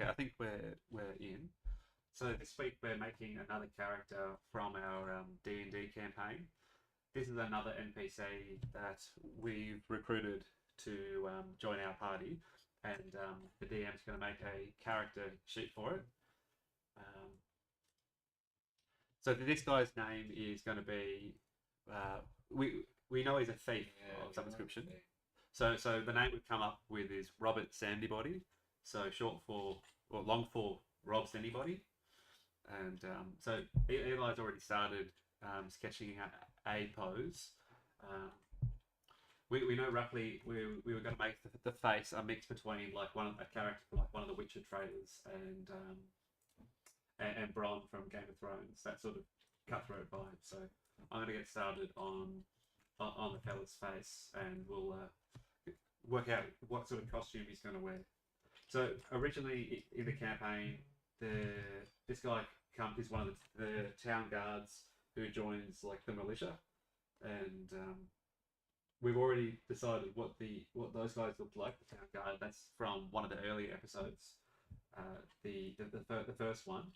Okay, I think we're in. So this week we're making another character from our D&D campaign. This is another NPC that we've recruited to join our party, and the DM's going to make a character sheet for it. Um, so this guy's name is going to be we know he's a thief of some description. So the name we've come up with is Robert Sandybody. So short for or long for Rob Sandybody. And so Eli's already started sketching a pose. We know roughly we were going to make the face a mix between like a character from like one of the Witcher trailers and Bronn from Game of Thrones, that sort of cutthroat vibe. So I'm going to get started on the fella's face, and we'll work out what sort of costume he's going to wear. So originally in the campaign, this guy is one of the town guards who joins like the militia, and we've already decided what those guys looked like. The town guard, that's from one of the earlier episodes, the first one.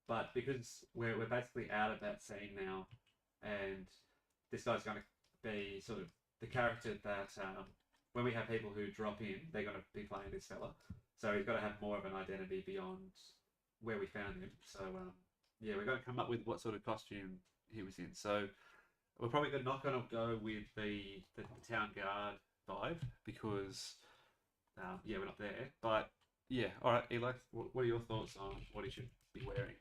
But because we're basically out of that scene now, and this guy's going to be sort of the character that when we have people who drop in, they're going to be playing this fella. So he's got to have more of an identity beyond where we found him. So yeah, we're going to come up with what sort of costume he was in. So we're probably not going to go with the town guard vibe because yeah, we're not there. But yeah, all right, Eli, what are your thoughts on what he should be wearing?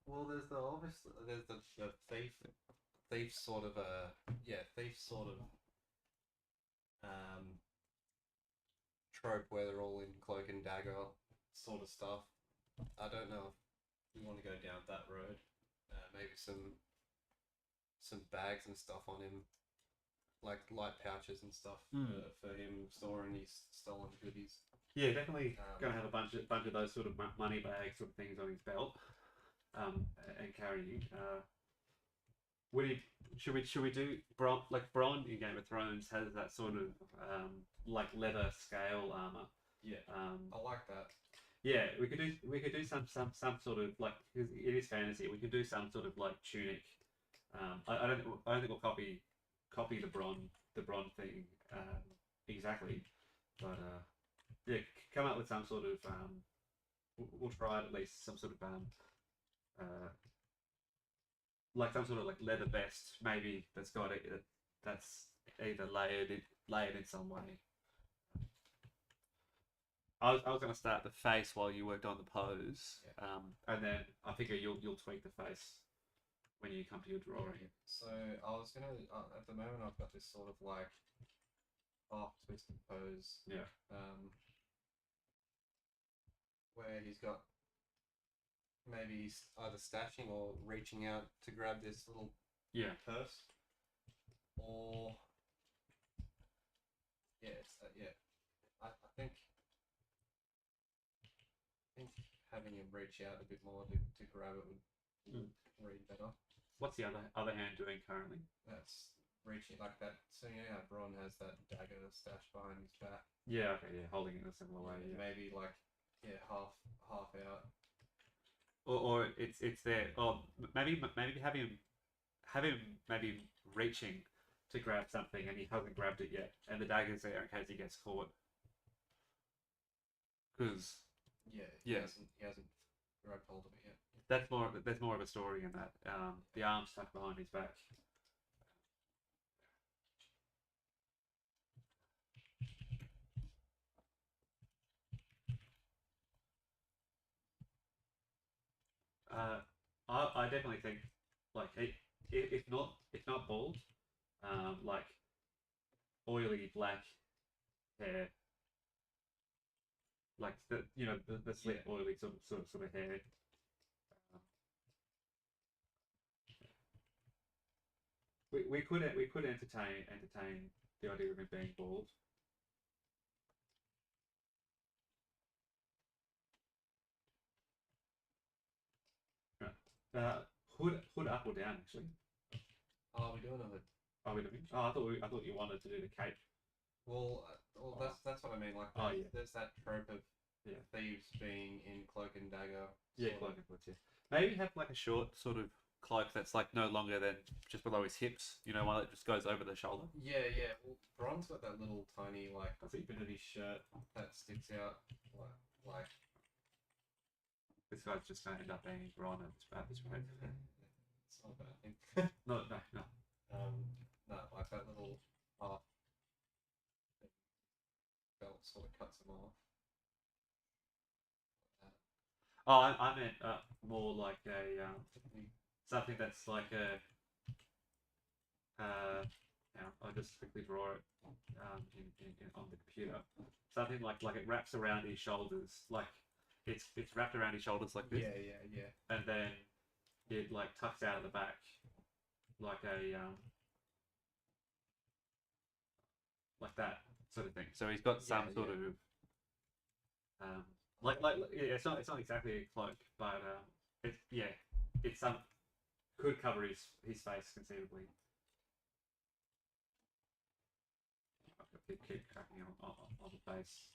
Well, there's the thief sort of trope where they're all in cloak and dagger sort of stuff. I don't know if we want to go down that road. Maybe some bags and stuff on him, like light pouches and stuff for him storing his stolen goodies. Yeah, definitely going to have a bunch of those sort of money bags sort of things on his belt, and carrying. Should we do Bronn? Like Bronn in Game of Thrones has that sort of like leather scale armor. Yeah, I like that. Yeah, we could do some sort of like, because it is fantasy. We could do some sort of like tunic. I don't think we'll copy the Bronn thing exactly, but yeah, come up with some sort of we'll try at least some sort of like some sort of like leather vest, maybe that's got it that's either layered in some way. I was going to start the face while you worked on the pose, and then I figure you'll tweak the face when you come to your drawing. So I was gonna at the moment I've got this sort of like half twisted pose. Yeah. Where he's got maybe either stashing or reaching out to grab this little purse, or I think having him reach out a bit more to grab it would read better. What's the other hand doing currently? That's reaching like that. So yeah, Bronn has that dagger stashed behind his back. Yeah, okay, yeah, holding it in a similar way. Yeah. Maybe like half out. Or it's there. Or maybe have him maybe reaching to grab something and he hasn't grabbed it yet, and the dagger's there in case he gets caught. Because he hasn't grabbed hold of it yet. There's more of a story in that. The arm's stuck behind his back. I definitely think like if not bald, like oily black hair, like the slick oily sort of hair. We could entertain the idea of him being bald. Hood up or down actually. Oh, we're doing a hood. Are we doing? Oh, I thought you wanted to do the cape. Well, that's what I mean. Like, there's that trope of Yeah. thieves being in cloak and dagger. Yeah, sort cloak of. and boots. Yeah. Maybe have like a short sort of cloak that's like no longer than just below his hips. You know, one that just goes over the shoulder. Yeah, yeah. Well, Bron's got that little tiny like I think bit of his shirt that sticks out, like this guy's just going to end up being Ron at this rate. it's not a bad thing. No, no, no. No, like that little half belt sort of cuts him off. Oh, I meant more like a something that's like a. Now I'll just quickly draw it on the computer. Something like it wraps around his shoulders, like it's wrapped around his shoulders like this. Yeah, yeah, yeah. And then it like tucks out of the back, like a like that sort of thing. So he's got some sort of yeah, it's not exactly a cloak, but it's some could cover his face conceivably. Keep cracking on the face.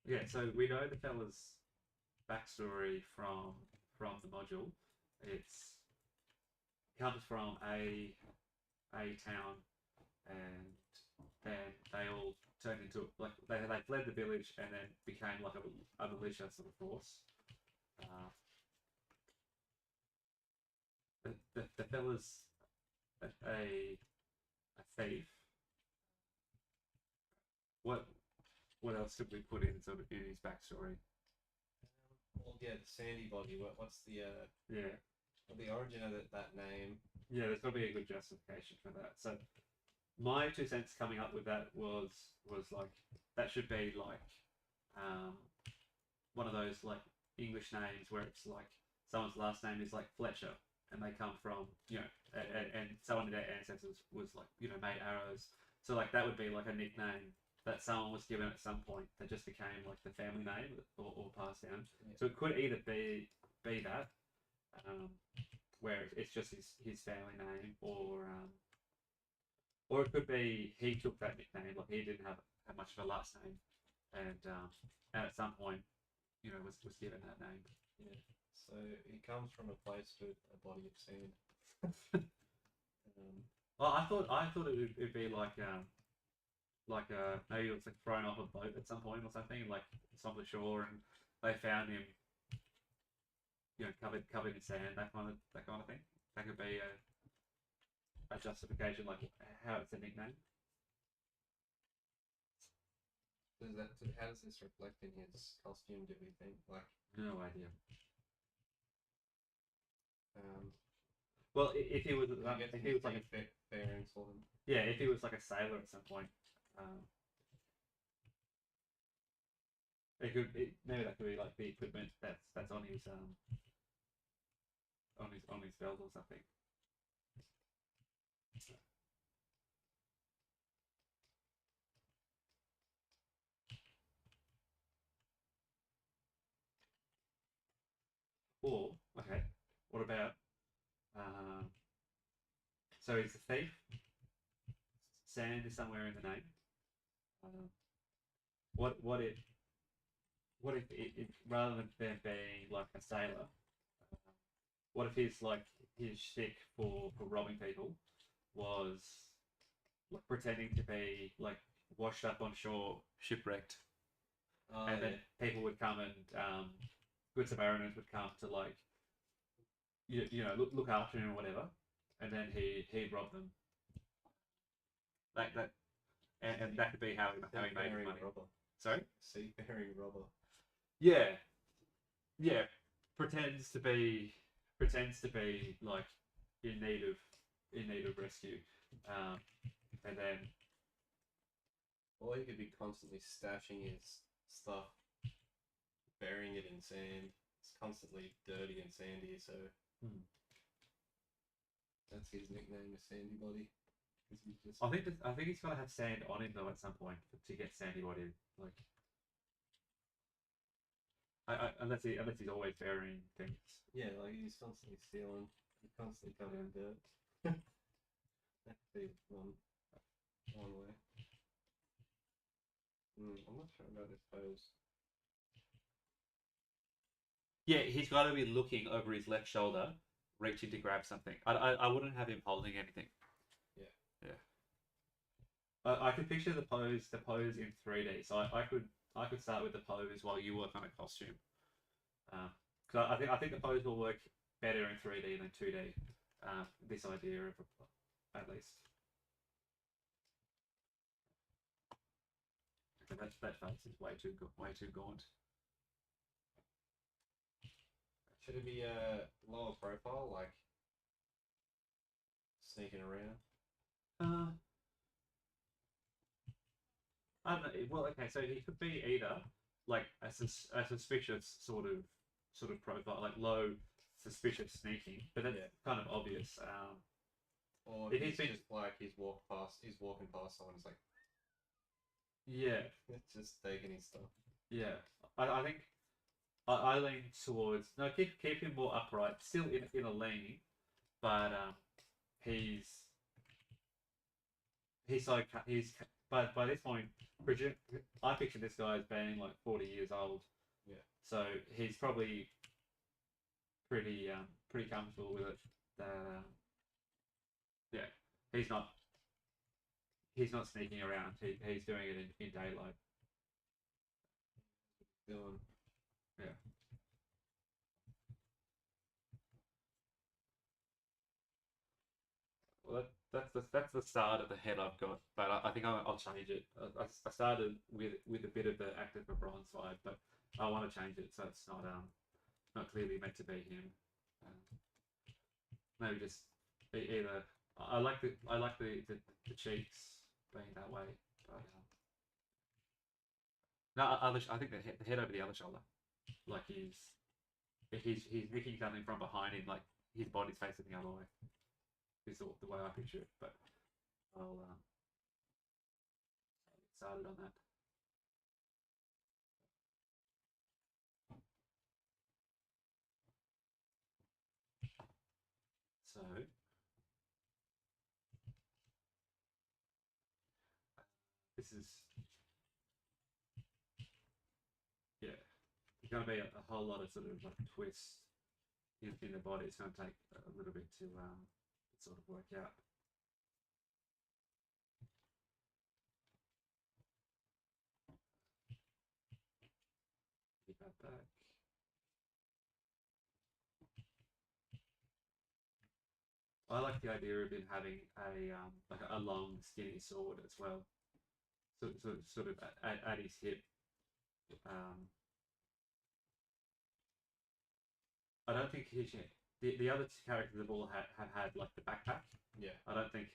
Yeah, so we know the fella's backstory from the module. It's comes from a town, and then they all turned into like they fled the village and then became like a militia sort of force. The fella's a thief. What else could we put in sort of in his backstory? Well, yeah, the Sandybody. What's the Yeah. the origin of that name? Yeah, there's got to be a good justification for that. So my 2 cents coming up with that was like that should be like one of those like English names where it's like someone's last name is like Fletcher and they come from and someone in their ancestors was like made arrows. So like that would be like a nickname that someone was given at some point that just became like the family name or passed down. Yeah. So it could either be that where it's just his family name, or it could be he took that nickname, like he didn't have much of a last name, and at some point, was given that name. Yeah. So he comes from a place with a body of sand. Well, I thought it would be like maybe it was like thrown off a boat at some point or something, like it's on the shore and they found him, covered in sand, that kind of thing. That could be a justification, like how it's a nickname. How does this reflect in his costume? Do we think? Like, no idea. Well, if he was like bearings for them. Yeah, if he was like a sailor at some point, maybe that could be like the equipment that's on his belt or something. Or okay, what about so he's a thief. Sand is somewhere in the name. What if it rather than being like a sailor, what if his shtick for robbing people was like pretending to be like washed up on shore, shipwrecked, and then people would come and good Samaritans would come to like look after him or whatever, and then he'd rob them. And that could be how he made his money. Robber. Sorry? Seafaring robber. Yeah. Pretends to be like in need of rescue, and then. Or he could be constantly stashing his stuff, burying it in sand. It's constantly dirty and sandy, so that's his nickname, is Sandybody. I think he's gotta have sand on him though at some point to get Sandybody. Like, unless he's always burying things. Yeah, like he's constantly stealing. He's constantly covered in dirt. That could be one way. I'm not sure about this pose. Yeah, he's got to be looking over his left shoulder, reaching to grab something. I wouldn't have him holding anything. Yeah. Yeah. I could picture the pose in 3D. So I could start with the pose while you work on a costume. Because I think the pose will work better in 3D than 2D. This idea of at least. Okay, that face is way too gaunt. Should it be lower profile, like sneaking around? Uh, I don't know. Well, okay, so he could be either like a suspicious sort of profile, like low suspicious sneaking, but that's Yeah. kind of obvious. Or It he's is been- just like he's walking past someone. It's like yeah, just taking his stuff. yeah. I think I lean towards no, keep him more upright, still in a lean, but he's he's but by this point, I picture this guy as being like 40 years old. Yeah. So he's probably pretty comfortable with it. Yeah, he's not sneaking around. He's doing it in daylight. Doing. Yeah. Well, that's the start of the head I've got, but I think I'll change it. I started with a bit of the active for bronze vibe, but I want to change it so it's not clearly meant to be him. Maybe just either I like the cheeks being that way, but no, I think the head over the other shoulder, like he's nicking something from behind him, like his body's facing the other way. Is the way I picture it, but I'll get started on that. So this is yeah, there's going to be a whole lot of sort of like twists in the body. It's going to take a little bit to sort of work out. Keep that back. I like the idea of him having a like a long skinny sword as well, sort of at his hip. Um, I don't think the other two characters have all have had like the backpack. Yeah. I don't think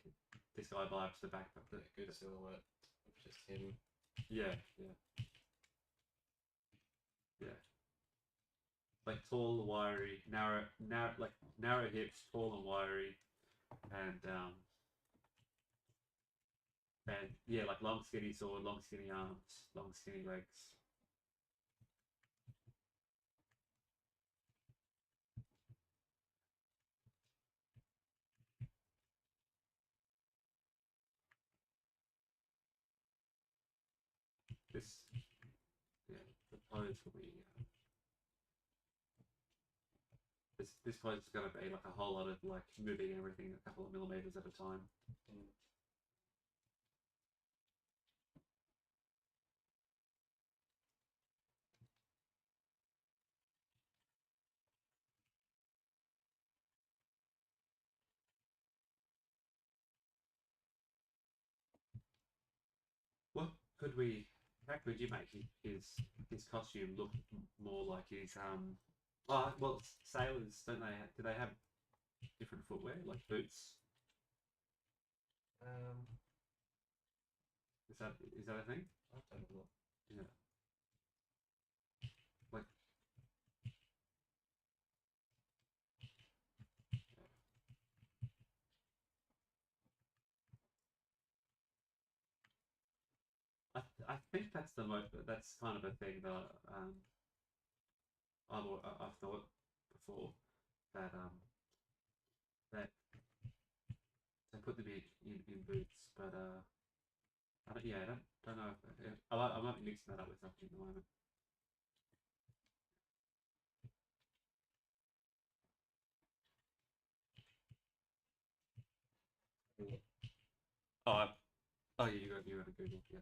this guy vibes the backpack. Good silhouette of just him. Yeah. Like tall, wiry, narrow hips, tall and wiry, and yeah, like long skinny sword, long skinny arms, long skinny legs. This, yeah, the pose will be. This pose is going to be like a whole lot of like moving everything a couple of millimeters at a time. What could we? How could you make his costume look more like his Oh well, sailors don't they? Do they have different footwear like boots? Um, Is that a thing? I'll take a look. Yeah. Like I think that's the most. That's kind of a thing that I've thought before that that they put them in boots, but Yeah, I don't know. I might be mixing that up with something at the moment. Oh, oh, yeah, you got a Google. Yeah.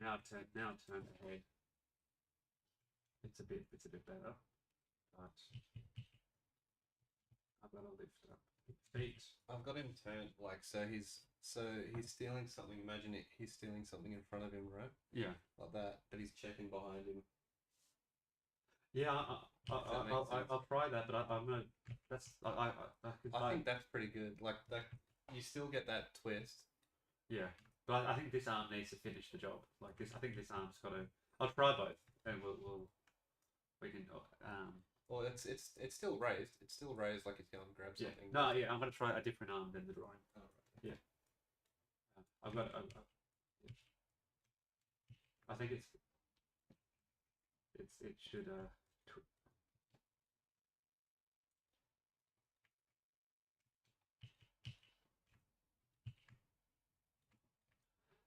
Now turn the head. It's a bit better, but I've got to lift up his feet. I've got him turned like so. He's stealing something. Imagine it. He's stealing something in front of him, right? Yeah. Like that, but he's checking behind him. Yeah, That makes sense. I'll try that, but I'm gonna. That's I think that's pretty good. Like that, you still get that twist. Yeah, but I think this arm needs to finish the job. Like this, I think this arm's got to. I'll try both, and we can. Well, it's still raised. It's still raised like it's going to grab Yeah. something. No, yeah, I'm gonna try a different arm than the drawing. Oh, right. Yeah. I've got. Yeah. I think it should.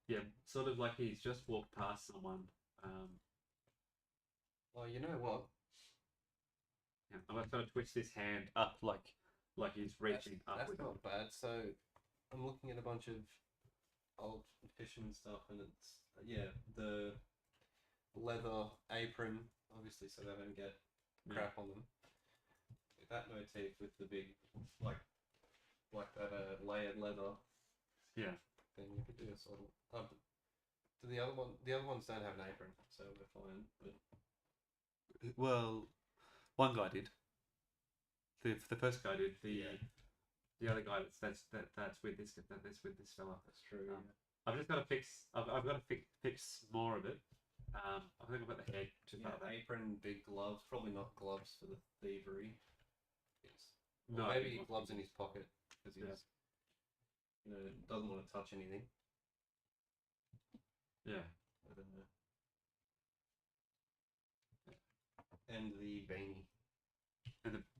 Yeah, sort of like he's just walked past someone. Well, you know what? Yeah, I'm gonna twist his hand up like he's reaching up. That's with not it. bad. So, I'm looking at a bunch of old fisherman stuff, and it's yeah the leather apron, obviously, so they don't get crap on them. With that motif with the big like that layered leather. Yeah. Then you could do a sort of. The other ones don't have an apron, so we're fine. But Well, one guy did. The first guy did. The other guy that's with this fella. that's true. I've just got to fix. I've got to fix more of it. I think I've got the head too far back. Apron, big gloves. Probably not gloves for the thievery. No, maybe gloves in his pocket because he's Yeah. Doesn't want to touch anything. Yeah. I don't know. And the beanie,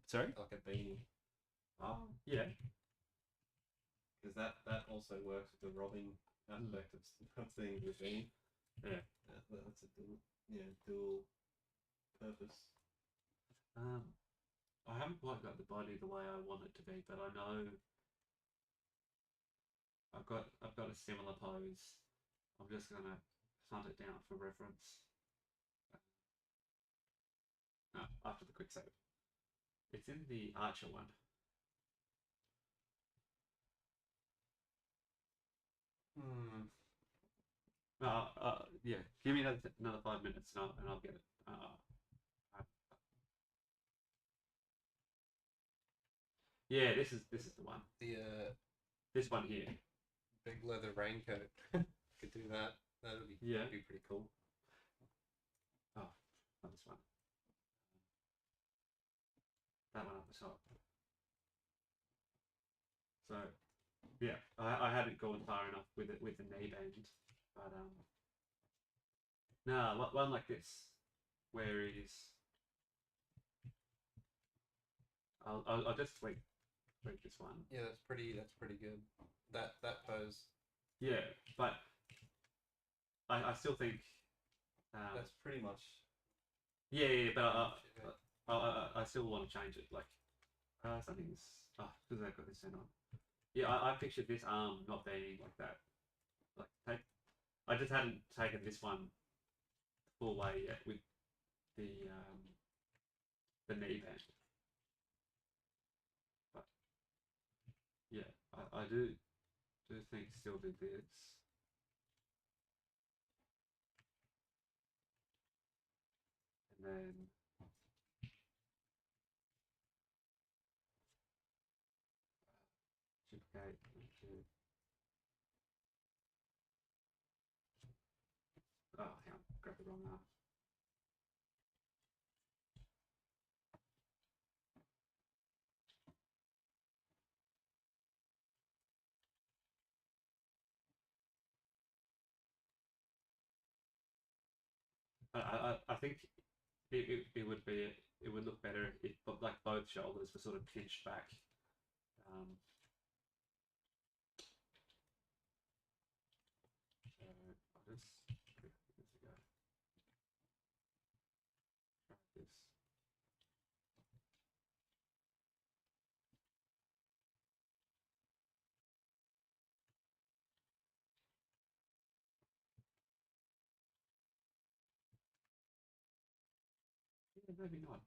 Sorry. like a beanie, Oh yeah. because that also works with the robbing aspect of things with beanie. Yeah. That's a dual purpose. I haven't quite got the body the way I want it to be, but I know I've got a similar pose. I'm just gonna hunt it down for reference. After the quick save. It's in the Archer one. Yeah. Give me another 5 minutes and I'll get it. Yeah, this is the one. This one here. Big leather raincoat. Could do that. That'd be pretty cool. Oh, not this one. That one up the top. So, yeah, I hadn't gone far enough with it with the knee bend, but no, one like this, where he's. I'll just tweak this one. Yeah, that's pretty good. That pose. Yeah, but I still think that's pretty much. Yeah, but I still want to change it. Like something's because I've got this thing on. Yeah, I pictured this arm not being like that. Like I just hadn't taken this one full way yet with the knee band. But yeah, I do think still did this. And then duplicate into. Oh, hang on, grab the wrong arm. I think it would be it would look better if like both shoulders were sort of pinched back. So I'll just give this a go. Try this. Yeah, maybe not.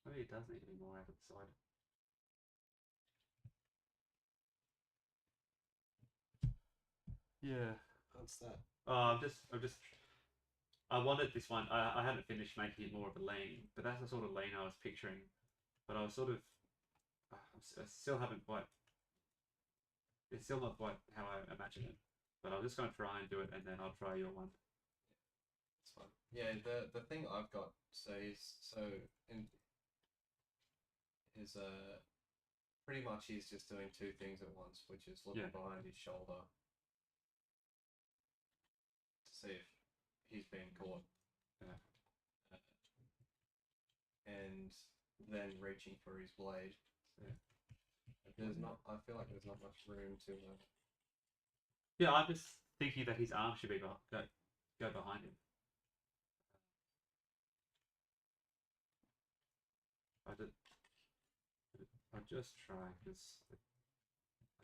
Maybe it does need to be more out of the side. Yeah. What's that? I wanted this one. I hadn't finished making it more of a lean, but that's the sort of lean I was picturing. But I was sort of, I still haven't quite. It's still not quite how I imagine it. But I'm just going to try and do it, and then I'll try your one. It's fine. Yeah, the thing I've got is pretty much he's just doing two things at once, which is looking behind his shoulder to see if he's been caught, and then reaching for his blade. Yeah. There's not. I feel like there's not much room to. Yeah, I'm just thinking that his arm should be go behind him. I'll just try because I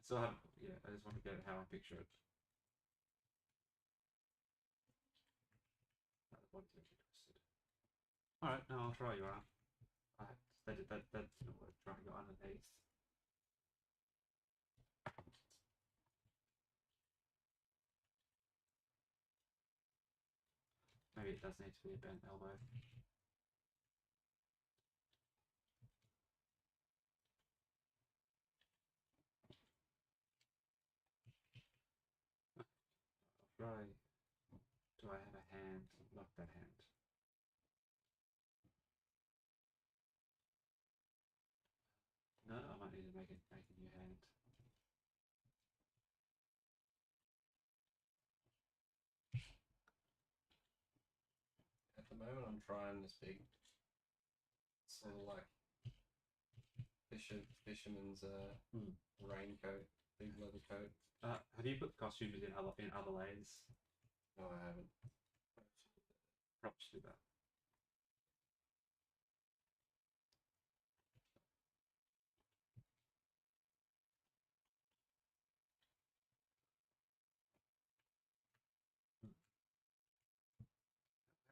still haven't. Yeah, I just want to get it how I picture it. The body's a bit twisted. All right, now I'll try your arm. That didn't work. Trying to go underneath. Maybe it does need to be a bent elbow. I'll try. Do I have a hand? Not that hand. No, I might need to make a new hand. At the moment, I'm trying this big, sort of like fisherman's raincoat, big leather coat. Have you put costumes in other layers? No, I haven't. Probably should do that.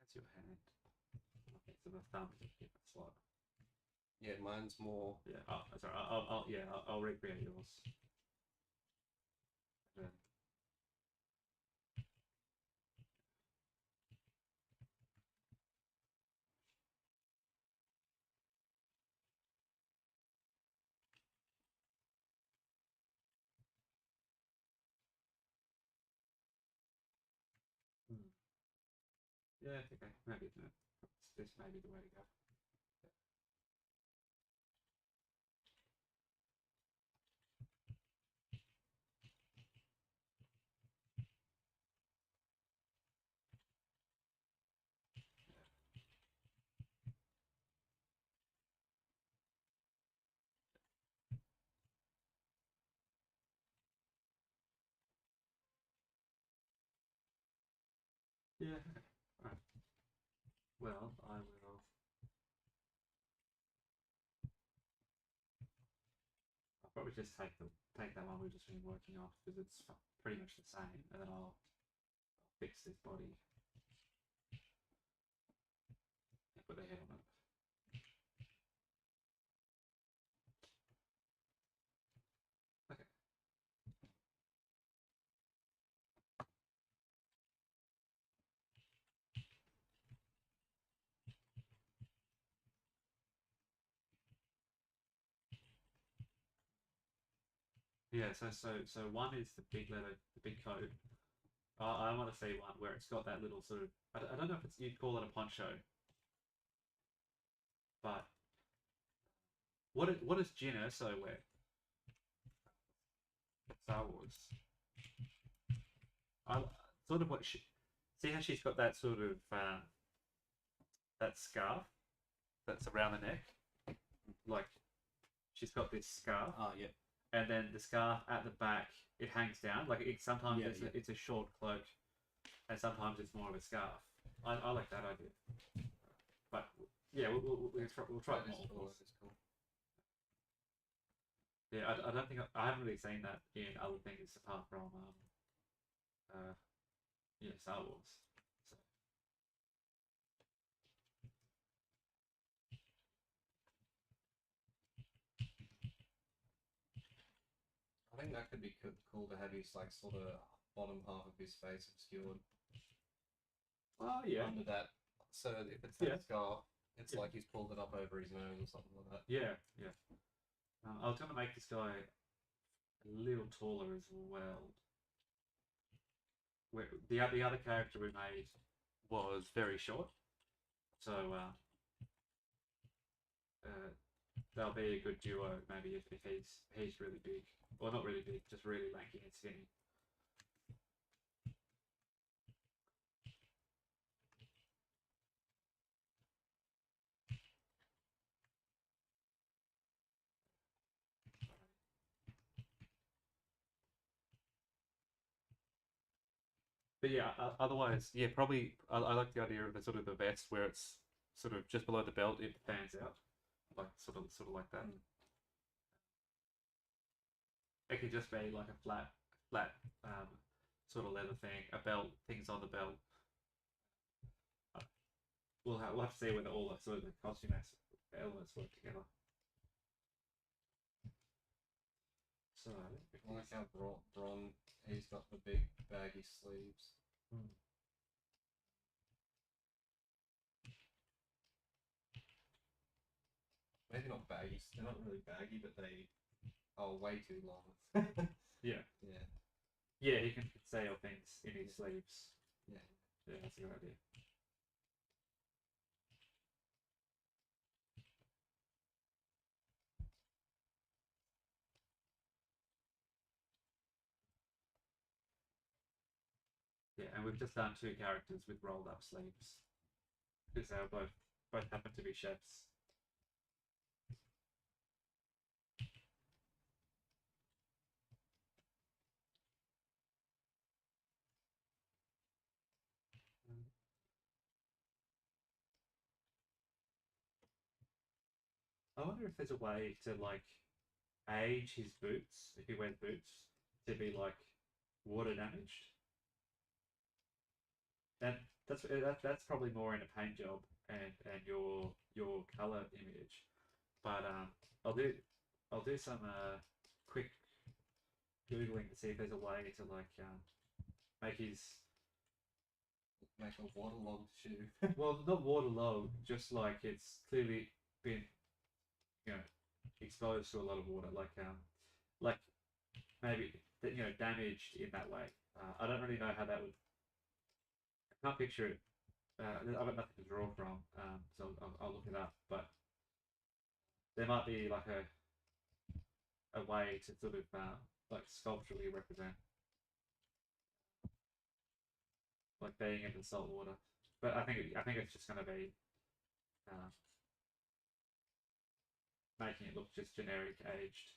That's your hand. Okay, so the thumb is a bit slot. Yeah, mine's more. Yeah. Oh, sorry. I'll recreate yours. Then. Yeah, okay. Maybe this may be the way to go. Yeah. Okay. All right. Well, I will. I'll probably just take that one we've just been working off because it's pretty much the same, and then I'll fix this body and put the head on it. Okay. Yeah. So one is the big leather, the big coat. I want to see one where it's got that little sort of. I don't know if it's you'd call it a poncho, but what does Jyn Erso wear? Star Wars. I sort of what she. see how she's got that sort of that scarf that's around the neck, like she's got this scarf. Oh yeah. And then the scarf at the back, it hangs down. Like sometimes it's a short cloak, and sometimes it's more of a scarf. I like that idea. But yeah, we'll try it more. Cool. Cool. Yeah, I don't think I haven't really seen that in other things apart from Star Wars. So. I think that could be cool to have his like sort of bottom half of his face obscured. Oh yeah. Under that, so if it's that scar, it's like he's pulled it up over his nose or something like that. Yeah, yeah. I was gonna make this guy a little taller as well. The other character we made was very short, so they'll be a good duo maybe if he's really big, or not really big, just really lanky and skinny. But yeah, otherwise, yeah, probably I like the idea of the sort of the vest where it's sort of just below the belt, it fans out, like sort of like that. It could just be like a flat sort of leather thing, a belt, things on the belt. We'll have to see whether all the sort of the costume elements work together. So I like how Bron, he's got the big baggy sleeves. Maybe not baggy. They're not really baggy, but they are way too long. Yeah. Yeah. Yeah, he can conceal things in his sleeves. Yeah. Yeah, that's a good idea. Yeah, and we've just done two characters with rolled up sleeves because they both happen to be chefs. I wonder if there's a way to like age his boots if he wears boots to be like water damaged. And that's probably more in a paint job and your color image. But I'll do some quick googling to see if there's a way to like make a waterlogged shoe. well, not waterlogged, just like it's clearly been exposed to a lot of water, like maybe damaged in that way. I don't really know how that would. I can't picture it. I've got nothing to draw from, so I'll look it up. But there might be like a way to sort of like sculpturally represent like being in the salt water. But I think it's just going to be making it look just generic aged.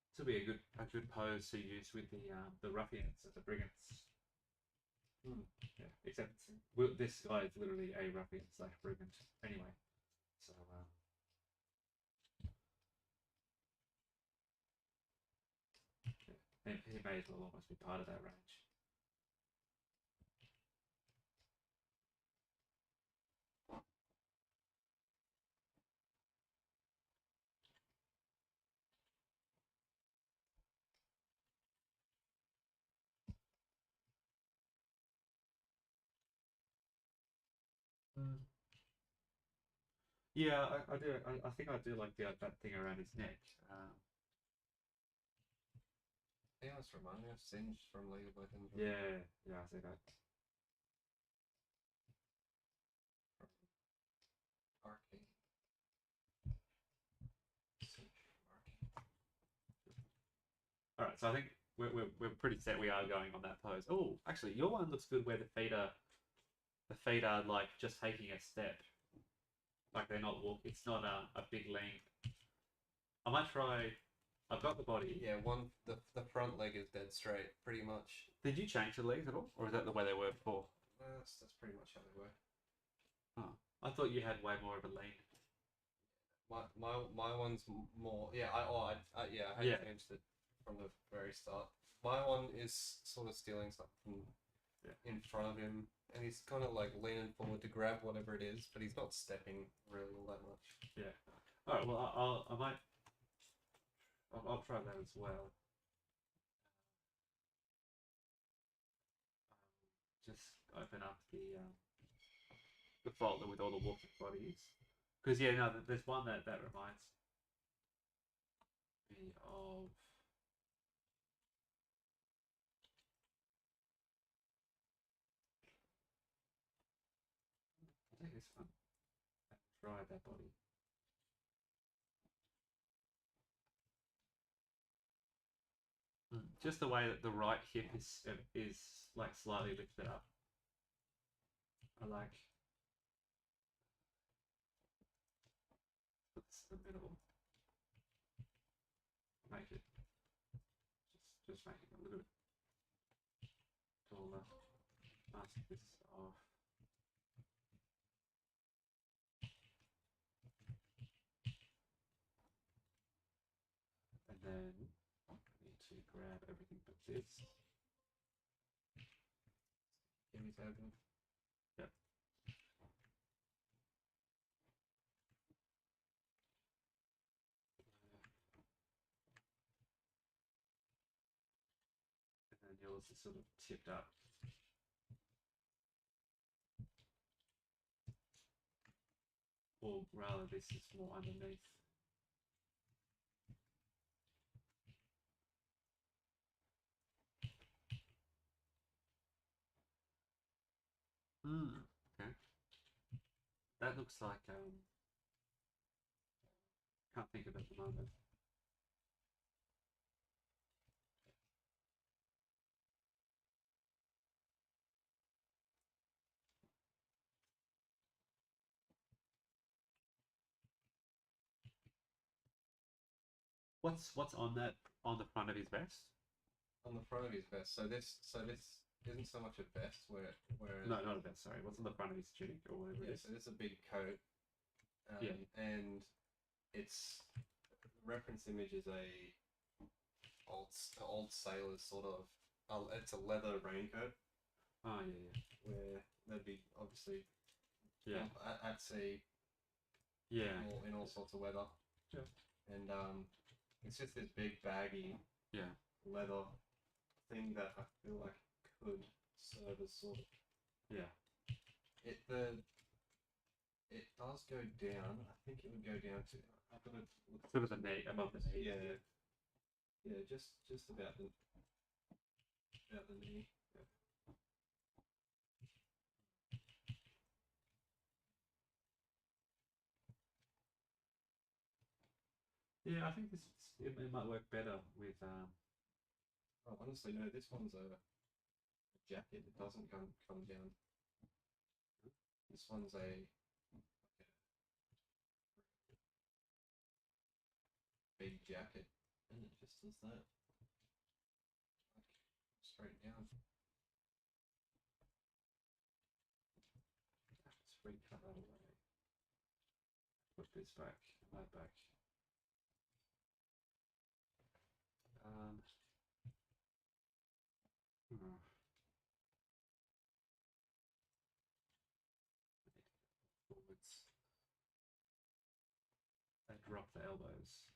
This will be a good pose to use with the ruffians and the brigands. Yeah, except this guy is literally a ruffian / brigand anyway. So he may as well almost be part of that range. Yeah, I do. I think I do like that thing around his neck. Yeah, that's reminding me of Singe from League of Legends. Yeah, I see that. Arcane. Singe. All right, so I think we're pretty set. We are going on that pose. Oh, actually, your one looks good where the feet are like just taking a step, like they're not walk. It's not a big lean. I might try. I've got the body. Yeah, the front leg is dead straight, pretty much. Did you change the legs at all, or is that the way they were before? That's pretty much how they were. Oh, I thought you had way more of a lean. My one's more. Yeah, I Yeah. changed it from the very start. My one is sort of stealing something in front of him, and he's kind of like leaning forward to grab whatever it is, but he's not stepping really all that much. Yeah. All right. Well, I might. I'll try that as well. Just open up the folder with all the walking bodies, because yeah, no, there's one that reminds me of. I think this one. Try that body. Just the way that the right hip is like slightly lifted up. I like this in the middle. Make it just make it a little bit taller. Mask this off. And then I need to grab everything but this. Give me open. Yep. And then yours is sort of tipped up. Or rather, this is more underneath. Okay. That looks like can't think of it at the moment. What's on the front of his vest? On the front of his vest. So this isn't so much a vest where No, not a vest. Sorry, what's on the front of his tunic or whatever it is? So it's a big coat. And its reference image is a old sailor's sort of. It's a leather raincoat. Oh yeah. Where they'd be obviously at sea. Yeah. In all sorts of weather. Yeah. And it's just this big baggy leather thing that I feel like could serve as sort of it does go down. I think it would go down to I've got to look sort of the knee above the knee. Yeah, just about the knee. Yeah, I think it might work better with Oh, honestly, no. This one's a jacket. It doesn't come down. This one's a big jacket, and it just does that, like straight down. let's recut that away. Put this back, that back. Forwards. They drop the elbows.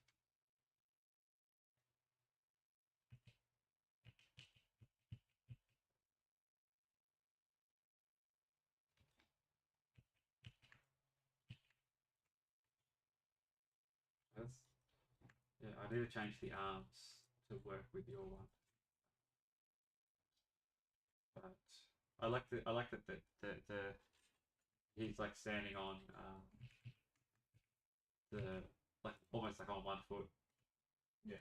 Yeah, I need to change the arms to work with your one. But I like that the he's like standing on the like almost like on one foot. Yeah.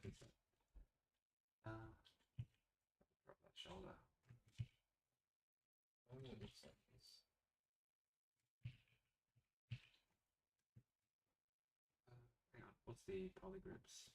think so. Drop that shoulder. Oh, it looks like he's... Hang on, what's the polygrips?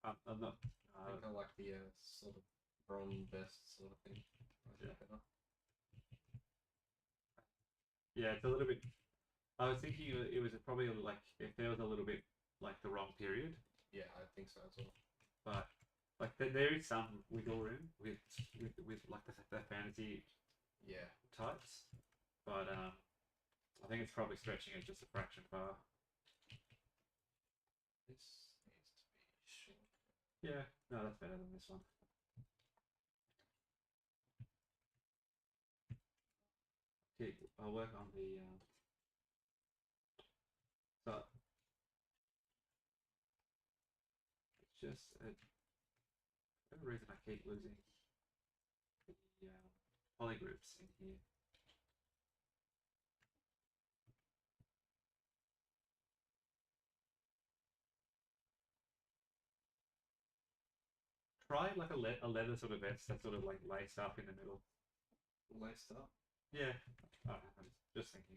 I'm not. I think I like the sort of bronze vest sort of thing. Yeah. Better. Yeah, it's a little bit. I was thinking it was probably like if there was a little bit like the wrong period, Yeah, I think so as well. but like there is some wiggle room with like the fantasy Yeah. types, but I think it's probably stretching it just a fraction far. This needs to be short. Yeah, no, that's better than this one. Okay, I'll work on the. But it's just for whatever reason I keep losing the polygrips in here. Try like a leather sort of vest that's sort of like laced up in the middle. Laced up. Yeah, I don't know, I'm just thinking.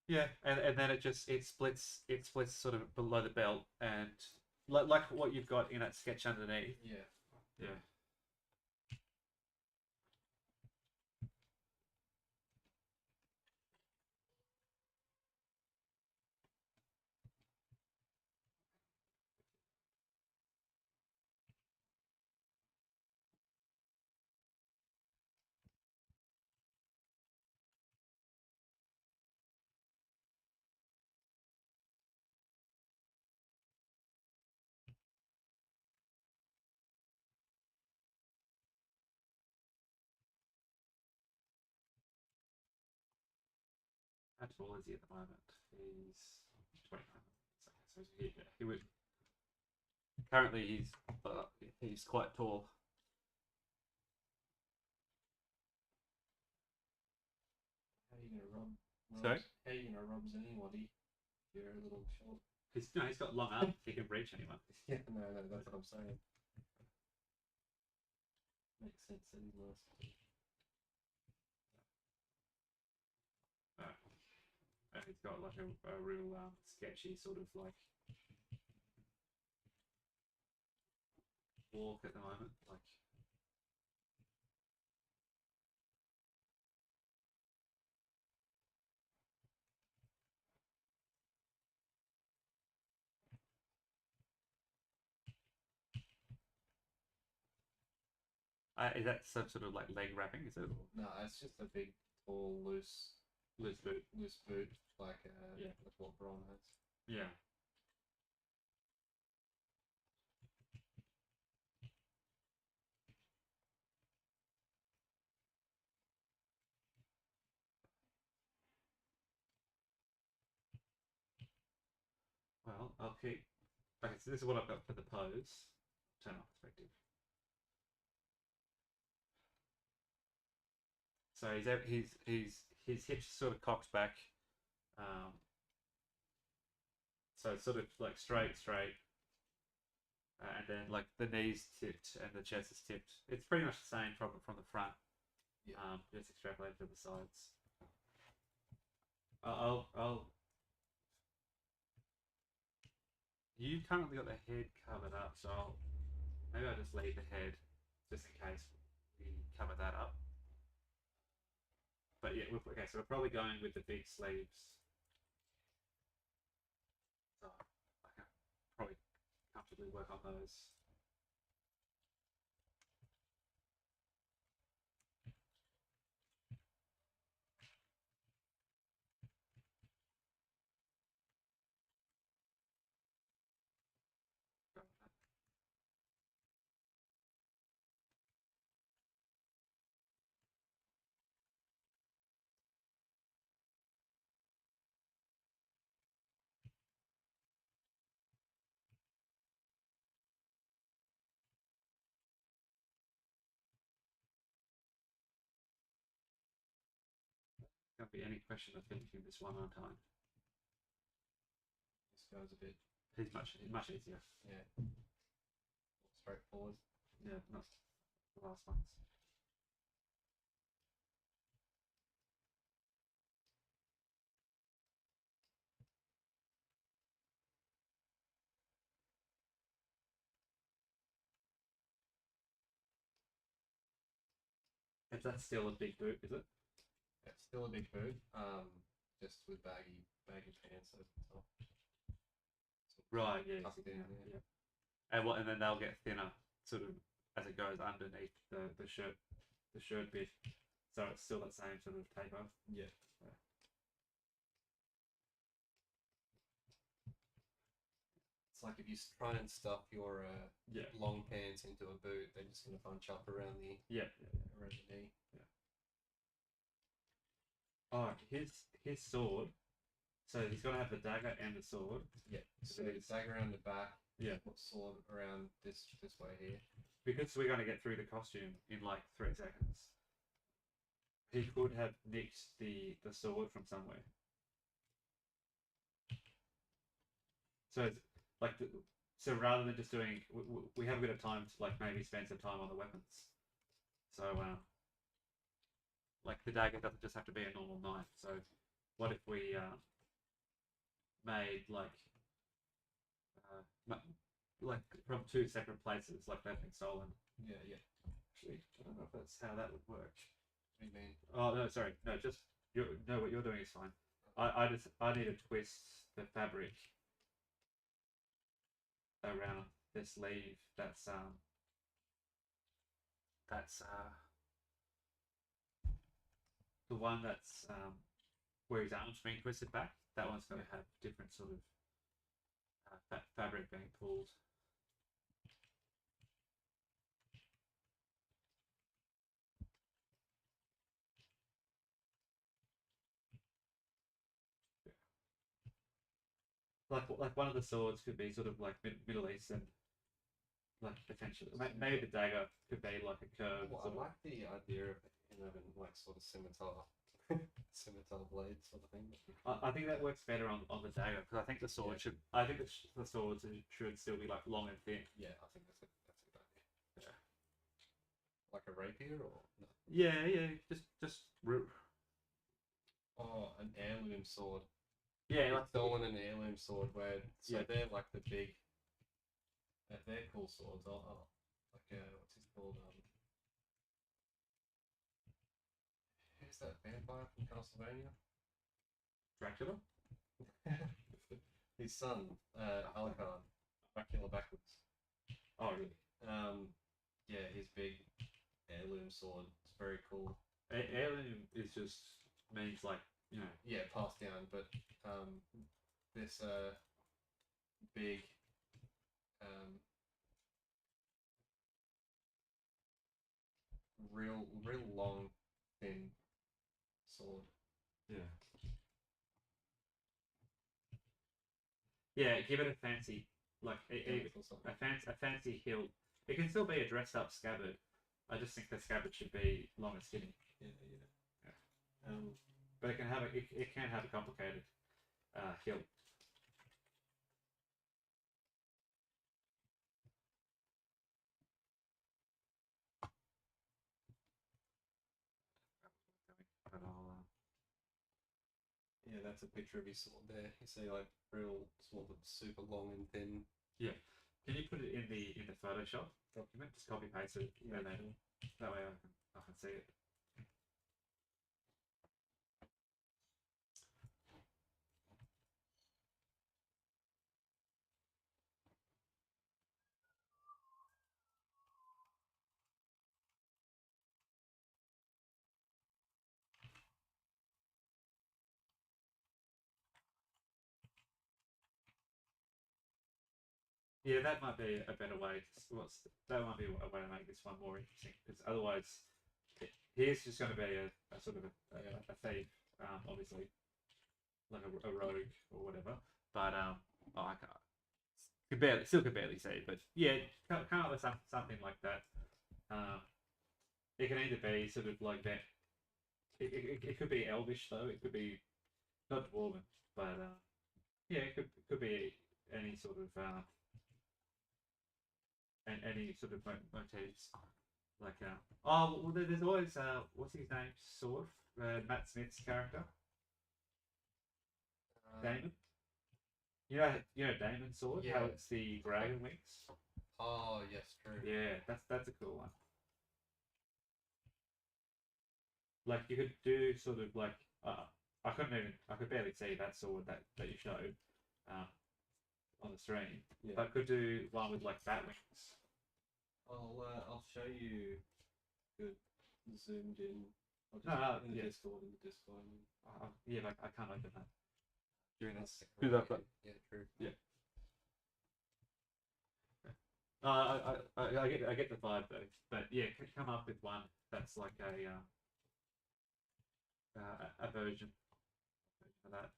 Yeah, and then it splits sort of below the belt and like what you've got in that sketch underneath. Yeah. Yeah. How tall is he at the moment? He's 29. So he would currently he's quite tall. How are you gonna rub? Sorry? How are you gonna rub anybody? You're a little short. He's got long arms. He can reach anyone. Yeah, no, that's what I'm saying. Makes sense that he's nice. And he's got like a real sketchy sort of like walk at the moment. Like is that some sort of like leg wrapping? Is it No, it's just a big, tall, loose boot, like Yeah. like what Bron has. Yeah. Well, I'll keep. Okay, so this is what I've got for the pose. Turn off perspective. So his hips sort of cocked back. So it's sort of like straight, and then like the knees tipped and the chest is tipped. It's pretty much the same from the front. Yeah. Just extrapolated to the sides. I'll. You currently got the head covered up, so maybe I'll just leave the head just in case we cover that up. But yeah, okay, so we're probably going with the big sleeves. So I can probably actively work on those. Can't be any question of finishing this one on time. This goes a bit. It's much easier. Yeah. Straightforward. Yeah, not the last ones. If that's still a big boot, is it? It's still a big boot. Just with baggy pants over the top. Right. Yeah. Tucked in, yeah. And then they'll get thinner, sort of as it goes underneath the shirt bit, so it's still that same sort of taper. Yeah. It's like if you try and stuff your long pants into a boot, they're just going to bunch up around the around the knee. Yeah. Oh, his sword. So he's got to have the dagger and the sword. Yeah. So dagger around the back. Yeah. Sword around this way here. Because we're going to get through the costume in like 3 seconds. He could have nicked the sword from somewhere. So it's like so rather than just doing, we have a bit of time to like maybe spend some time on the weapons. So like the dagger doesn't just have to be a normal knife. So what if we made like from 2 separate places, like they've been stolen? Yeah. Actually, I don't know if that's how that would work. What do you mean? Oh no, sorry, no, just what you're doing is fine. I need to twist the fabric around this sleeve. That's the one that's where his arm's being twisted back. That one's going to have different sort of fabric being pulled. Like one of the swords could be sort of like Middle Eastern, like potentially. Maybe the dagger could be like a curve. Well, I like the idea of him having like sort of scimitar blade sort of thing. I think that works better on the dagger, because I think the sword should. I think the swords should still be like long and thin. Yeah, I think that's a good idea. Yeah. Like a rapier or no? Yeah, just. Oh, an heirloom sword. Yeah, like stolen an heirloom sword where they're like the big. They're cool swords. Like what's it called? Who's that vampire from Castlevania? Dracula. His son, Alucard. Dracula backwards. Oh really? Yeah, his big heirloom sword. It's very cool. Heirloom is just means like, you know. Yeah, passed down, but this big real long thin sword. Yeah. Yeah, give it a fancy, like a fancy hilt. It can still be a dressed up scabbard. I just think the scabbard should be long and skinny. Yeah. But it can have a complicated hilt. But yeah, that's a picture of his sword there. You see, like real sword that's super long and thin. Yeah. Can you put it in the Photoshop document? Just copy paste it, and then that way I can see it. Yeah, that might be a better way. That might be a way to make this one more interesting. Because otherwise, here's just going to be a sort of a thief, obviously, like a rogue or whatever. But oh, I can't. Still could barely see. But yeah, come up with something like that. Um, it can either be sort of like that. It could be elvish though. It could be not dwarven, but yeah, it could be any sort of any sort of motifs. Like oh well, there's always what's his name? Sword, Matt Smith's character, Damon. You know Damon's sword. How Yeah. it's the dragon wings. Oh yes, true. Yeah, that's a cool one. Like you could do sort of like I could barely see that sword that you showed um, on the stream. Yeah. But I could do one with like bat wings. I'll show you good zoomed in. I'll just No, in the yeah. Discord. Yeah, like I can't open that during this. Right. Because I've got Yeah, true. yeah. I get the vibe though, but yeah, come up with one that's like a version of that.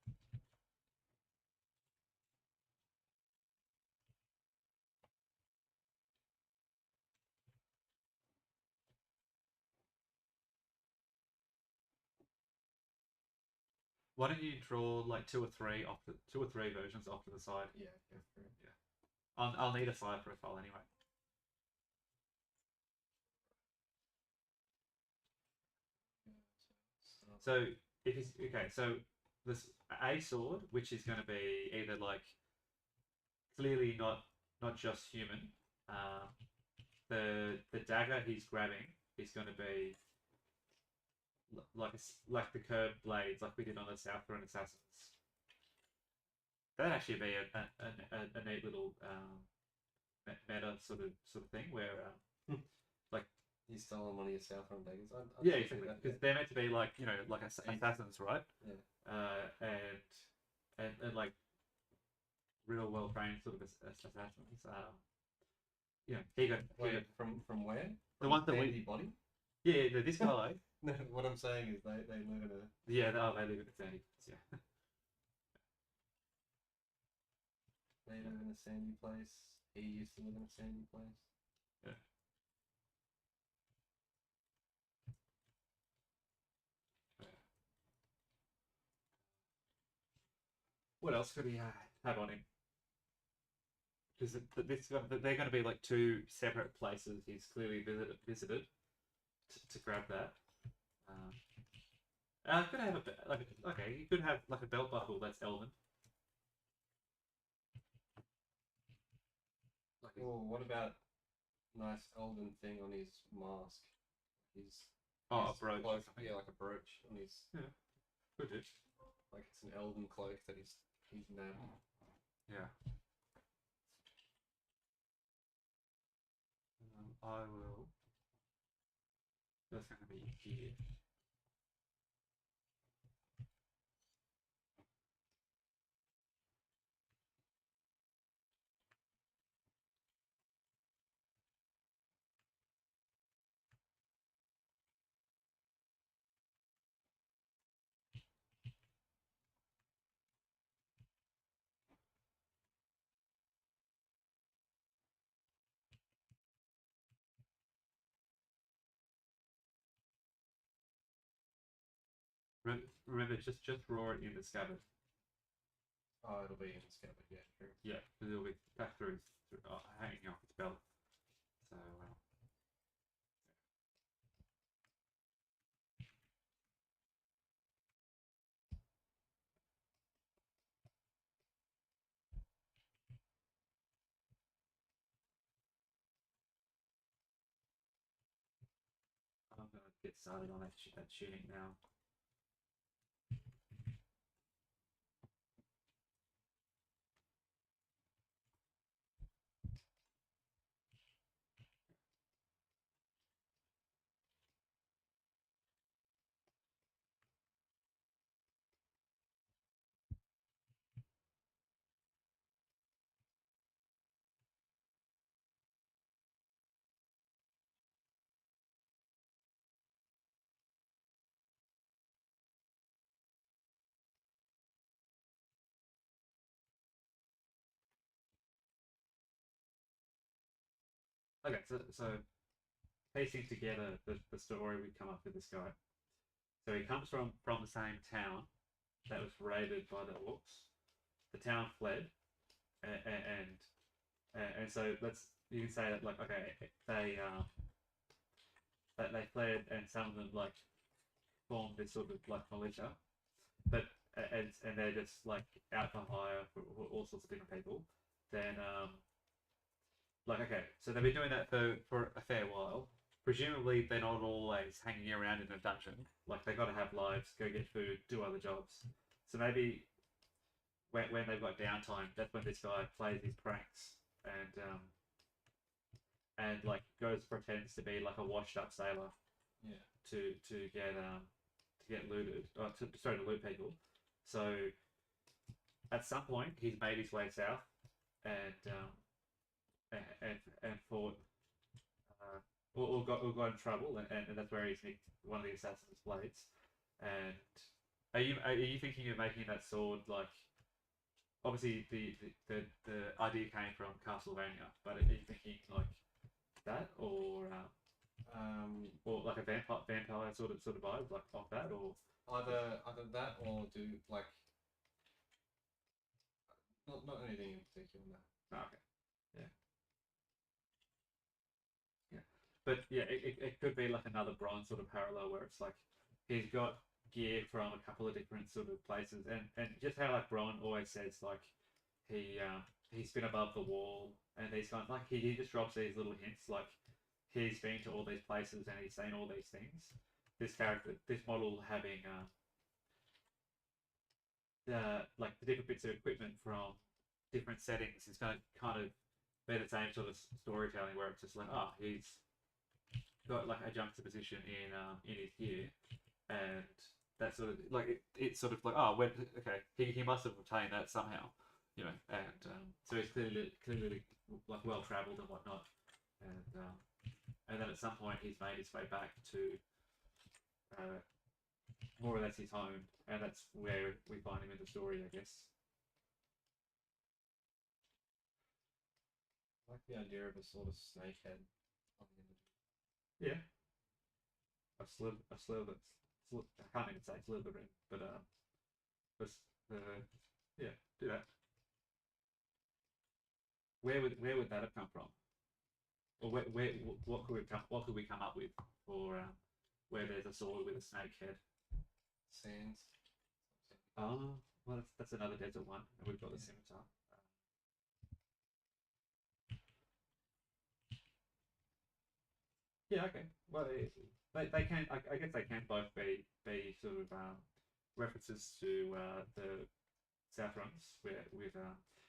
Why don't you draw like two or three versions off to the side? Yeah, true. Yeah. I'll need a side profile anyway. So if it's okay, so this a sword, which is going to be either like clearly not just human. The dagger he's grabbing is going to be like the curved blades, like we did on the Southron Assassins. That'd actually be a neat little meta sort of thing where like You stolen one of your Southron daggers. yeah, exactly, because they're meant to be like like assassins, right? Yeah. And like real well trained sort of assassins. He got From where? The ones that we Sandybody? yeah, this guy. No, what I'm saying is they live in a. Yeah, they live in the sandy. Yeah. They live in a sandy place. He used to live in a sandy place. Yeah. What else could he have on him? Because they're going to be like two separate places he's clearly visited to grab that. Could have okay, you could have like a belt buckle that's elven. Oh, what about nice elven thing on his mask? A brooch. Cloak, yeah, like a brooch on his. Yeah, could do. Like it's an elven cloak that he's nabbed. Yeah. I will. That's going to be here. Remember, just draw it in the scabbard. Oh, it'll be in the scabbard, yeah, true. Yeah, because it'll be back through hanging off its belt. So. I'm gonna get started on that tuning now. okay, so piecing together the story we come up with this guy. So he comes from the same town that was raided by the orcs. The town fled, and so you can say that like okay they fled and some of them like formed this sort of like militia, but and they're just like out for hire for all sorts of different people. Then like okay, so they've been doing that for a fair while. Presumably they're not always hanging around in a dungeon. Like they got to have lives, go get food, do other jobs. So maybe when they've got downtime, that's when this guy plays his pranks and like goes pretends to be like a washed up sailor. Yeah. To get looted or to loot people. So at some point he's made his way south and fought or got in trouble and that's where he's nicked one of the assassin's blades. And are you thinking of making that sword like obviously the idea came from Castlevania, but are you thinking like that or like a vampire sort of vibe like of that or either that or do like not anything in particular. No. oh, okay. Yeah. Yeah. But yeah, it could be like another bronze sort of parallel where it's like he's got gear from a couple of different sort of places and just how like Bron always says like he's been above the wall and he's kind of like he just drops these little hints like he's been to all these places and he's seen all these things. This model having like the different bits of equipment from different settings is going to kind of be the same sort of storytelling where it's just like he's got like a juxtaposition in his gear and that sort of like it's sort of like okay he must have obtained that somehow, you know, and so he's clearly like well traveled and whatnot, and then at some point he's made his way back to more or less his home, and that's where we find him in the story, I guess. I like the idea of a sort of snake head on the image. Yeah, a sliver that's I can't even say slithering, but yeah, do that. Where would that have come from? Or what could we come up with for where there's a sword with a snake head? Sands. Oh, well, that's another desert one, and we've got the scimitar. Yeah, okay. Well, they can. I guess they can both be sort of references to the Southrons with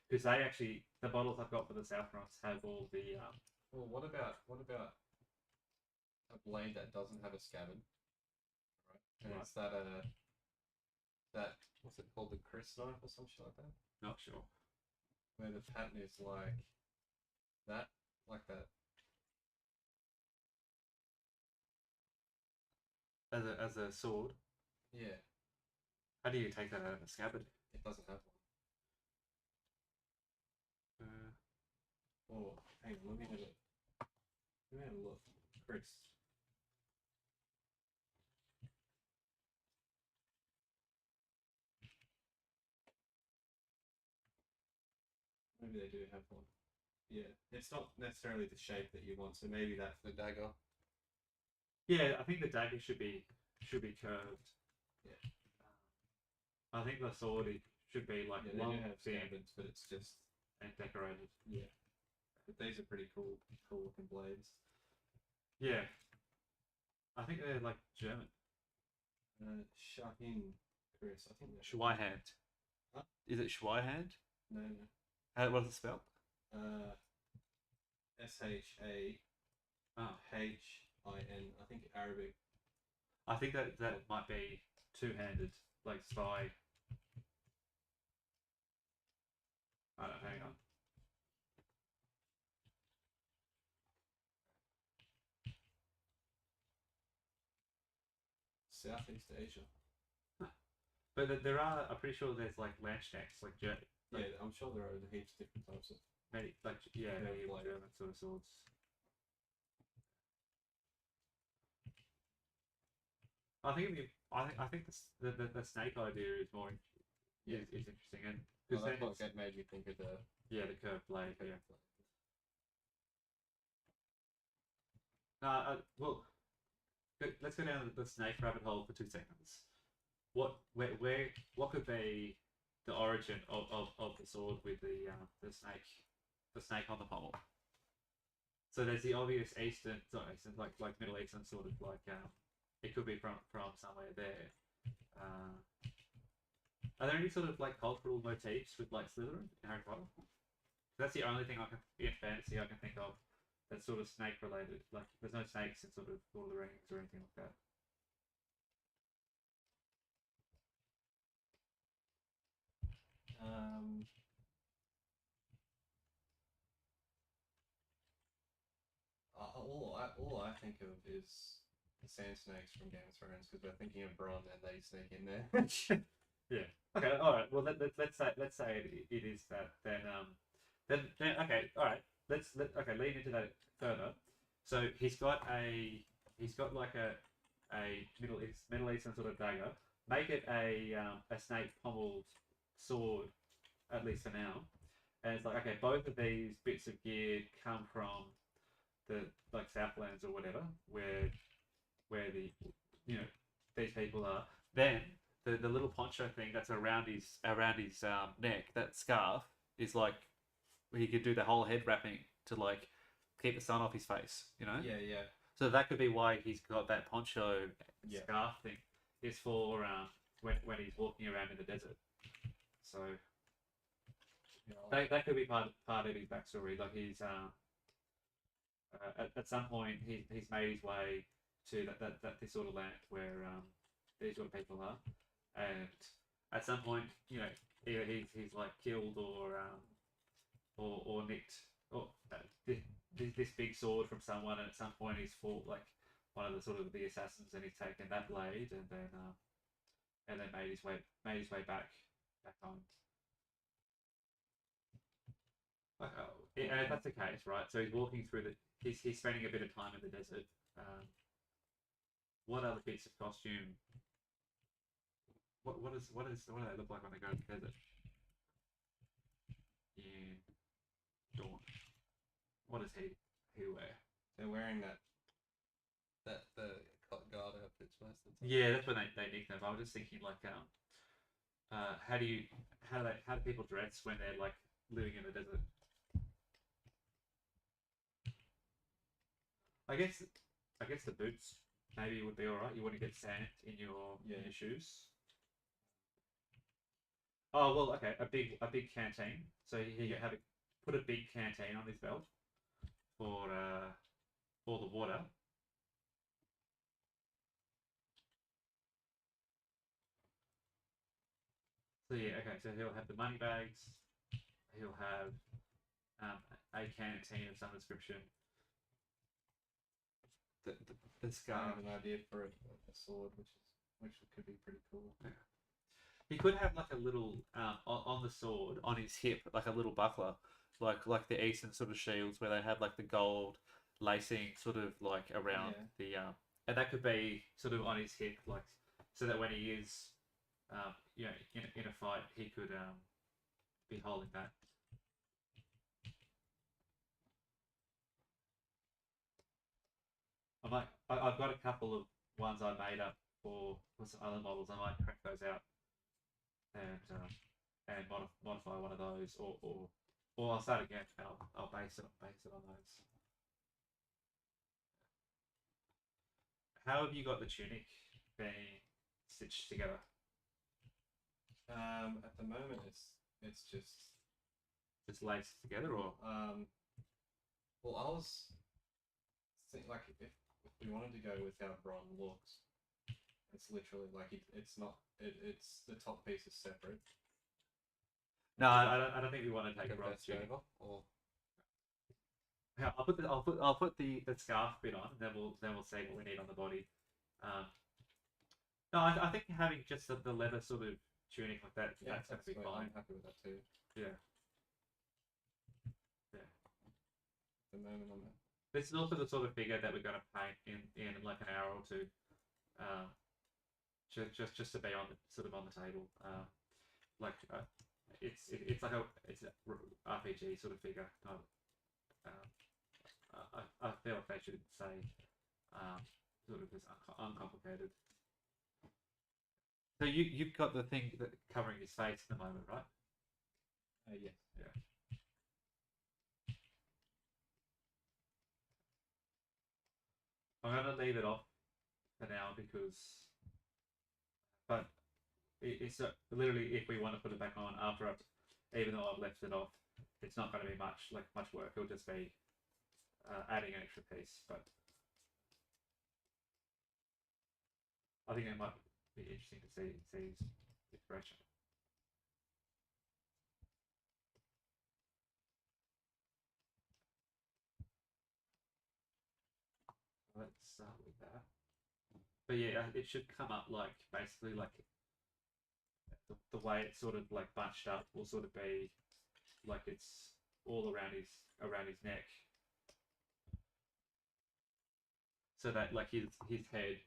because they actually the bottles I've got for the Southrons have all the Well, what about a blade that doesn't have a scabbard? Right. And Right. it's that what's it called, the Chris knife or some shit like that? not sure. Where the pattern is like that. As a sword. Yeah. How do you take that out of a scabbard? It doesn't have one. Oh, hang on, let me have a look. Chris. Maybe they do have one. Yeah, it's not necessarily the shape that you want, so maybe that's the dagger. Yeah, I think the dagger should be curved. Yeah. I think the sword should be like Yeah, they long, do have thin, scabbards, but it's just and decorated. yeah. But these are pretty cool looking blades. Yeah, I think they're like German. Shahin, Chris. I think they're Schweihand. Huh? Is it Schweihand? no. What is it spelled? SHAHIN. I think Arabic. I think that might be two-handed, like spy. I don't know, hang on. Southeast Asia. But there are, I'm pretty sure there's like Landsknechts, like Yeah, I'm sure there are heaps of different types of. maybe like Yeah, medieval like- German sort of swords. I think I think the snake idea is more is interesting, and Well, because then that's what made me think of the the curved blade. curved Yeah. blade. Well, let's go down the snake rabbit hole for 2 seconds. What could be the origin of the sword with the snake on the pommel? So there's the obvious Eastern, not Eastern, like Middle Eastern sort of like it could be from somewhere there. Uh, are there any sort of like cultural motifs with like Slytherin in Harry Potter? That's the only thing I can in fantasy I can think of that's sort of snake related. Like there's no snakes in sort of Lord of the Rings or anything like that. Um, all I think of is the sand snakes from Game of Thrones because we're thinking of Bronn and they sneak in there. Yeah. Okay. All right. Well, let's say it is that. Then okay. All right. Okay. Lead into that further. So he's got like a Middle Eastern sort of dagger. Make it a snake pommeled sword, at least for now. And it's like, okay, both of these bits of gear come from the like Southlands or whatever, where the these people are. Then the little poncho thing that's around his neck, that scarf, is like he could do the whole head wrapping to like keep the sun off his face, you know? Yeah. So that could be why he's got that poncho Yeah. scarf thing. Is for when he's walking around in the desert. So that could be part of his backstory. Like he's at some point he's made his way to that this sort of land where these sort of people are, and at some point either he's like killed or nicked or this big sword from someone, and at some point he's fought like one of the sort of the assassins, and he's taken that blade and then made his way back home. Like, and if that's the case, right? So he's walking through he's spending a bit of time in the desert. What other bits of costume? What do they look like when they go to the desert? In Dawn. What does he wear? They're wearing the guard outfits most of the time. Yeah, that's when they nick them. I was just thinking like how do people dress when they're like living in the desert? I guess the boots maybe would be all right. You wouldn't get sand in your shoes. Oh well, okay. A big canteen. So he have put a big canteen on his belt for the water. So yeah, okay. So he'll have the money bags. He'll have a canteen of some description. The I scarf. have an idea for a sword, which could be pretty cool. Yeah. He could have like a little on the sword on his hip, like a little buckler, like the Eastern sort of shields where they have like the gold lacing sort of like around the and that could be sort of on his hip, like so that when he is in a fight he could be holding that. I've got a couple of ones I made up for some other models. I might crack those out and modify one of those, or I'll start again and I'll base it on those. How have you got the tunic being stitched together? At the moment, it's just laced together, or well, I was thinking like if we wanted to go with how Bron looks, it's literally like it's not it's the top piece is separate. No, I don't think we want to take Bron's tunic. Or yeah, I'll put the scarf bit on, and then we'll see what we need on the body. No, I think having just the leather sort of tunic like that, that's gonna be fine. I'm happy with that too. Yeah. At the moment, I'm This is also the sort of figure that we're gonna paint in like an hour or two. just to be on the sort of on the table. Like it's like it's a RPG sort of figure. I feel like they should say sort of as uncomplicated. So you've got the thing that covering his face at the moment, right? Yes. Yeah. I'm gonna leave it off for now because, but it's literally if we want to put it back on after I've, even though I've left it off, it's not going to be much work. It'll just be adding an extra piece, but I think it might be interesting to see his expression. Let's start with that. But yeah, it should come up like basically like the way it's sort of like bunched up will sort of be like it's all around his neck, so that like his head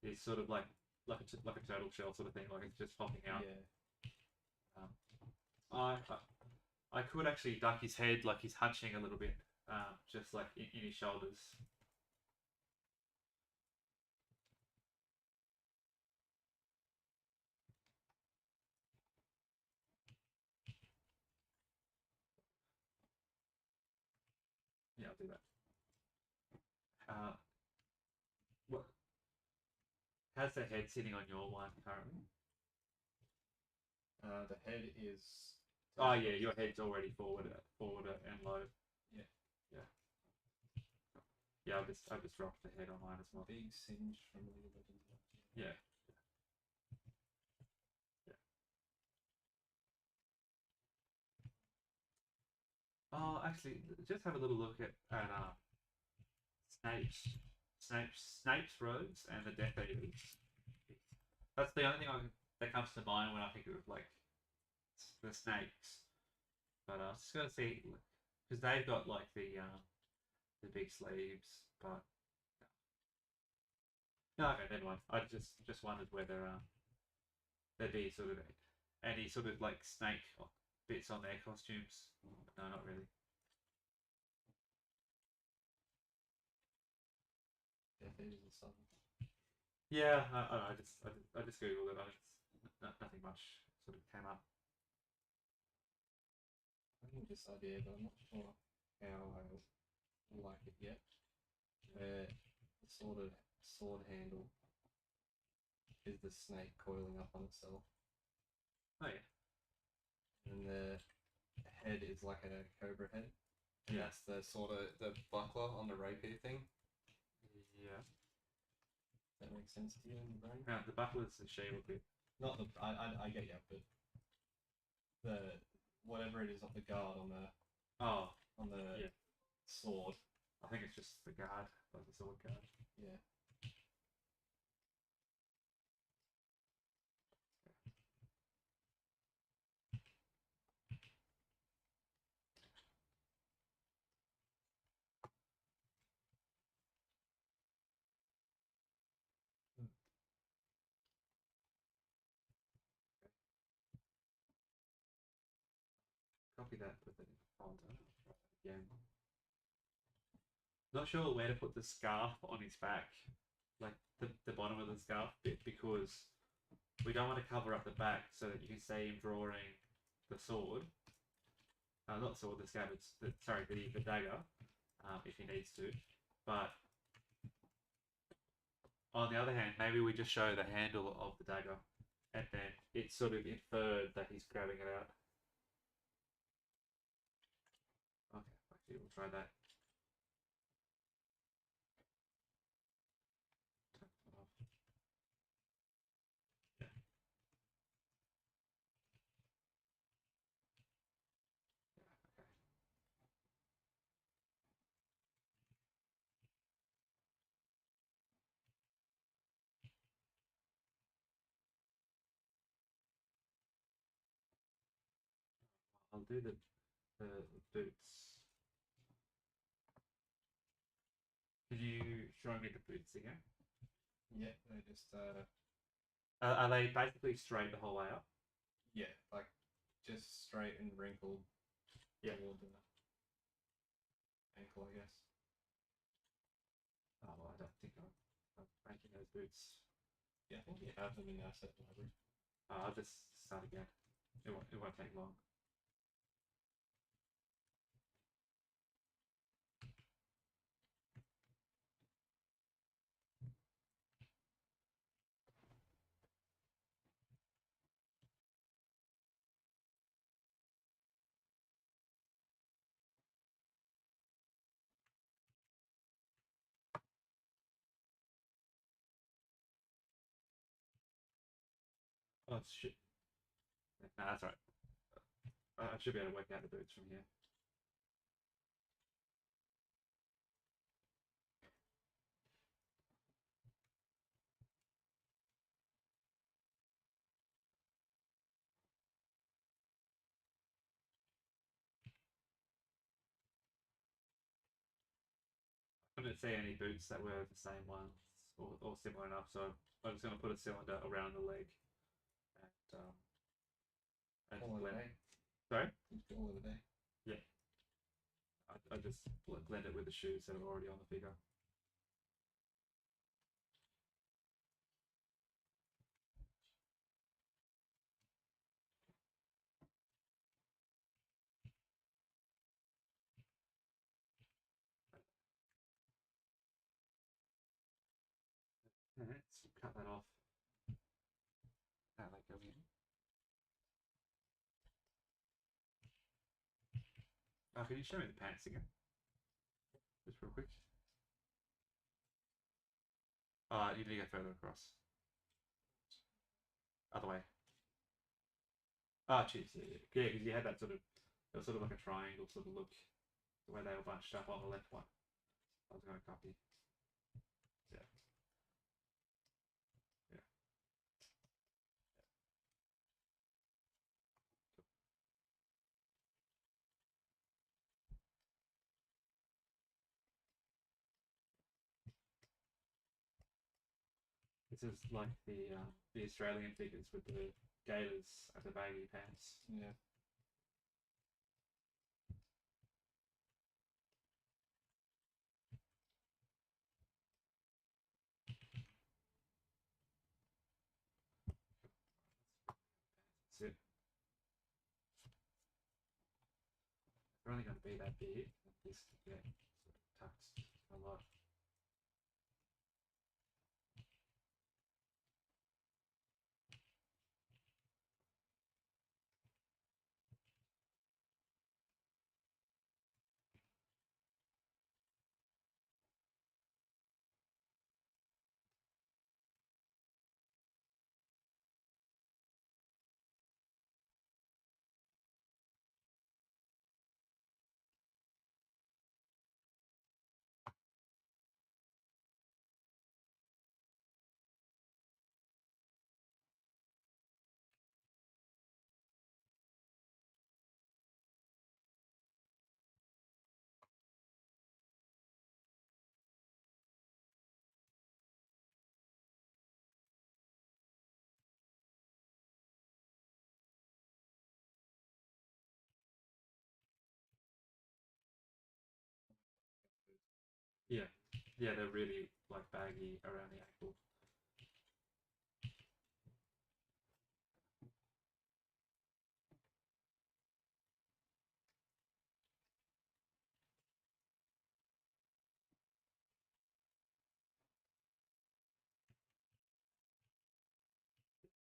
is sort of like a turtle shell sort of thing, like it's just popping out. Yeah. I could actually duck his head like he's hunching a little bit, just like in his shoulders. Yeah, I'll do that. What? How's the head sitting on your one currently? The head is. Oh yeah, your head's already forward and low. Yeah. Yeah. Yeah, I've just dropped the head on mine as well. Big singe from a little bit. Yeah. Yeah. Oh, actually, just have a little look at Snape's robes and the Death Eaters. That's the only thing that comes to mind when I think of like the snakes. But I was just gonna see because they've got like the big sleeves, but no, okay, never mind. I just wondered whether there'd be sort of any sort of like snake bits on their costumes. No, not really. Death Eaters or something. Yeah, I just googled it. Nothing much sort of came up. I think this idea, but I'm not sure how I like it yet. Where the sort of sword handle is the snake coiling up on itself. Oh yeah. And the head is like a cobra head. And Yeah. that's the sort of the buckler on the rapier thing. Yeah. That makes sense to you in your brain? Now the buckler's the shield bit. Not the I get you, but the whatever it is on the guard on the Yeah. sword. I think it's just the guard, like the sword guard. Yeah. Copy that, put that in the folder. Again. Not sure where to put the scarf on his back, like the bottom of the scarf bit, because we don't want to cover up the back so that you can see him drawing the sword. Not sword, the scabbard. Sorry, the dagger, if he needs to. But on the other hand, maybe we just show the handle of the dagger, and then it's sort of inferred that he's grabbing it out. Okay, actually, we'll try that. Yeah. Okay. I'll do the boots. Could you show me the boots again? Yeah, they just Are they basically straight the whole way up? Yeah, like just straight and wrinkled. Yeah. Toward the ankle, I guess. Oh, well, I don't think I'm making those boots. Yeah, I think you have them in the asset library. I'll just start again. It won't take long. Oh shit! No, that's right. I should be able to work out the boots from here. I couldn't see any boots that were the same ones or similar enough, so I'm just going to put a cylinder around the leg and Call it a blend. day. Sorry? Call it a day. Yeah. I just blend it with the shoes that are already on the figure. Let's cut that off. That like go in. Can you show me the pants again? Just real quick. You need to go further across. Other way. Cheers, yeah. Yeah, because you had that it was sort of like a triangle sort of look, the way they were bunched up on the left one. I was going to copy. Yeah. Yeah. This is like the Australian figures with the gaiters and the baggy pants. Yeah. That's it. They're only going to be that big. This can get sort of tucked a lot. Yeah. Yeah, they're really like baggy around the ankle.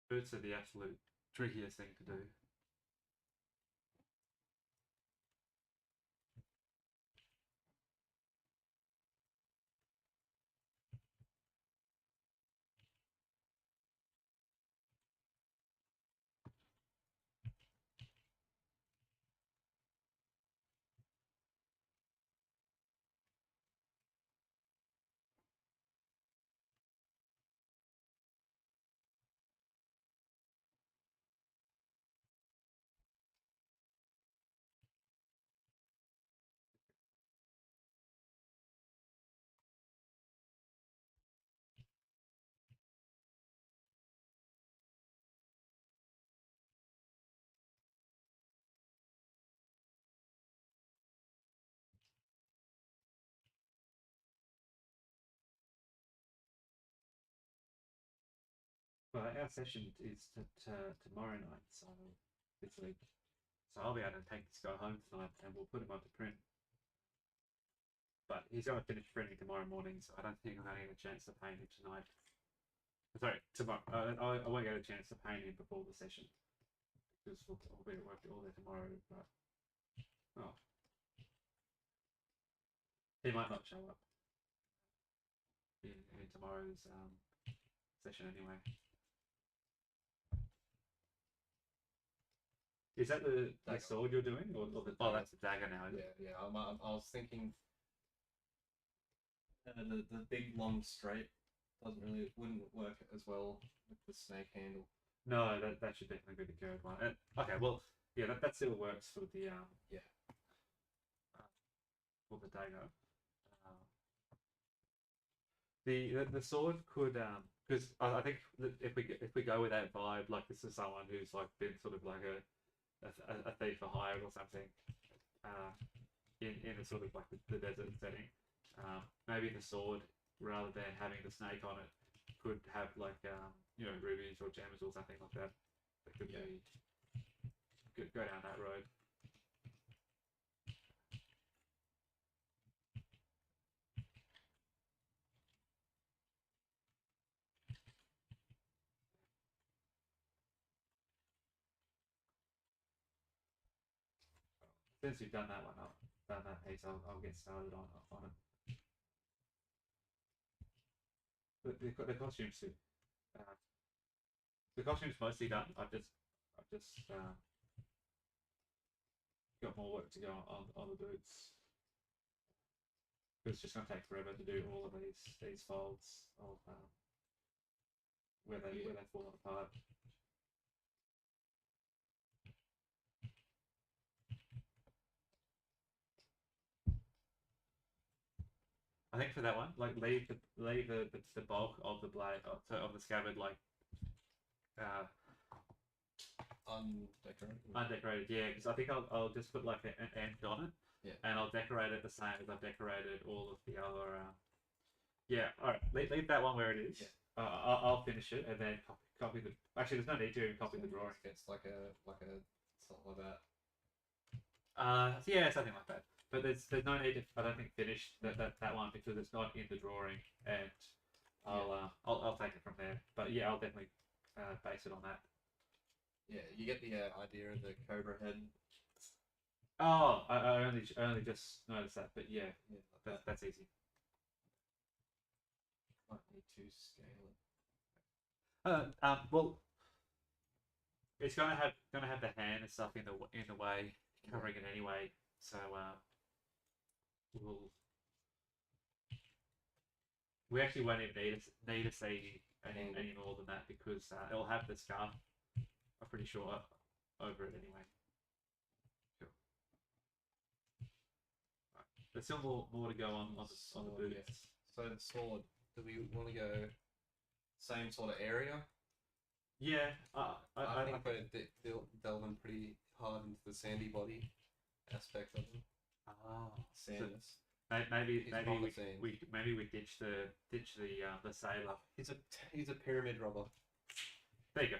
Boots are the absolute trickiest thing to do. Well, our session is tomorrow night, so this week. So I'll be able to take this guy home tonight, and we'll put him onto print. But he's going to finish printing tomorrow morning, so I don't think I'm going to get a chance to paint him tonight. Sorry, tomorrow. I won't get a chance to paint him before the session because we'll be at work all day tomorrow. But he might not show up in tomorrow's session anyway. Is that the sword you're doing, or the? Oh, that's the dagger now. Isn't it? Yeah. I was thinking the big long straight wouldn't work as well with the snake handle. No, that should definitely be the curved one. Okay, well, yeah, that still works for the for the dagger. The sword could because I think that if we go with that vibe, like this is someone who's like been sort of like a thief for hire or something, in a sort of like the desert setting. Maybe the sword, rather than having the snake on it, could have like rubies or gems or something like that. That could go down that road. Since you've done that one, done that piece, I'll get started on it. The costumes too. The costume's mostly done. I've just got more work to go on the boots. It's just going to take forever to do all of these folds of where they fall apart. I think for that one, like leave the bulk of the blade of the scabbard like undecorated. Yeah, because I think I'll just put like an end on it. Yeah. And I'll decorate it the same as I've decorated all of the other. Yeah. All right. Leave that one where it is. Yeah. I'll finish it and then copy the. Actually, there's no need to even copy the drawing. It's like a something like that. Yeah, something like that. But there's no need to, I don't think, finish that one because it's not in the drawing, and I'll take it from there. But yeah, I'll definitely base it on that. Yeah, you get the idea of the cobra head. Oh, I only just noticed that, but yeah, that's easy. Might need to scale it. Well, it's gonna have the hand and stuff in the way, covering it anyway. So we actually won't even need to see any more than that because it'll have the scarf. I'm pretty sure over it anyway. Cool. Right. There's still more to go on the boots. Yes. So the sword. Do we want to go same sort of area? Yeah, I think we're delving pretty hard into the Sandybody aspect of them. Sanders. So maybe we ditch the sailor. He's a pyramid robber. There you go.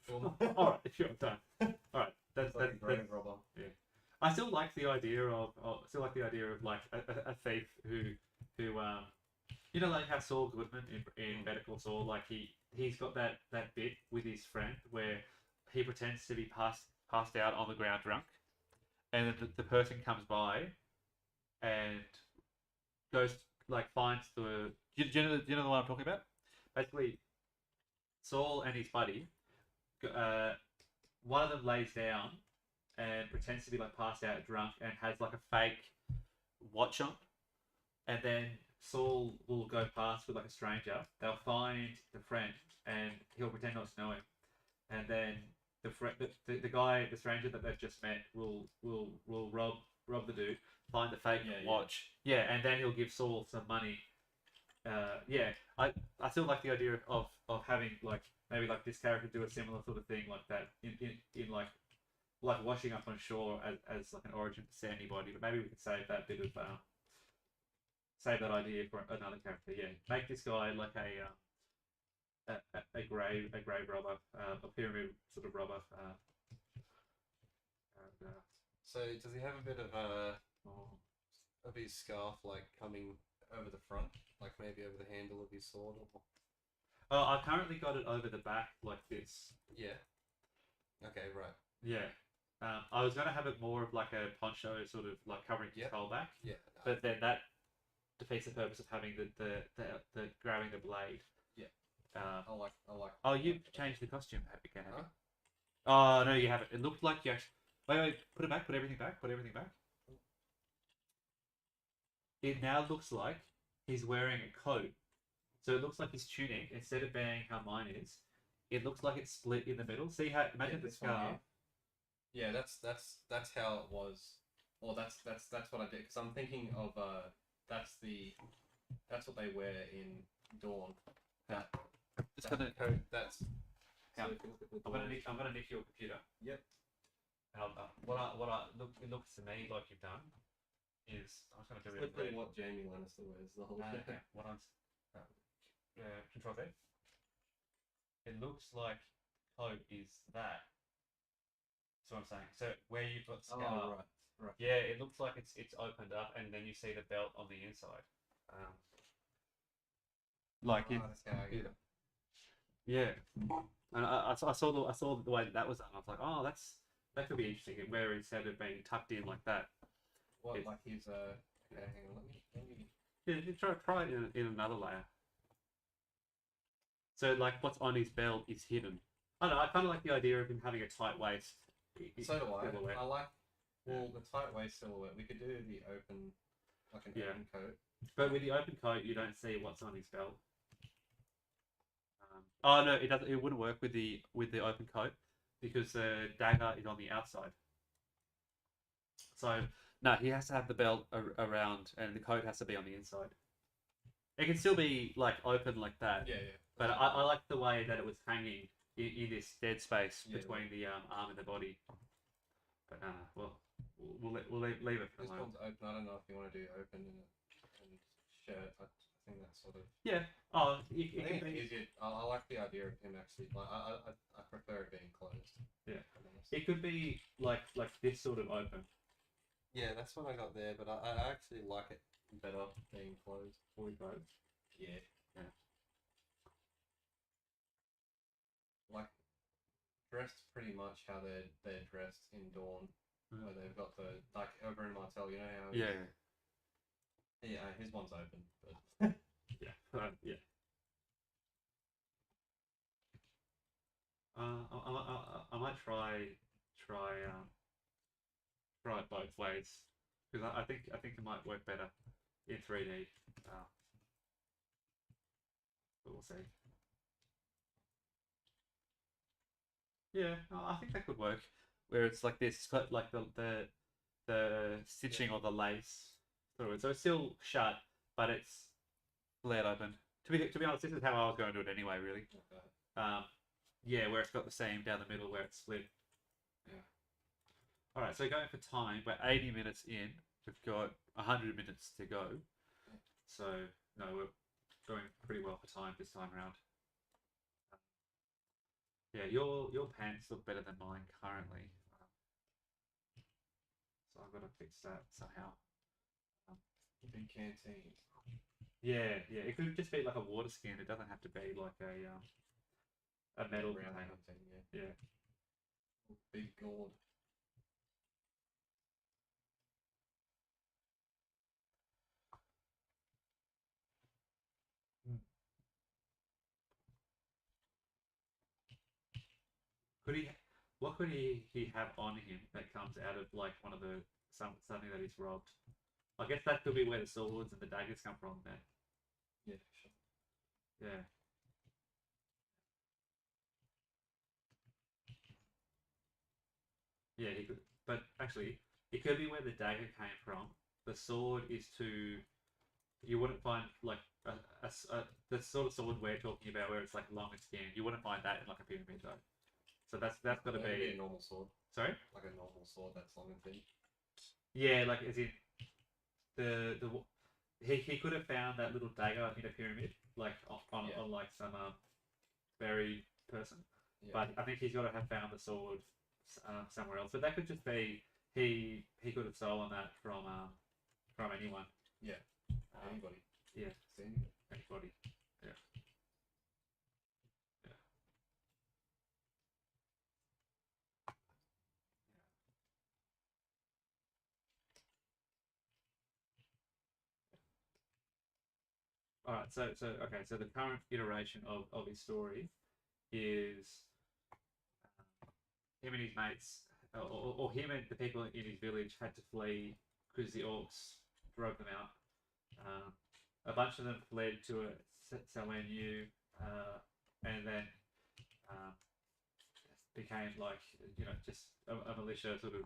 Done. All right, if you're done. All right, that's like a grave robber. Yeah, I still like the idea of like a thief who like how Saul Goodman in Better Call Saul, like he's got that bit with his friend where he pretends to be passed out on the ground drunk, and then the person comes by and goes finds the. Do you know the one I'm talking about? Basically, Saul and his buddy, one of them lays down and pretends to be passed out drunk and has a fake watch on, and then Saul will go past with a stranger. They'll find the friend and he'll pretend not to know him, and then the guy, the stranger that they've just met, will rob the dude, find the fake watch, and then he'll give Saul some money. I still like the idea of having maybe this character do a similar sort of thing like that in washing up on shore as an origin for Sandybody, but maybe we could save that bit of save that idea for another character. Yeah, make this guy a grey robber, a pyramid sort of robber. And, So does he have a bit oh. of his scarf like coming over the front, like maybe over the handle of his sword? Or... Oh, I've currently got it over the back like this. Yeah. Okay, right. Yeah. I was gonna have it more of like a poncho, sort of like covering his whole back. Yeah. But then that defeats the purpose of having the grabbing the blade. Yeah. I like. Oh, you've changed the costume again, have you? Huh? Oh no, you haven't. It looked like you actually. Wait, put it back. Put everything back. Put everything back. It now looks like he's wearing a coat. So it looks like his tunic, instead of being how mine is, it looks like it's split in the middle. See how? Imagine the this one scar. here. Yeah, that's how it was. Well, that's what I did because I'm thinking of that's what they wear in Dawn. That Just gonna. coat. That's. Yeah. So if you look at the I'm gonna nick your computer. Yep. And it looks to me like you've done is I'm just gonna do It's it. literally what Jamie Lannister wears the whole No, day. what I'm Control Z. It looks like coat is that. That's what I'm saying. So where you've got scar, Oh, right. yeah, it looks like it's opened up, and then you see the belt on the inside. Like it, That's how I get it. yeah. And I saw the way that was done. I was like, oh, that could be interesting. Where instead of being tucked in like that, What It's- like his Okay, hang on. Let me. yeah, you try it in another layer. So like what's on his belt is hidden. I don't know. I kind of like the idea of him having a tight waist. So do I. silhouette. I like. Well, the tight waist silhouette. We could do the open, like an Yeah. open coat. But with the open coat, you don't see what's on his belt. Oh no, it doesn't. It wouldn't work with the open coat because the dagger is on the outside. So no, he has to have the belt around, and the coat has to be on the inside. It can still be like open like that. Yeah. But I like the way that it was hanging in this dead space Yeah, between the arm and the body. But well, we'll leave it for the This moment. one's open. I don't know if you want to do open and shirt. I think that's sort of. Yeah. Oh, I think it's easier. I like the idea of him actually. Like I prefer it being closed. Yeah. if I'm honest. It could be like this sort of open. Yeah, that's what I got there, but I actually like it better being closed. Fully closed. Yeah. Yeah. Like dressed pretty much how they're dressed in Dawn, where they've got the like over in Martell. You know how? Yeah. Yeah, his one's open, but Yeah. Yeah. I might try it both ways because I think it might work better in 3D. But we'll see. Yeah, I think that could work. Where it's like this, it's got like the stitching or the lace through it, so it's still shut, but it's flared open. To be honest, this is how I was going to do it anyway. Really. okay. Yeah, where it's got the seam down the middle where it's split. Yeah. All right, so going for time, we're 80 minutes in. We've got 100 minutes to go. So no, we're going pretty well for time this time around. Yeah, your pants look better than mine currently. So I've got to fix that somehow. Big canteen. Yeah. It could just be like a water skin. It doesn't have to be like a metal Round container. canteen, Yeah. Big gourd. Could he? What could he have on him that comes out of like one of the something that he's robbed? I guess that could be where the swords and the daggers come from. Then. Yeah, sure. Yeah. Yeah, he could. But actually, it could be where the dagger came from. The sword is to. You wouldn't find like the sort of sword we're talking about where it's like long and skinny. You wouldn't find that in like a pyramid though. So that's got to That'd be a normal sword. Sorry. Like a normal sword that's long and thin. Yeah, like as in he could have found that little dagger in a pyramid, like on like some buried person. Yeah. But I think he's got to have found the sword somewhere else. But that could just be he could have stolen that from anyone. Yeah. Anybody. Yeah. Anybody. Anybody. Yeah. Yeah. All right. So okay. So the current iteration of his story is him and his mates, or him and the people in his village had to flee because the orcs drove them out. A bunch of them fled to somewhere new, and then um, became like just a militia sort of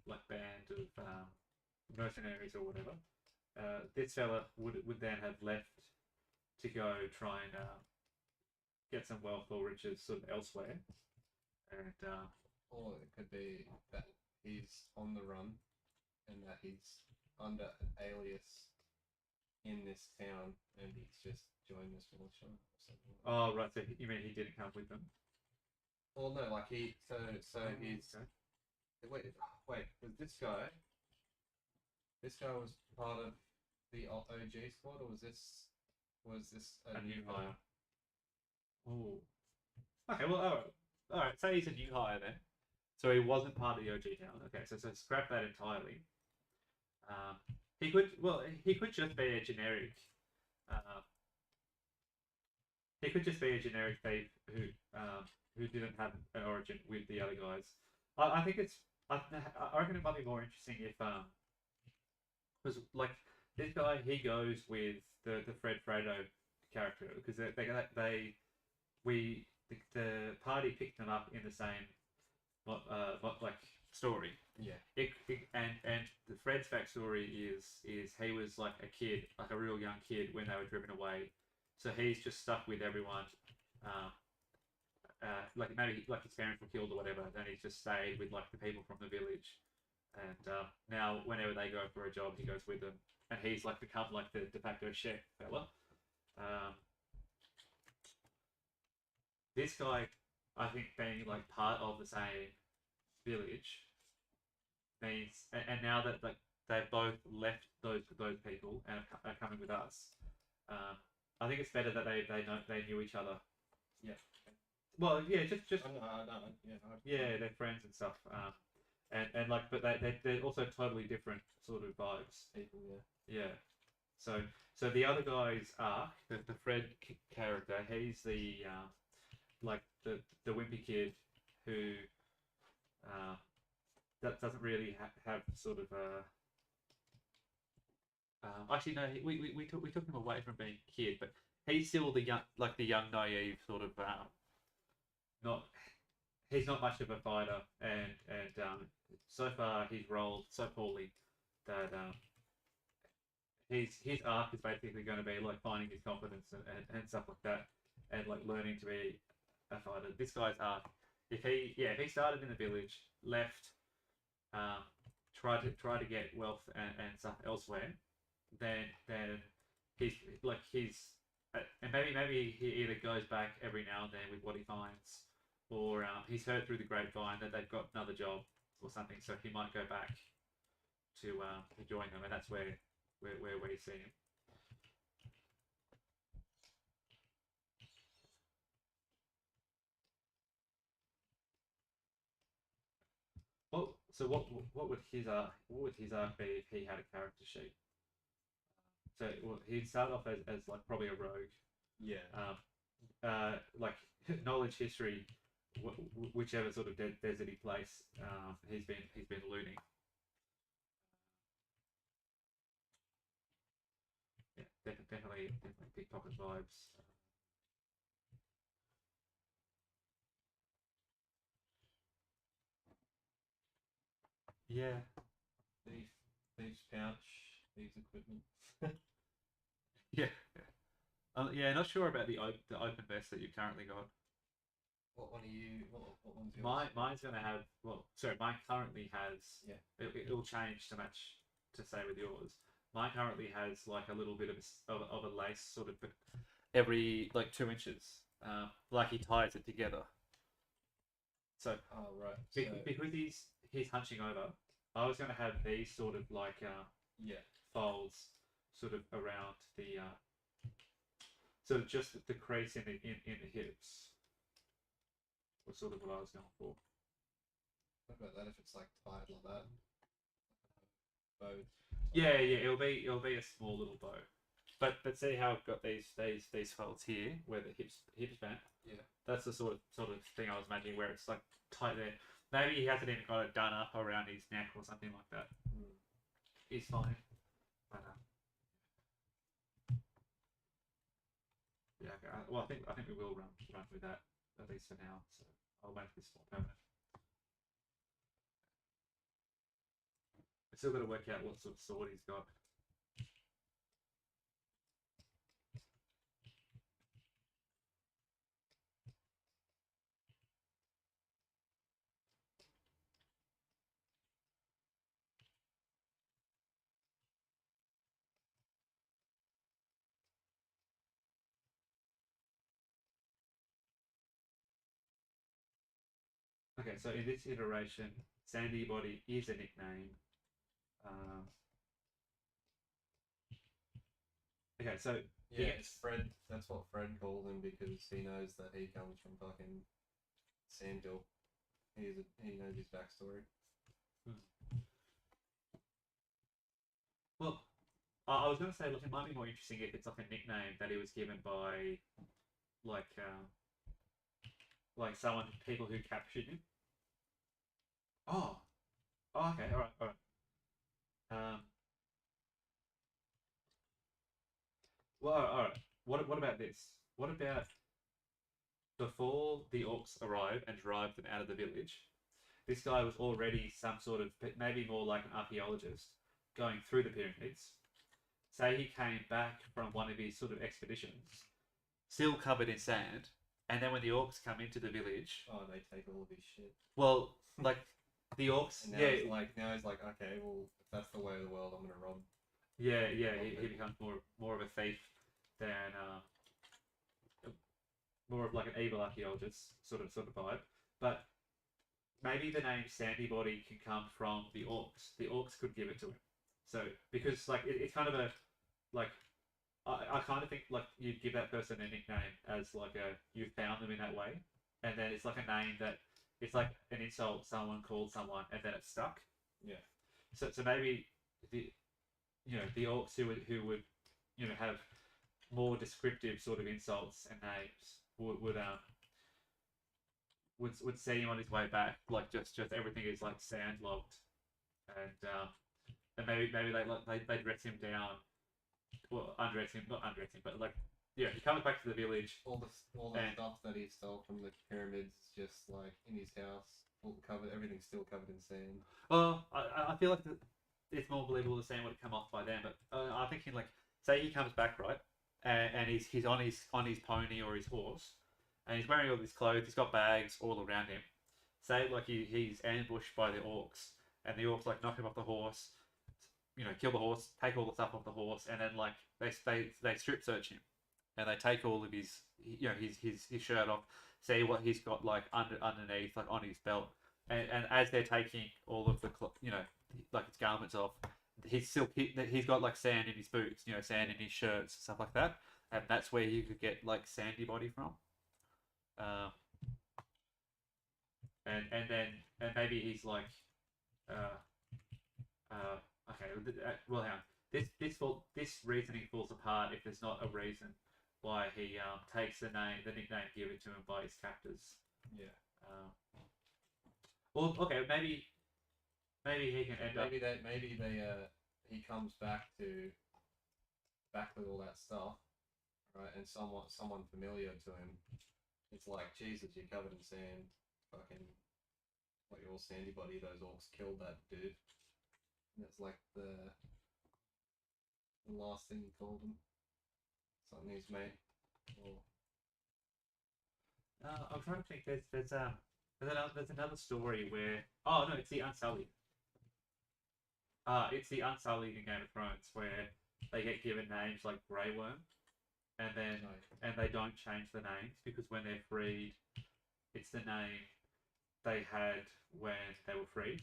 like band of mercenaries or whatever. This fella would then have left to go try and get some wealth or riches sort of elsewhere, and or it could be that he's on the run and that he's under an alias in this town and he's just joined this militia or something. oh right, so you mean he didn't come with them? Well, no, like he's Okay. wait, was this guy? This guy was part of the OG squad, or was this A new hire. Oh. Okay, well, all right. Say he's a new hire then. So he wasn't part of the OG town. Okay, so scrap that entirely. He could just be a generic. He could just be a generic thief who didn't have an origin with the other guys. I think it's. I reckon it might be more interesting if because like this guy, he goes with the Fred Fredo character because the party picked them up in the same like story. Yeah. And the Fred's backstory is he was like a kid, like a real young kid when they were driven away, so he's just stuck with everyone. Like maybe like his parents were killed or whatever, and he's just stayed with like the people from the village. And now whenever they go for a job, he goes with them, and he's like become like the de facto chef fella. This guy, I think, being like part of the same village means, and now that like they've both left those people and are coming with us, I think it's better that they knew each other. Yeah. Well, yeah, just I know. yeah, they're friends and stuff. And like, but they're also totally different sort of vibes. People, yeah. Yeah. So the other guy's arc, the Fred character, he's the like the wimpy kid who that doesn't really have sort of actually no, we took him away from being a kid, but he's still the young naive sort of not he's not much of a fighter, and so far he's rolled so poorly that his arc is basically going to be like finding his confidence and stuff like that, and like learning to be a fighter. This guy's arc, if he started in the village, left, try to get wealth and stuff elsewhere, then he's and maybe he either goes back every now and then with what he finds, or he's heard through the grapevine that they've got another job or something, so he might go back to join them, and that's where we see him. Well, so what would his arc be if he had a character sheet? So he'd start off as like probably a rogue. Yeah. Like knowledge history, whichever sort of deserty place he's been looting. Yeah, definitely pickpocket vibes. Yeah. Thieves pouch, thieves equipment. Yeah. Yeah, not sure about the open vest that you've currently got. What one are you? What one's yours? Mine's gonna have mine currently has. Yeah. It'll change to match to say with yours. Mine currently has like a little bit of a lace sort of every like 2 inches. Like he ties it together. So Oh right. because he's hunching over, I was going to have these sort of like Yeah. folds sort of around the sort of just the crease in the hips was sort of what I was going for. What about that if it's like tied like that? Bow. Yeah, it'll be a small little bow. But see how I've got these folds here where the hips bent. Yeah. That's the sort of thing I was imagining where it's like tight there. Maybe he hasn't even got it done up around his neck or something like that. He's fine. But yeah, okay. Well, I think we will run with that at least for now. So I'll make this more permanent. I still got to work out what sort of sword he's got. Okay, so in this iteration, Sandybody is a nickname. Okay, so yeah, it's Fred. That's what Fred called him because he knows that he comes from fucking Sandville. He knows his backstory. Well, I was going to say, look, it might be more interesting if it's like a nickname that he was given by, like someone, people who captured him. Oh, okay, all right. Well, all right. What about this? What about before the orcs arrive and drive them out of the village? This guy was already some sort of, maybe more like an archaeologist, going through the pyramids. Say he came back from one of his sort of expeditions, still covered in sand, and then when the orcs come into the village, oh, they take all of his shit. Well, like the orcs, and now he's like, okay, well, if that's the way of the world, I'm gonna rob. Yeah, he becomes more of a thief than more of like an evil archaeologist sort of vibe. But maybe the name Sandybody can come from the orcs. The orcs could give it to him. So because like it's kind of a like I kind of think like you'd give that person a nickname as like you found them in that way, and then it's like a name that it's like an insult someone called someone and then it's stuck. Yeah. So maybe the orcs who would have more descriptive sort of insults and names would see him on his way back, like just everything is like sand logged, and maybe they dress him down, well undress him, not undress him, but like he comes back to the village. All the stuff that he stole from the pyramids, just like in his house, all covered. Everything's still covered in sand. Well, I feel like it's more believable the sand would have come off by then, but I'm thinking like say he comes back right, and he's on his pony or his horse, and he's wearing all these clothes. He's got bags all around him. Say like he's ambushed by the orcs, and the orcs like knock him off the horse, kill the horse, take all the stuff off the horse, and then like they strip search him, and they take all of his his shirt off, see what he's got like underneath, like on his belt, and as they're taking all of the like his garments off, he's got like sand in his boots, sand in his shirts, stuff like that, and that's where you could get like Sandybody from. And maybe he's like, okay, well, hang on. This reasoning falls apart if there's not a reason why he takes the nickname given to him by his captors. Yeah. Well, okay, maybe he can end up. Maybe he comes back with all that stuff, right? And someone familiar to him. It's like, Jesus, you're covered in sand. Fucking, like you're all Sandybody. Those orcs killed that dude. And that's like the last thing he told him. Something he's made. Or... I'm trying to think. There's another story where it's the Unsullied. It's the Unsullied in Game of Thrones where they get given names like Grey Worm, and then they don't change the names because when they're freed, it's the name they had when they were freed,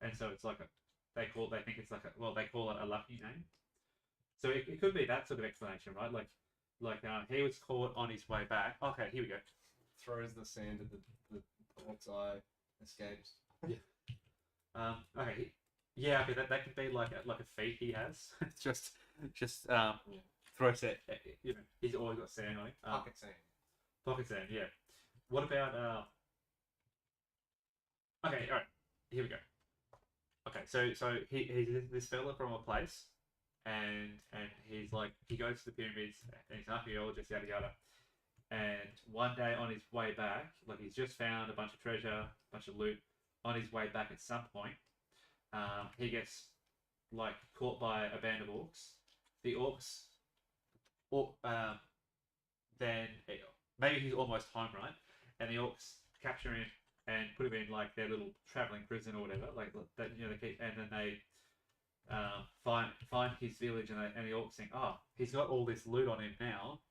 and so it's like they think it's like they call it a lucky name. So it could be that sort of explanation, right? Like he was caught on his way back. Okay, here we go. Throws the sand at the pork's eye, escapes. Okay. Yeah, okay, that could be like a feat he has. just throws it. You know, he's always got sand on him. Pocket sand. Pocket sand. Yeah. What about Okay, all right. Here we go. Okay, so he's this fella from a place, and he's like he goes to the pyramids, and he's an archaeologist, yada yada. And one day on his way back, like he's just found a bunch of treasure, a bunch of loot. On his way back, at some point, he gets like caught by a band of orcs. The orcs, then maybe he's almost home, right? And the orcs capture him and put him in like their little traveling prison or whatever. Like that, you know, they keep, and then they find his village, and the orcs think, oh, he's got all this loot on him now.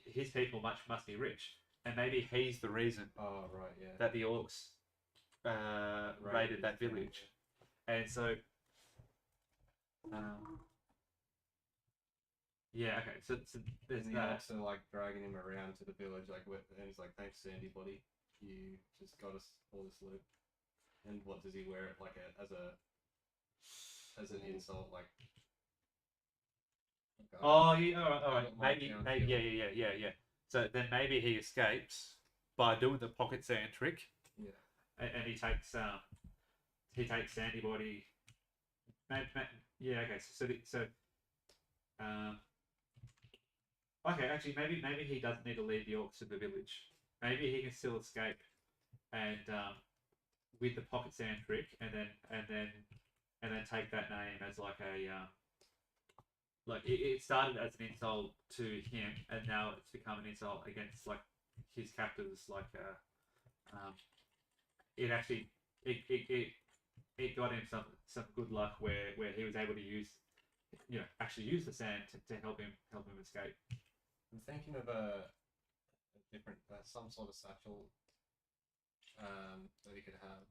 His people must be rich, and maybe he's the reason. Oh right, yeah. That the orcs raided that village, and so yeah, okay. So there's and the that. orcs are like dragging him around to the village, like, and he's like, "Thanks, Sandybody, you just got us all this loot." And what does he wear it like as an insult, like? Oh, yeah, all right. Maybe, yeah. So then maybe he escapes by doing the pocket sand trick. Yeah. And he takes Sandybody. Yeah. Okay. Okay. Actually, maybe he doesn't need to leave the orcs to the village. Maybe he can still escape, and with the pocket sand trick, and then take that name as like a like it started as an insult to him, and now it's become an insult against like his captors. Like it actually it got him some good luck where he was able to actually use the sand to help him escape. I'm thinking of a different some sort of satchel that he could have.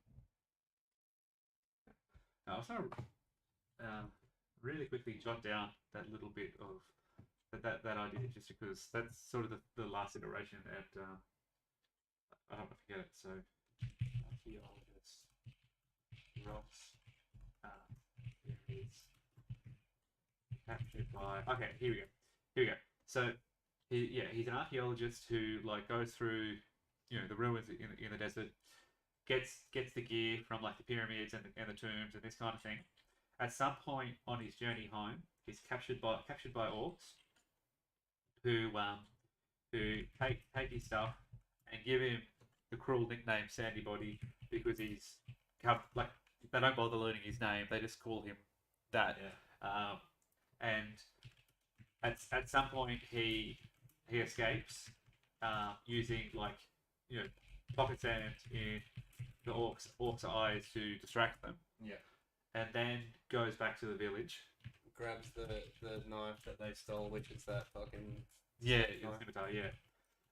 I was going to really quickly jot down that little bit of that idea, just because that's sort of the last iteration, and I don't want to forget it. So archaeologist rocks is captured by. Okay, here we go. So he's an archaeologist who like goes through the ruins in the desert, gets the gear from like the pyramids and the tombs and this kind of thing. At some point on his journey home, he's captured by orcs who take his stuff and give him the cruel nickname Sandybody, because he's like they don't bother learning his name; they just call him that. Yeah. And at some point he escapes using like pocket sand in the orcs' eyes to distract them. Yeah. And then goes back to the village. Grabs the knife that they stole, which is that fucking scimitar, yeah.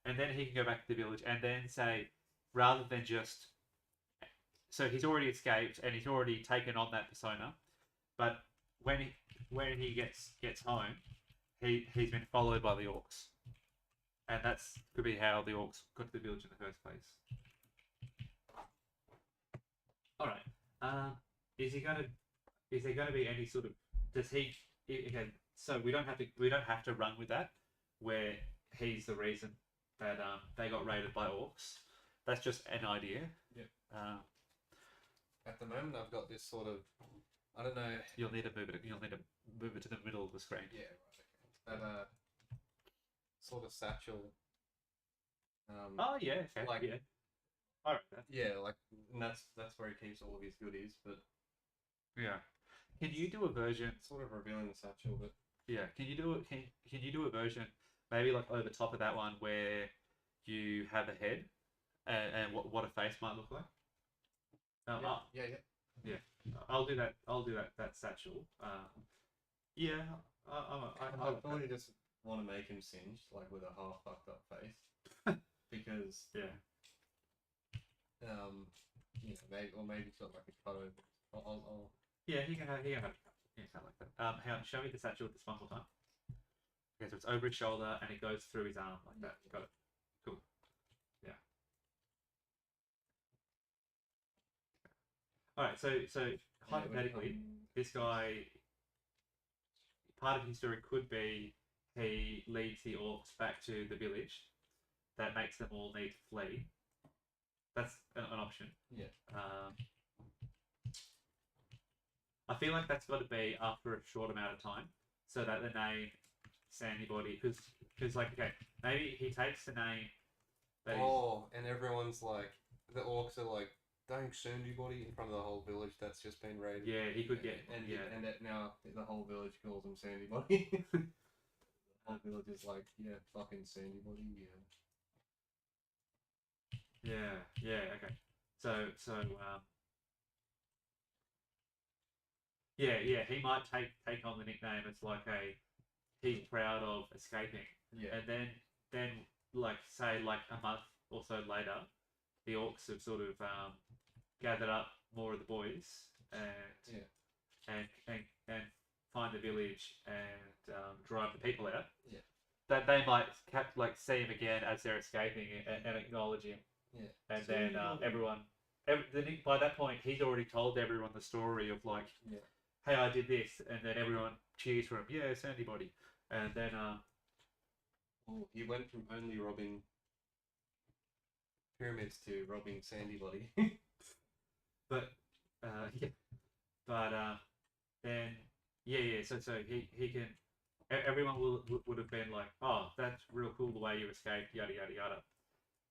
And then he can go back to the village and then say, rather than just, so he's already escaped and he's already taken on that persona, but when he gets home, he's been followed by the orcs, and that's could be how the orcs got to the village in the first place. All right. Is there going to be any sort of, does he, again, so we don't have to run with that where he's the reason that they got raided by orcs. That's just an idea. Yeah. At the moment I've got this sort of, I don't know. You'll need to move it to the middle of the screen. Yeah, right. That sort of satchel. Oh yeah, okay. Like, yeah. All right. Yeah, like, and that's where he keeps all of his goodies, but yeah. Can you do a version? Sort of revealing the satchel, but yeah. Can you do a version maybe like over top of that one where you have a head and what a face might look like? Yeah. I'll do that. That satchel. Yeah. I've already just want to make him singed, like with a half fucked up face, because Yeah. maybe he's got like a cut over. I'll Yeah, he can have something like that. Hang on, show me the statue of this one more time. Okay, so it's over his shoulder and it goes through his arm like that. Got it. Cool. Yeah. All right. So hypothetically, this guy, part of his story could be he leads the orcs back to the village. That makes them all need to flee. That's an option. Yeah. I feel like that's got to be after a short amount of time, so that the name Sandybody, because like okay, maybe he takes the name. And everyone's like, the orcs are like, thanks Sandybody in front of the whole village that's just been raided. Yeah, he could get and that now the whole village calls him Sandybody. The whole village is like, yeah, fucking Sandybody, yeah. Yeah, okay. So yeah, he might take on the nickname. It's like he's proud of escaping. Yeah. And then like say like a month or so later, the orcs have sort of gathered up more of the boys and find the village and drive the people out. Yeah. That they might like see him again as they're escaping and acknowledge him. Yeah. And then by that point, he's already told everyone the story of like, hey, I did this, and then everyone cheers for him. Yeah, Sandybody. And then he went from only robbing pyramids to robbing Sandybody. but then so he can. Everyone would have been like, oh, that's real cool the way you escaped, yada yada yada.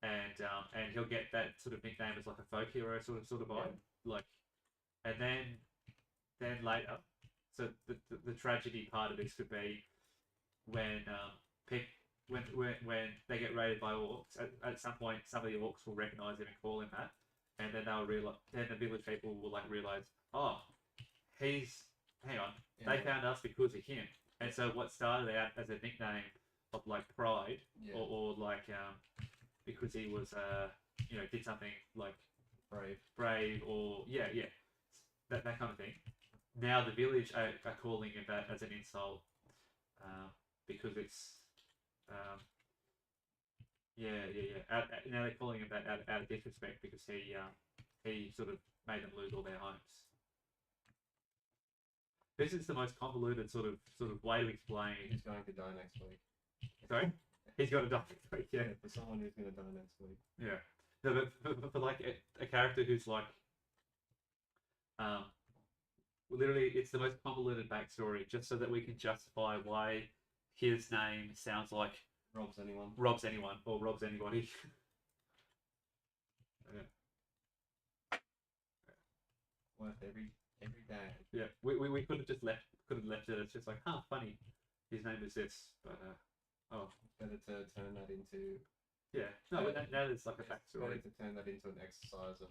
And he'll get that sort of nickname as like a folk hero sort of vibe, like, and then later, so the tragedy part of this could be when when they get raided by orcs. At some point, some of the orcs will recognize him and call him that, and then they'll realize. Then the village people will like realize, oh, hang on, they found us because of him. And so what started out as a nickname of like pride or like because he was did something like brave or that kind of thing. Now the village are calling him that as an insult because it's now they're calling him that out of disrespect because he sort of made them lose all their homes. This is the most convoluted sort of way to explain. He's going to die next week. Sorry? He's got to die next week, yeah. For someone who's going to die next week. Yeah. No, but for like a character who's like, literally, it's the most convoluted backstory just so that we can justify why his name sounds like robs anyone or robs anybody. Yeah. Worth every day. Yeah, we could have just left it. It's just like, funny. His name is this, but better to turn that into. Yeah, no, but now there's like a backstory. Better to turn that into an exercise of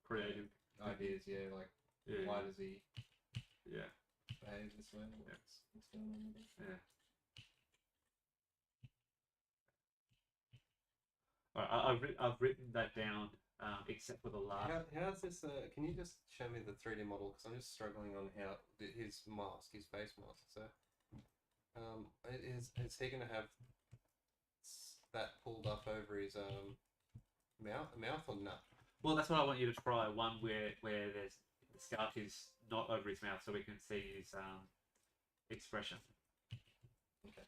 creative ideas. Yeah, like why does he? Yeah. Behave this way. What's going on with it? Yeah. All right, I've written that down. Except for the last. How's this? Can you just show me the 3D model? Because I'm just struggling on how his mask, his face mask. So, is he going to have that pulled up over his mouth or not? Well, that's what I want you to try. One where there's the scarf is not over his mouth, so we can see his expression. Okay.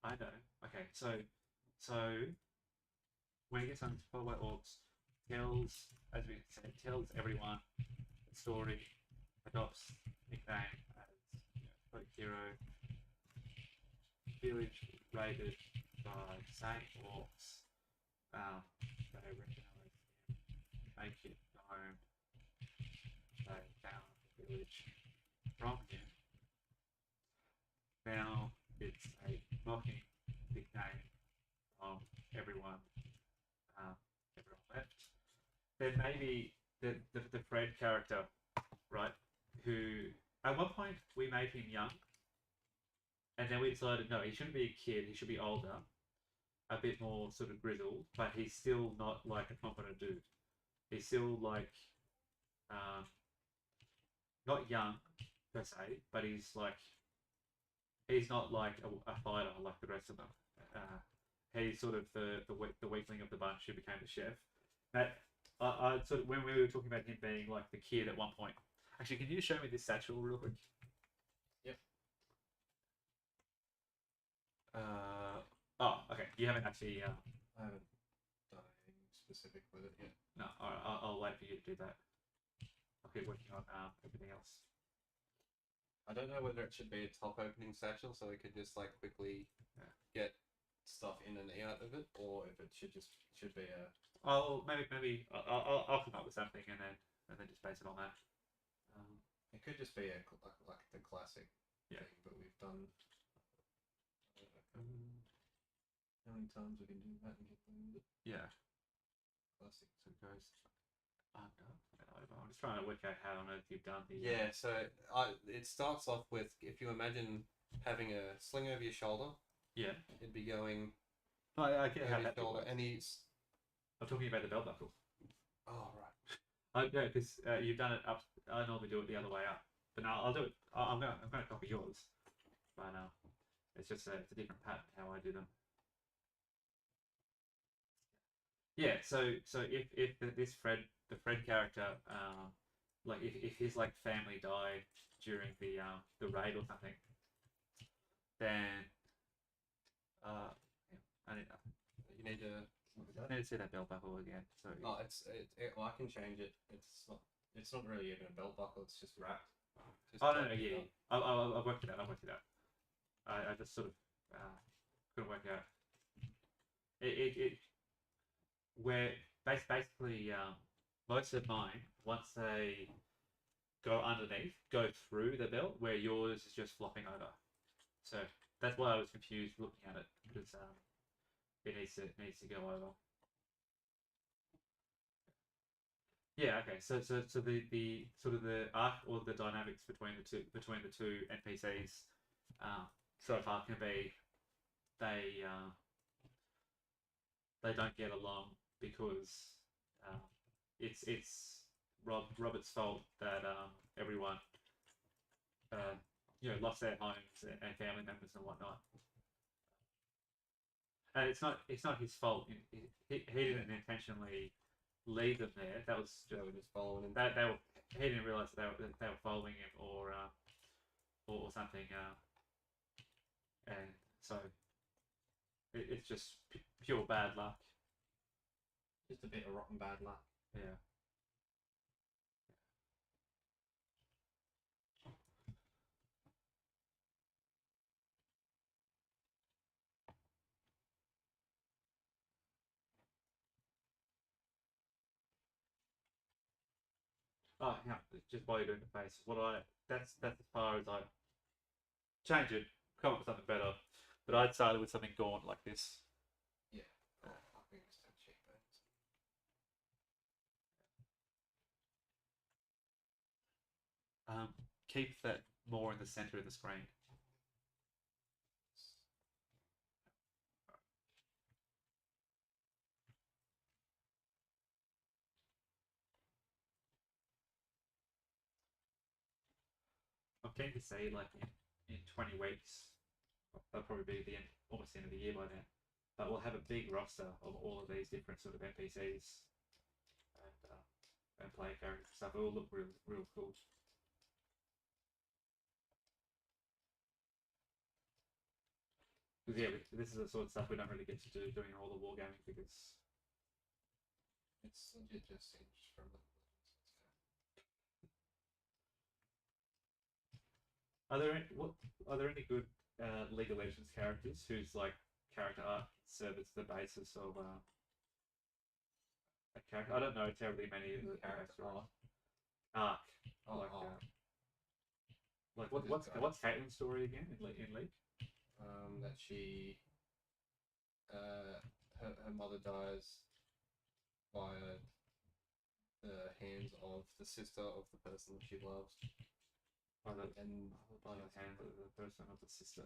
I know. Okay, so when he gets on Spoiled by Orcs, tells, as we said, tells everyone the story, adopts nickname as folk hero, village raided by same orcs. They recognize him, make it known. They found the village from him, now it's a mocking nickname from everyone, everyone left. Then maybe the Fred character, right? Who at one point we made him young, and then we decided no, he shouldn't be a kid. He should be older, a bit more sort of grizzled, but he's still not like a competent dude. He's still like not young per se, but he's not like a fighter like the rest of them. He's sort of the weakling of the bunch who became the chef. That I sort of when we were talking about him being like the kid at one point. Actually, can you show me this satchel real quick? Yep. Oh, okay. You haven't actually. I haven't done anything specific with it yet. No, I'll wait for you to do that. I'll keep working on everything else. I don't know whether it should be a top opening satchel so we could just like quickly get stuff in and out of it, or if it should be a. I'll come up with something and then just base it on that. It could just be like the classic thing, but we've done. I don't know how many times we can do that and get them. Yeah. Classic. So it goes under. I'm just trying to work out how on earth you've done the. Yeah, so it starts off with, if you imagine having a sling over your shoulder. Yeah. It'd be going. No, I get how over your that shoulder, works. and he's. I'm talking about the belt buckle. Oh right. Yeah, because you've done it up. I normally do it the other way up, but now I'll do it. I'm gonna copy yours, but it's just it's a different pattern how I do them. Yeah, so if this the Fred character, like if his like family died during the raid or something, then I need You need to. I need to see that belt buckle again. So Oh, well, I can change it. It's not really even a belt buckle. It's just wrapped. Just oh no, yeah, I've worked it out. I just sort of couldn't work out. It where basically most of mine, once they go underneath, go through the belt, where yours is just flopping over. So that's why I was confused looking at it, because it needs to go over. Yeah, okay. So the sort of the arc or the dynamics between the two NPCs so far can be they don't get along because it's Robert's fault that everyone lost their homes and family members and whatnot. And it's not his fault. He didn't intentionally leave them there. That was They were just following him. he didn't realize that they were following him or something. And so it's just pure bad luck. Just a bit of rotten bad luck. Yeah. Oh, yeah, just while you're doing the face, that's as far as I change it, come up with something better. But I'd started with something gaunt like this. Yeah. I think it's cheekbones. Keep that more in the center of the screen. I'm keen to see, like, in 20 weeks, that'll probably be the end, almost the end of the year by then, but we'll have a big roster of all of these different sort of NPCs and player characters and stuff. It will look real cool. Because yeah, this is the sort of stuff we don't really get to do doing all the wargaming because it's legit just singed from the. Are there any good League of Legends characters whose like character arc serves as the basis of a character? I don't know terribly many of the character arc. Oh, Like arc. Like Just what's Caitlin's story again in League? That she, her mother dies via the hands of the sister of the person that she loves, By the and by the hand of the person of the sister.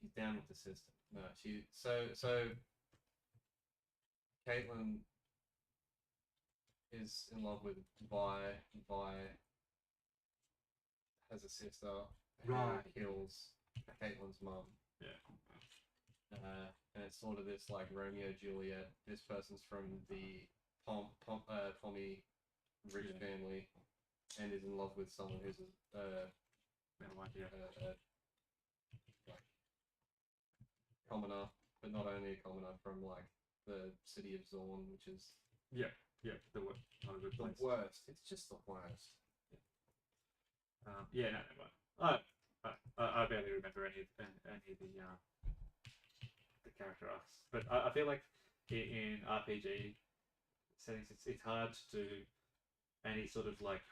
she's down with the sister. No, so Caitlin is in love with Vi. Vi has a sister who Right. kills Caitlin's mum. Yeah. And it's sort of this like Romeo Juliet. This person's from the Pommy rich Yeah. family, and is in love with someone who's like commoner, but not only a commoner from like the city of Zorn, which is Yeah, not a good the place. worst. It's just the worst. Yeah, no, but I barely remember any of the character arcs. But I feel like in RPG settings, it's hard to do any sort of like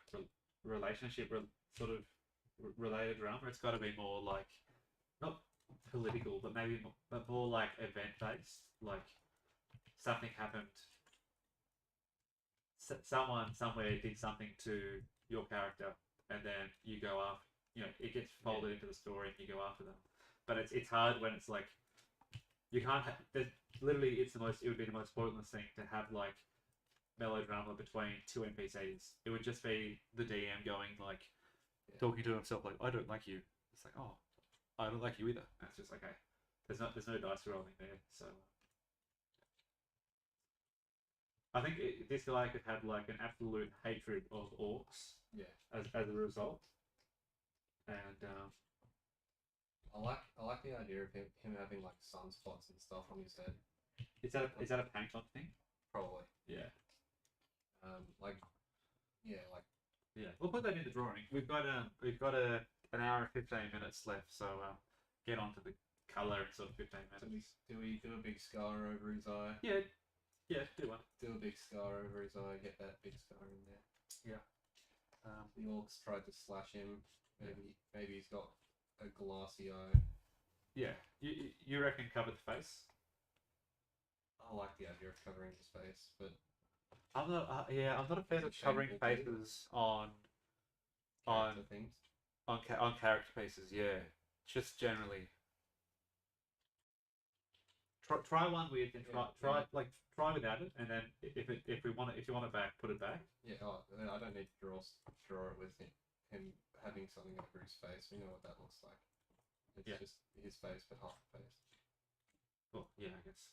relationship sort of related drama. It's got to be more like not political, but maybe but more like event based. Like something happened. Someone somewhere did something to your character, and then you go after. You know, it gets folded into the story, and you go after them. But it's hard when it's like you can't. Literally, it's the most. It would be the most pointless thing to have like melodrama between two NPCs. It would just be the DM going like talking to himself like, "I don't like you." It's like, "Oh, I don't like you either." And it's just okay. There's no dice rolling there, so. I think this guy could have like an absolute hatred of orcs. Yeah. As a result, and I like the idea of him having like sunspots and stuff on his head. is that a paint on thing? Probably. Yeah. Yeah. We'll put that in the drawing. We've got an hour and 15 minutes left, so get on to the color in sort of 15 minutes. Do we do a big scar over his eye? Yeah, do one. Do a big scar over his eye. Get that big scar in there. Yeah. The orcs tried to slash him. Maybe he's got a glassy eye. Yeah. You reckon cover the face? I like the idea of covering his face, but I'm not. I'm not a fan of covering faces on things. on character pieces. Yeah, just generally. Try one weird thing. Try without it, and then if you want it back, put it back. Yeah. Oh, I don't need to draw it with him having something over his face. We know what that looks like. It's just his face, but half the face. Well, yeah, I guess.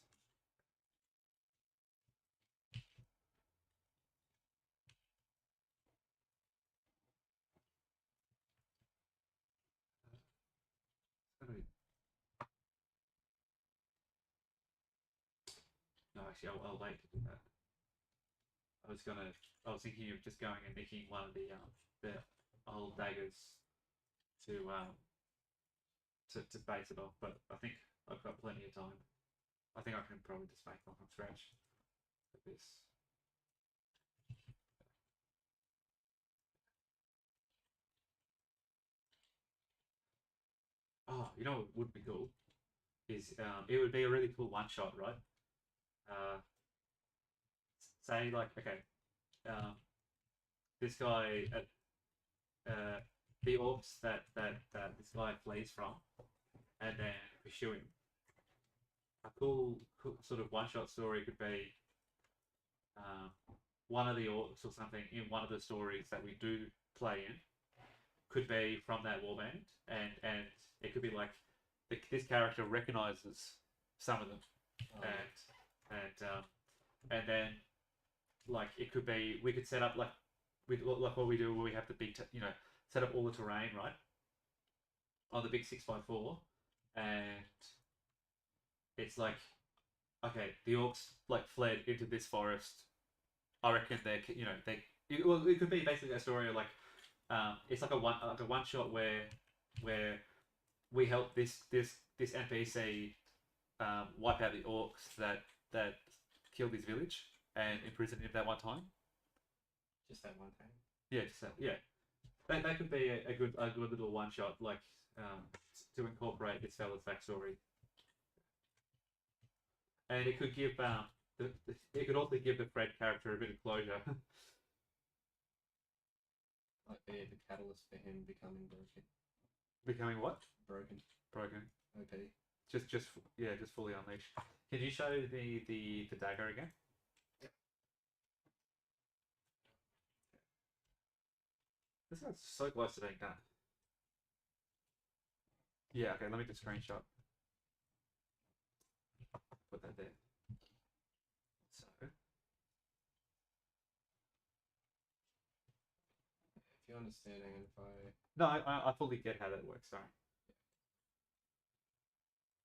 No, actually, I'll wait to do that. I was thinking of just going and nicking one of the old daggers to base it off, but I think I've got plenty of time. I think I can probably just make one from scratch with this. Oh, you know what would be cool is it would be a really cool one shot, right? Say like okay, this guy the orcs that this guy flees from, and then pursue him. A cool sort of one shot story could be one of the orcs or something in one of the stories that we do play in could be from that warband, and it could be like this character recognizes some of them, and then like it could be we could set up like what we do where we have the big set up all the terrain right on the big 6x4, and it's like okay, the orcs like fled into this forest. I reckon it could be basically a story of like it's like a one shot where we help this NPC wipe out the orcs that killed his village and imprisoned him that one time. Just that one time. Yeah, just yeah. That could be a good little one shot, like to incorporate this fella's backstory, and it could give it could also give the Fred character a bit of closure. Like the catalyst for him becoming broken. Becoming what? Broken. Broken. OP. Just fully unleashed. Can you show the dagger again? Yep. This is so close to being done. Yeah, okay, let me just screenshot. Put that there. So. If you're understanding, and if I... No, I fully get how that works, sorry.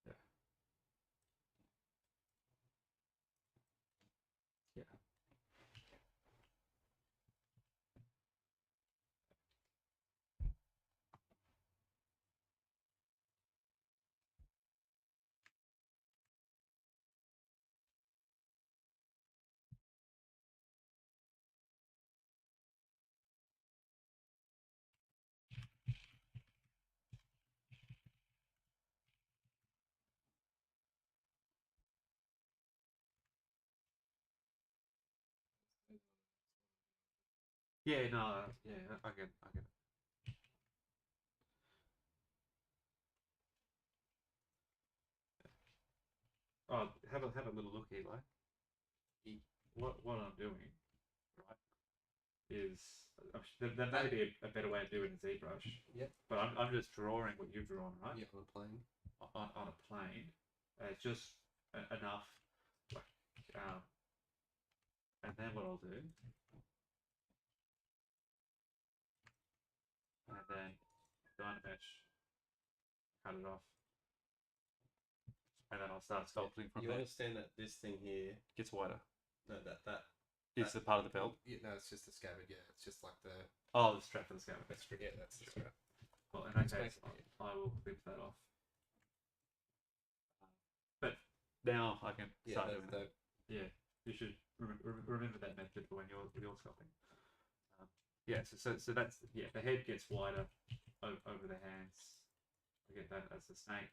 Yeah. Yeah. Yeah, no, yeah, I get it. Oh, have a little look, Eli. What I'm doing, right, is there may be a better way of doing a ZBrush. Yep. But I'm just drawing what you've drawn, right? Yeah, on a plane. On a plane, just enough, like, and then what I'll do, and then Dynamesh, cut it off, and then I'll start sculpting from You there. understand that this thing here... Gets wider. No, that Is the part of the belt? Yeah, no, it's just the scabbard. Yeah, it's just like the... Oh, the strap for the scabbard. Yeah, that's the strap. Well, in that It's case, basically it. I will clip that off. But now I can Yeah, start doing that. that. Yeah, you should remember that method for when you're sculpting. Yeah, so that's the head gets wider over the hands. I get that as the snake.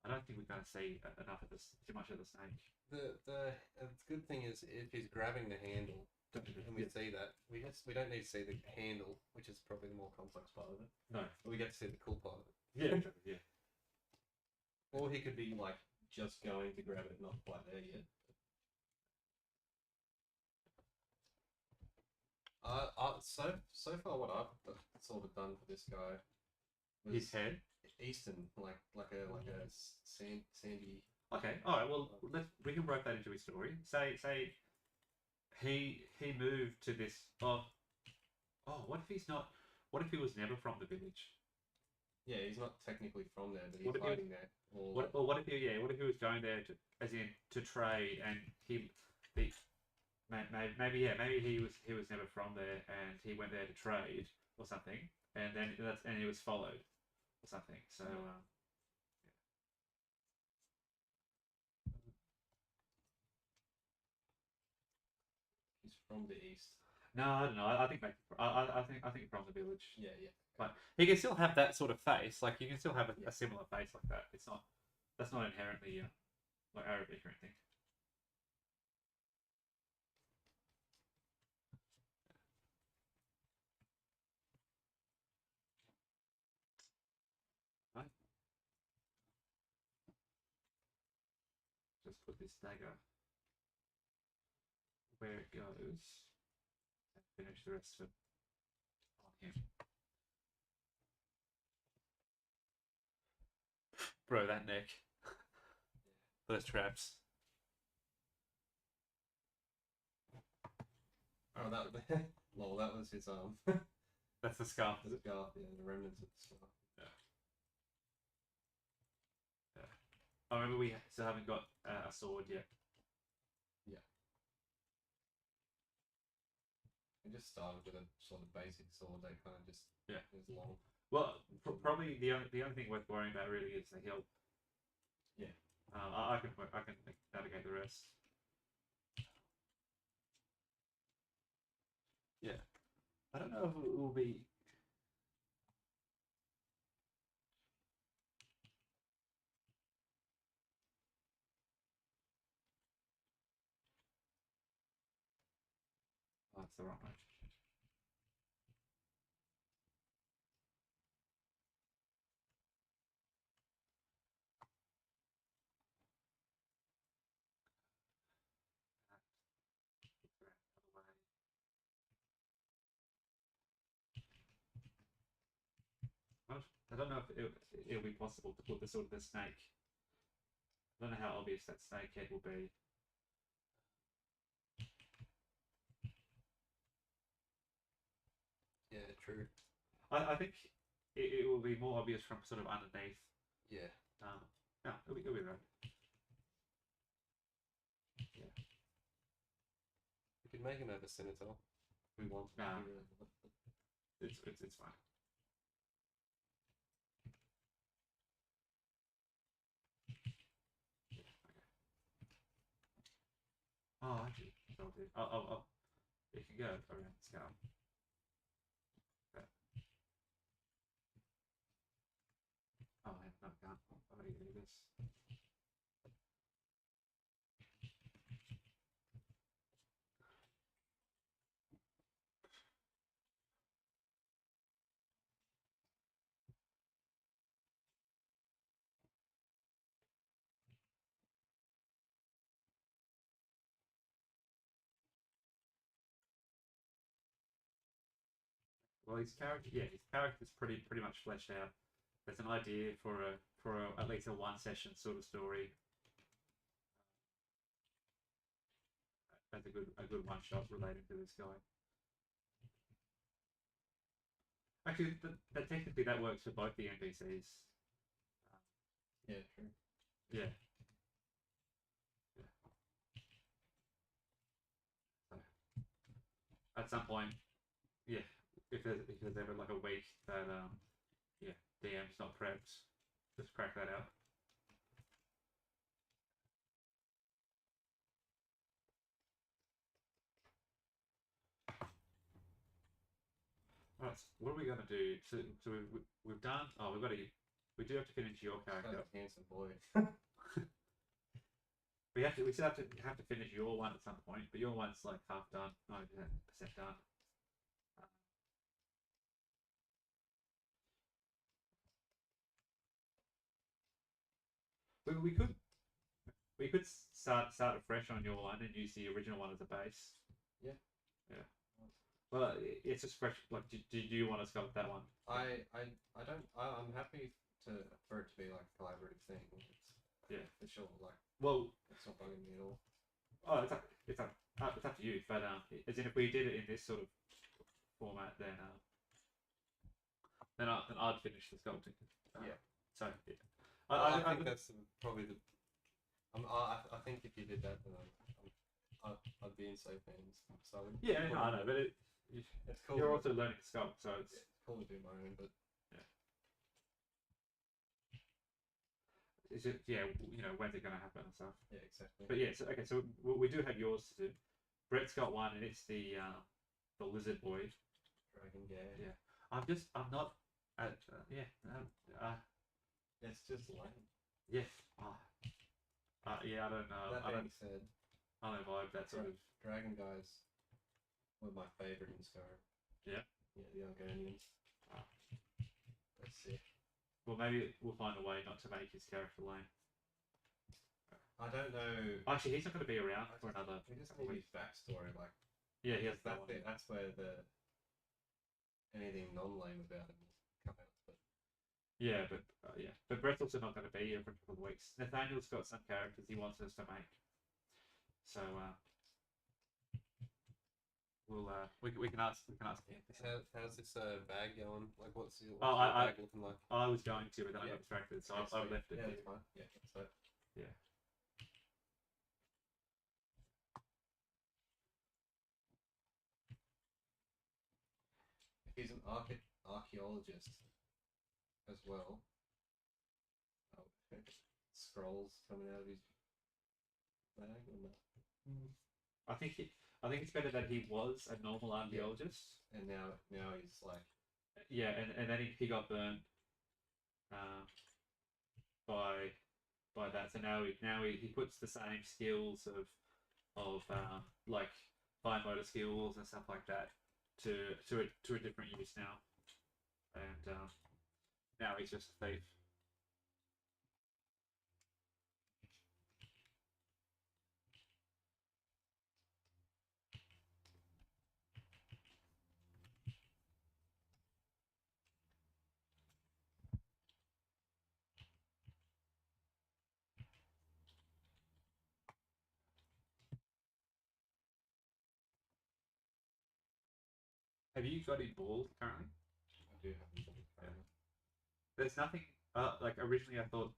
I don't think we're going to see enough of this, too much of the snake. The good thing is if he's grabbing the handle, and we see that, we don't need to see the handle, which is probably the more complex part of it. No, But we get to see the cool part of it. yeah, yeah. Or he could be like just going to grab it, not quite there yet. So far what I've sort of done for this guy was His head. Eastern, like a sandy. Okay, all right. Well, we can break that into his story. Say he moved to this. Oh, what if he's not? What if he was never from the village? Yeah, he's not technically from there, but What he's if he- hiding there. Or What if he was going there to trade, and maybe he was never from there, and he went there to trade or something, and then he was followed or something. So he's from the east. no, I don't know. I think I think from the village. Yeah. Like he can still have that sort of face. Like you can still have a similar face like that. That's not inherently like Arabic or anything. Right. Just put this dagger where it goes and finish the rest of it on him. Bro, that neck. Those traps. Oh, that lol, that was his arm. That's the scarf. The scarf, yeah, the remnants of the scarf. I remember we still haven't got a sword yet. Yeah. We just started with a sort of basic sword that kind of just is long. Well, probably the only thing worth worrying about really is the hilt. Yeah. I can navigate the rest. Yeah. I don't know if it will be. Oh, it's the wrong way. I don't know if it'll be possible to put the sort of the snake. I don't know how obvious that snake head will be. Yeah, true. I think it will be more obvious from sort of underneath. Yeah. No, it'll be right. Yeah. We could make him have a senator. We want. Nah. We really want. It's fine. Yeah, okay. Oh, actually, I'll do. It can go around the scale. Okay. Oh, no, I can't. I'll do this. Well, his character's pretty much fleshed out. There's an idea for at least a one session sort of story. That's a good one shot related to this guy. Actually, technically that works for both the NPCs. Yeah, true. Yeah. So, at some point, yeah, if there's ever like a week that yeah, DM's not prepped, just crack that out. Alright, so what are we gonna do? So we've done. Oh, we do have to finish your character. Like a handsome boy. We still have to finish your one at some point, but your one's like half done, 90% done. We could start afresh on your one and use the original one as a base. Yeah. Yeah. Well, it's just fresh. Like, do you want to sculpt that one? I don't. I'm happy for it to be like a collaborative thing. Yeah, for sure. Like, well, it's not bugging me at all. Oh, it's up to you. But as in, if we did it in this sort of format, then I'd finish the sculpting. Yeah. So yeah. I think that's probably the. I think if you did that, then I'd be in safe hands. So yeah, I know, but it's cool. You're also learning to sculpt, so it's cool to do my own, but yeah. It's just, yeah, you know, when's it going to happen and stuff. Yeah, exactly. But yeah, so okay, so we do have yours to do. Brett's got one, and it's the lizard boy. Dragon Gay. Yeah, I'm not at yeah. It's just lame. Yeah. Yeah, I don't know. That being said, I don't vibe that sort of. Dragon guys were my favourite in Skyrim. Yeah. Yeah, the Argonians. That's sick. Well, maybe we'll find a way not to make his character lame. I don't know. Actually, he's not going to be around for another. We just need his backstory, like. Yeah, he has that one. That's where anything non-lame about him will come out. But yeah, but Brett's also not going to be here for a couple of weeks. Nathaniel's got some characters he wants us to make, so we can ask him. How's this bag going? Like, what's your I bag looking like? I was going to, but then I got distracted, so I've left it. Yeah, that's fine. Yeah, so yeah. He's an archaeologist as well. Oh, scrolls coming out of his bag or not? I think I think it's better that he was a normal archaeologist. And now he's like, Yeah, and then he got burned uh, by that. So now he puts the same skills of like fine motor skills and stuff like that to a different use now, and now he's just a thief. Have you got him bald currently? I do have a little camera. There's nothing like originally I thought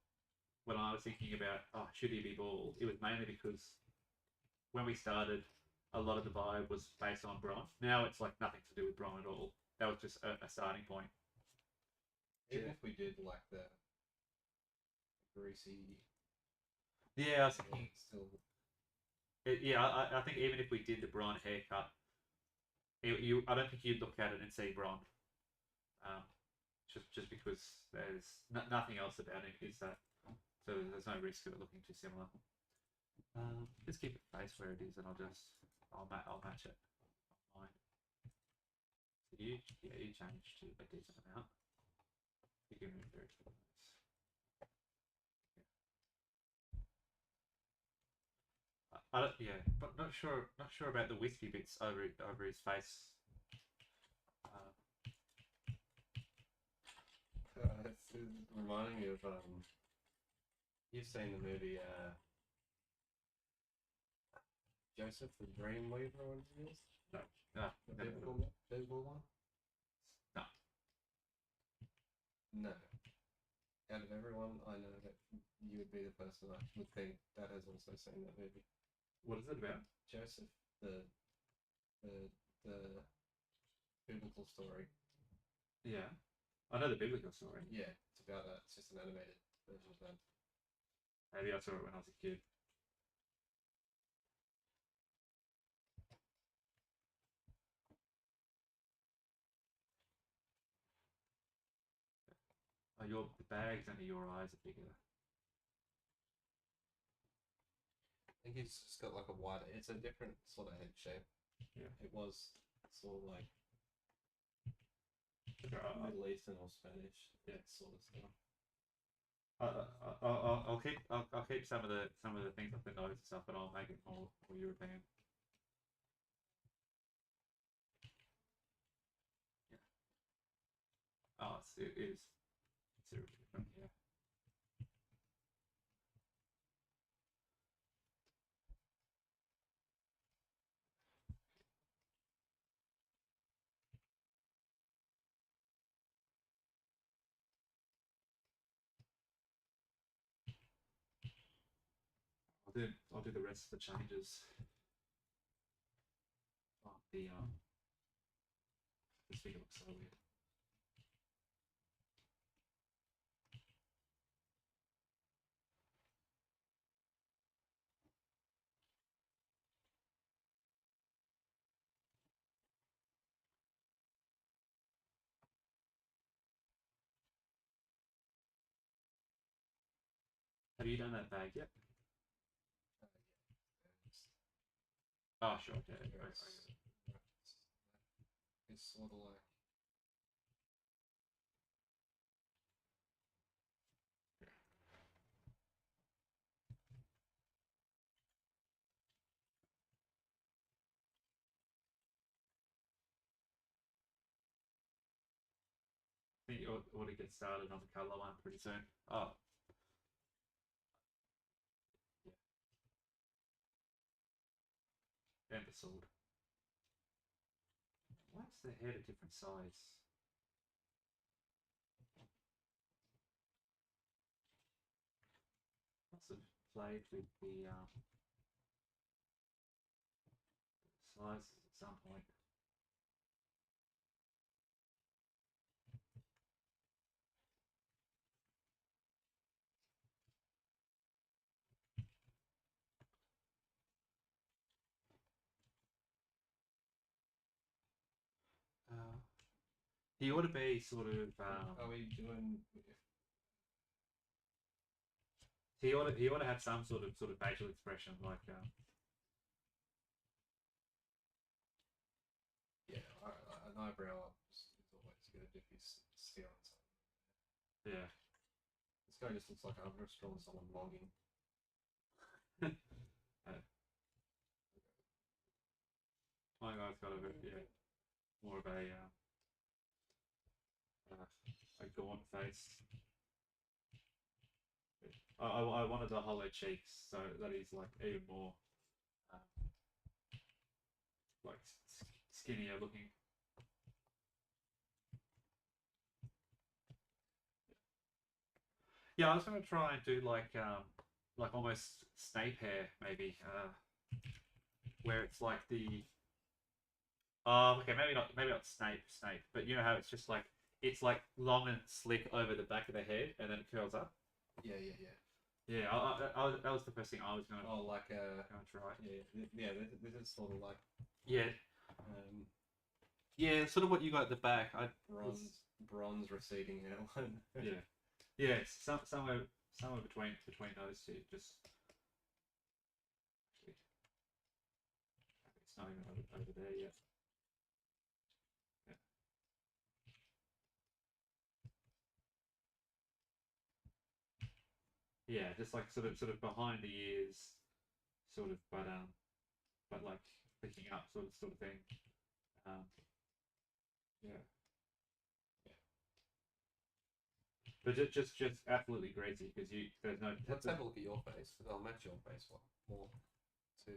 when I was thinking about should he be bald, it was mainly because when we started, a lot of the vibe was based on Bron. Now it's like nothing to do with Bron at all. That was just a starting point. Even if we did like the greasy, Yeah, I was thinking. still. Yeah, I think even if we did the Bron haircut, I don't think you'd look at it and see Bron. Um, just because there's nothing else about it is that, so there's no risk of it looking too similar. Just keep it face where it is, and I'll match it. Mine. So you changed to a decent amount. You can move there to the face. I don't, yeah, but not sure about the wispy bits over his face. It's reminding me of you've seen the movie Joseph the Dreamweaver or whatever it is? No, The never. biblical one? No. No. Out of everyone, I know that you would be the person I would think that has also seen that movie. What is it about? Joseph, the biblical story. Yeah, I know the biblical story. Yeah, it's about that. It's just an animated version of that. Maybe I saw it when I was a kid. Oh, the bags under your eyes are bigger. I think he's just got like a wider. It's a different sort of head shape. Yeah. It was sort of like I'll Middle Eastern or Spanish. Yeah. Sort of stuff. I'll keep some of the things off the nose and stuff, but I'll make it more European. Yeah. Oh, it is. It's really different. Yeah. I'll do the rest of the changes on the this figure looks so weird. Have you done that bag yet? Oh, sure. Yeah. It's sort of like. I think you ought to get started on the colour one pretty soon. Oh. Yeah. And the sword. Why is the head a different size? Must have played with the sizes at some point. He ought to be sort of. Are we doing? He ought to have some sort of facial expression like. Yeah, an eyebrow up is always good if he's stealing something. Yeah. This guy just looks like I'm strong someone logging. My guy's got a bit, more of a gaunt face. I wanted the hollow cheeks so that he's like even more like skinnier looking. Yeah, I was gonna try and do like almost Snape hair maybe, where it's like the okay, maybe not Snape, but you know how it's just like it's like long and slick over the back of the head and then it curls up. Yeah. Yeah, that was the first thing I was gonna. Oh, like gonna try. Yeah. This is sort of like yeah, sort of what you got at the back. Bronze receding hairline. Yeah, it's somewhere between those two. Just actually, it's not even over there yet. Yeah, just like sort of behind the ears, sort of, but like picking up sort of thing. Yeah. But just absolutely greasy because there's no. Let's have a look at your face because I'll match your face one more to.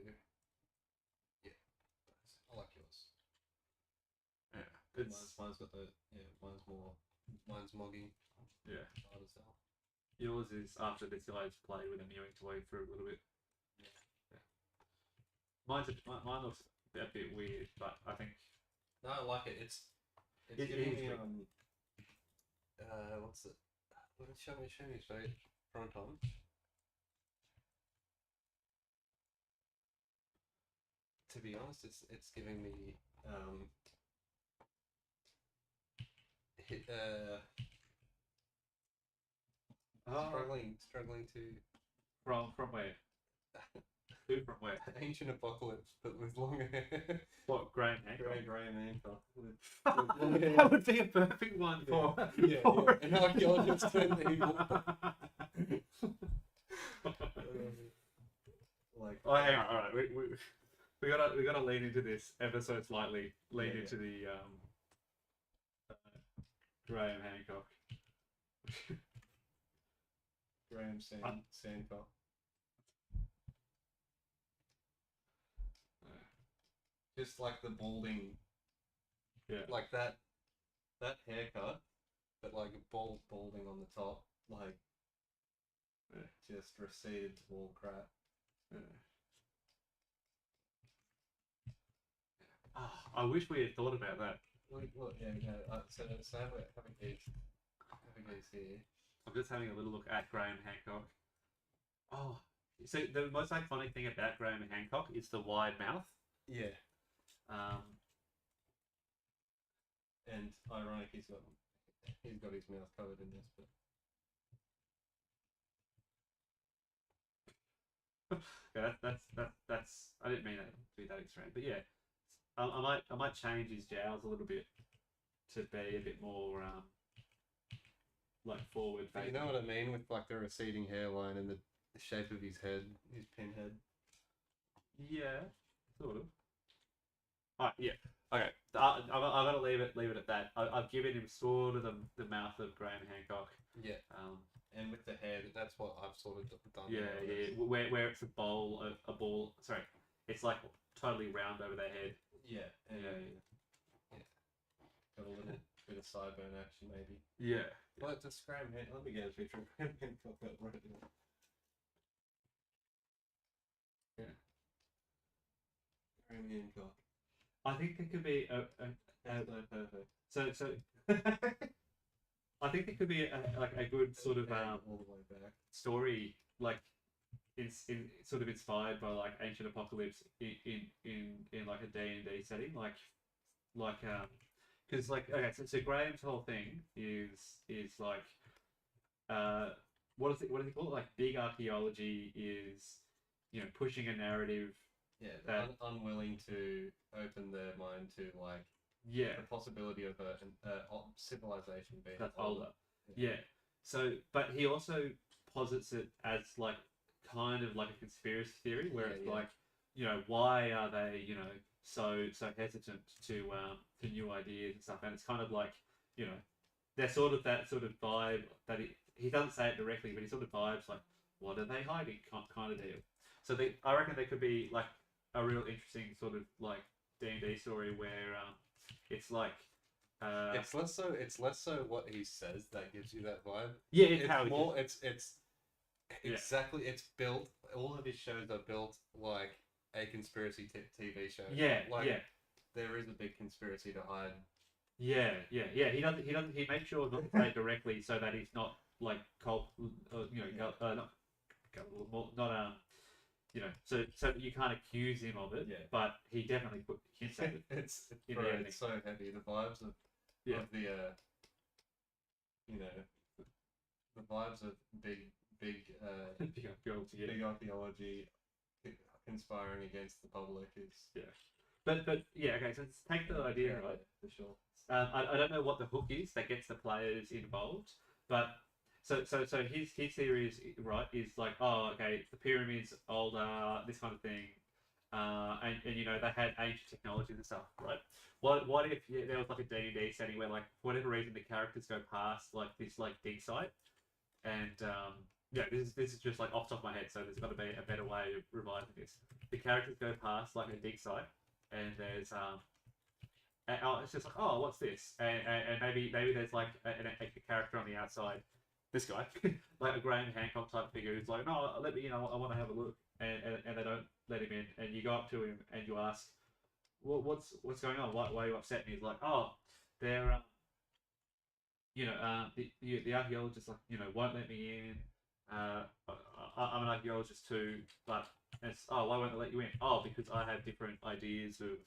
Yeah, nice. I like yours. Yeah, mine's got the mine's mogging. Yeah. Hard as hell. Yours is after this guy's played with a mewing toy for a little bit. Yeah. Mine looks a bit weird, but I think. No, I like it. It's giving me what's it? Show me his face front on. To be honest, it's giving me struggling to From where? Who from where? Ancient Apocalypse, but with longer hair. What, Graham Hancock? Graham Hancock. That would be a perfect one for. Yeah. An archaeologist turned evil. Like. Oh, hang on. All right, we gotta lean into this ever so slightly. Lean into the Graham Hancock. Graham Sandcock. Just like the balding, like that haircut, but like balding on the top, like just receded to all crap. Oh, I wish we had thought about that. Look, so have a gaze here. I'm just having a little look at Graham Hancock. Oh, so the most iconic thing about Graham Hancock is the wide mouth. Yeah. And ironic, he's got his mouth covered in this, but that's I didn't mean that to be that extreme, but yeah, I might change his jowls a little bit to be a bit more like forward facing. You know what I mean with like the receding hairline and the shape of his head, his pinhead. Yeah, sort of. Yeah. Okay. I've got to leave it at that. I've given him sort of the mouth of Graham Hancock. Yeah. And with the hair, that's what I've sort of done. Yeah. Where it's a ball. Sorry, it's like totally round over their head. Yeah. Got a little bit of sideburn action, maybe. Yeah. Well, it's a Graham Hancock. Let me get a picture of Graham Hancock right now. Yeah. Graham Hancock. I think there could be perfect. So I think there could be a good sort of all the way back story, like it's sort of inspired by like Ancient Apocalypse in like a D&D setting, like because because like okay, so Graham's whole thing is like what does he call it? Like big archaeology is pushing a narrative. Yeah, That unwilling to open their mind to like yeah, the possibility of a civilization being that's older. older. Yeah. So, but he also posits it as like kind of like a conspiracy theory, where it's like, why are they, so hesitant to new ideas and stuff? And it's kind of like, they're sort of that sort of vibe that he doesn't say it directly, but he sort of vibes like, what are they hiding? Kind of deal. So I reckon there could be like a real interesting sort of like D&D story where it's like it's less so what he says that gives you that vibe. yeah, It's how more it's exactly it's built. All of his shows are built like a conspiracy TV show. yeah, like yeah. there is a big conspiracy to hide. Yeah. He doesn't. He makes sure not to say it directly so that he's not like not so you can't accuse him of it. Yeah. But he definitely hints at it. It's in bro, the ending. it's so heavy. The vibes of the the vibes of big Big archaeology, yeah. big archaeology conspiring against the public is But yeah, okay. So let's take the idea right. for sure. I don't know what the hook is that gets the players involved, but so his theory is right is like, oh okay, the pyramids older, this kind of thing, and they had ancient technologies and stuff, right? What if there was like a D&D setting where like for whatever reason the characters go past like this like dig site, and this is just like off the top of my head, so there's got to be a better way of revising this. The characters go past like a dig site, and there's it's just like, oh, what's this? And maybe there's like a character on the outside, this guy, like a Graham Hancock type figure who's like, no, let me, I want to have a look, and they don't let him in, and you go up to him and you ask, what's going on? Why are you upset? And he's like, oh, they're the archaeologist like won't let me in. I'm an archaeologist too, but it's why won't they let you in? Oh, because I have different ideas of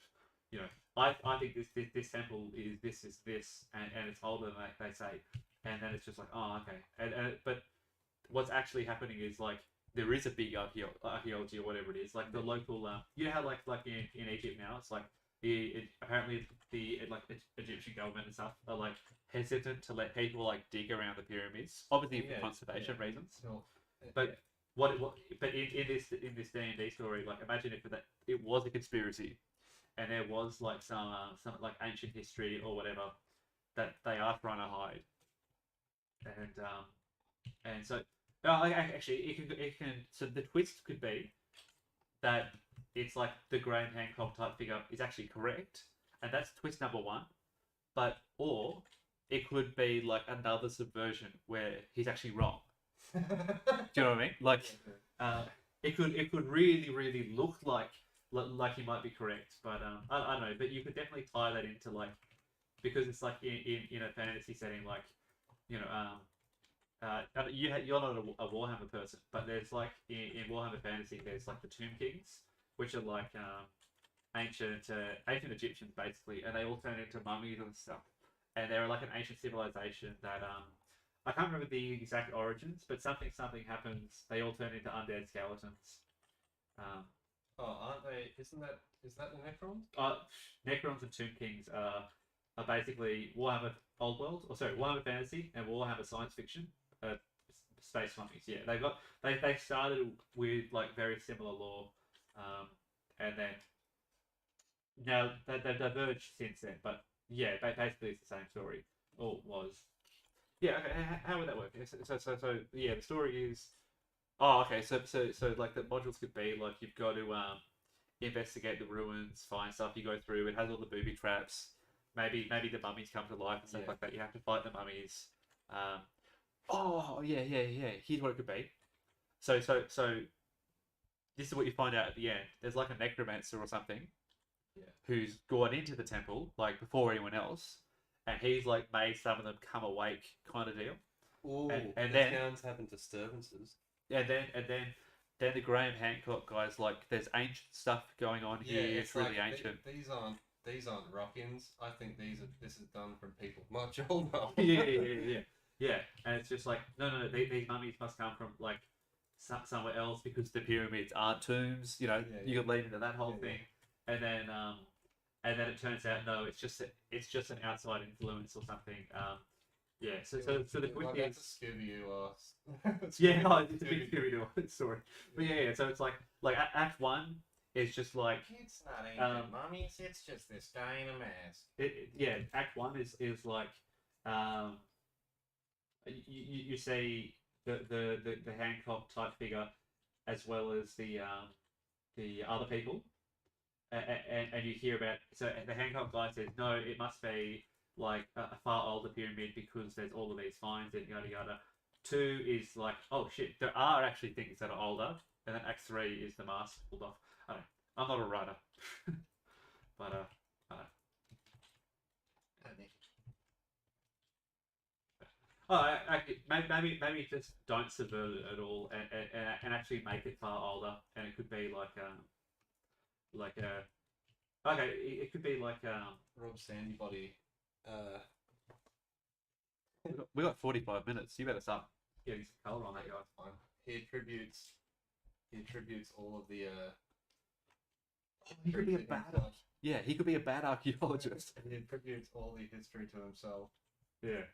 I think this temple is this and it's older than they say, and then it's just like, oh okay, and but what's actually happening is like there is a big archaeology or whatever it is, like the local how like in Egypt now it's like apparently the Egyptian government and stuff are like hesitant to let people like dig around the pyramids, obviously for conservation reasons. Sure. But but in this D&D story, like imagine if it was a conspiracy, and there was like some like ancient history or whatever that they are trying to hide, and so actually it can so the twist could be that it's like the Graham Hancock type figure is actually correct, and that's twist number one, or it could be like another subversion where he's actually wrong. Do you know what I mean? Like, it could really look like he might be correct, but I don't know. But you could definitely tie that into like, because it's like in a fantasy setting, like you're not a Warhammer person, but there's like in Warhammer Fantasy, there's like the Tomb Kings, which are like ancient Egyptians basically, and they all turn into mummies and stuff, and they're like an ancient civilization that I can't remember the exact origins, but something happens. They all turn into undead skeletons. Aren't they? Is that the Necrons? Necrons and Tomb Kings are basically Warhammer Old World, Warhammer Fantasy and Warhammer Science Fiction. Space mummies. Yeah, they started with like very similar lore, and then now they've diverged since then. But yeah, basically it's the same story. Or was. Yeah. Okay. How would that work? So yeah, the story is. Oh, okay. So like the modules could be like you've got to investigate the ruins, find stuff. You go through. It has all the booby traps. Maybe the mummies come to life and stuff like that. You have to fight the mummies. Oh yeah. Here's what it could be. So this is what you find out at the end. There's like a necromancer or something. Yeah. Who's gone into the temple like before anyone else, and he's like made some of them come awake, kind of deal. Ooh, and then sounds having disturbances. And the Graham Hancock guys like there's ancient stuff going on here. It's really like ancient. These aren't these aren't rock-ins. I think this is done from people much older. Yeah. And it's just like, no. These mummies must come from like somewhere else because the pyramids aren't tombs. You know, you could lead into that whole thing, and then it turns out no, it's just an outside influence or something. Yeah. So the quick That's is a Scooby-Doo. yeah, no, it's a big Scooby-Doo story. But yeah, so it's like Act One is just like it's not ancient mummies. It's just this guy in a mask. Act One is like um, you see the Hancock type figure as well as the other people, and you hear about so the Hancock guy says no, it must be like a far older pyramid because there's all of these finds and yada yada. Two is like, oh shit, there are actually things that are older, and then Act Three is the mask pulled off. I don't know. I'm not a writer, but maybe just don't subvert it at all, and actually make it far older, and it could be like a okay, it could be like Rob Sandybody. we got 45 minutes. You better start getting some color on that guy. Fine. He attributes all of the. He could be a bad. Yeah, he could be a bad archaeologist. He attributes all the history to himself. Yeah.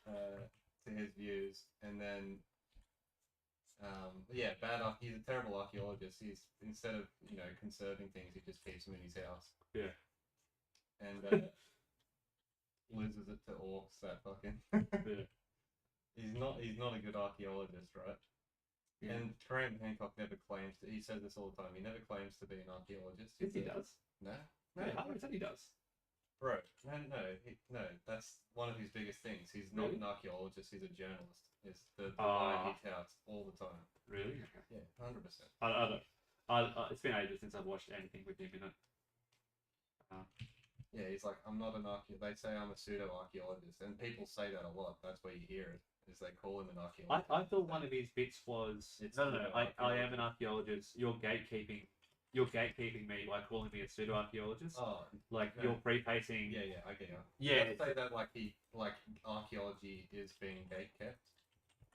To his views, and then. He's a terrible archaeologist. He's instead of conserving things, he just keeps them in his house. Yeah. And loses it to orcs. That fucking. Yeah. He's not a good archaeologist, right? Yeah. And Graham Hancock never claims to. He says this all the time. He never claims to be an archaeologist. Yes, he does. No. Yeah, 100% he does. Bro, no. That's one of his biggest things. He's not an archaeologist. He's a journalist. It's the line he touts all the time. Really? Okay. Yeah, 100%. I don't. It's been ages since I've watched anything with him in it. Yeah, he's like, I'm not an archaeologist. They say I'm a pseudo-archaeologist, and people say that a lot. That's where you hear it. Is they call him an archaeologist. I thought one of his bits was no. I am an archaeologist. You're gatekeeping me by calling me a pseudo-archeologist. Oh, like you're prefacing. Yeah, I get you. Yeah, say that like archaeology is being gatekept,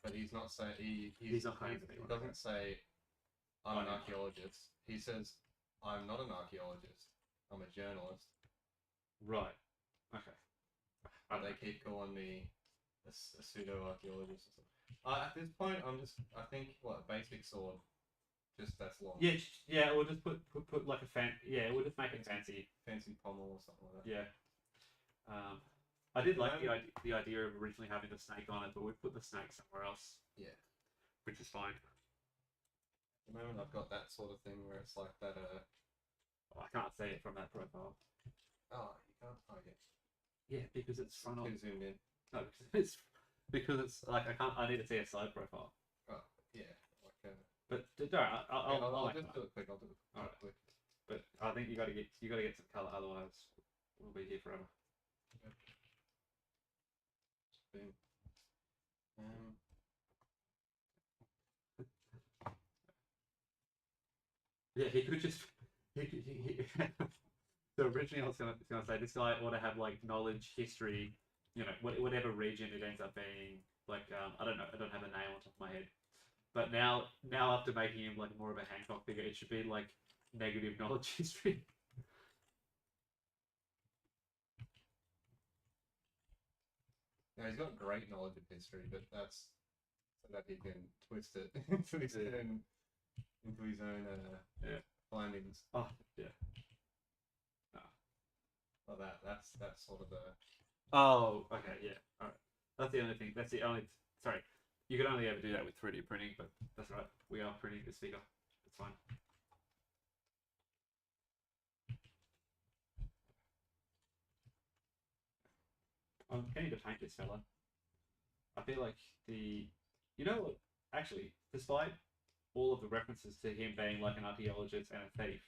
but he's not saying he doesn't say I'm an archaeologist. He says I'm not an archaeologist. I'm a journalist. Right. Okay. But they keep calling me a pseudo-archaeologist or something. At this point, I think a basic sword. Just that's long. Yeah. We'll just put like we'll just make it fancy pommel or something like that. Yeah. I did like the idea of originally having the snake on it, but we put the snake somewhere else. Yeah. Which is fine. At the moment, I've got that sort of thing where it's like that. I can't see it from that profile. Oh, you can't. Oh, yeah. Yeah, because it's front on. Zoomed in. No, because it's like I need to see a side profile. Oh, yeah. Like. But don't. I'll just do it quick. I'll do it. All right. Quick. But I think you got to get some color, otherwise we'll be here forever. Okay. Boom. Yeah, he could just. So originally, I was gonna say this guy ought to have like knowledge, history, whatever region it ends up being. Like I don't know, I don't have a name on top of my head. But now after making him like more of a Hancock figure, it should be like negative knowledge history. No, he's got great knowledge of history, but that's so that he can twist it into his own findings. Oh yeah. Well, that's sort of the. Oh, okay, yeah, all right. That's the only thing. Sorry, you could only ever do that with 3D printing, but that's right. We are printing this figure. It's fine. I'm keen to paint this fella. I feel like actually, despite all of the references to him being like an archaeologist and a thief,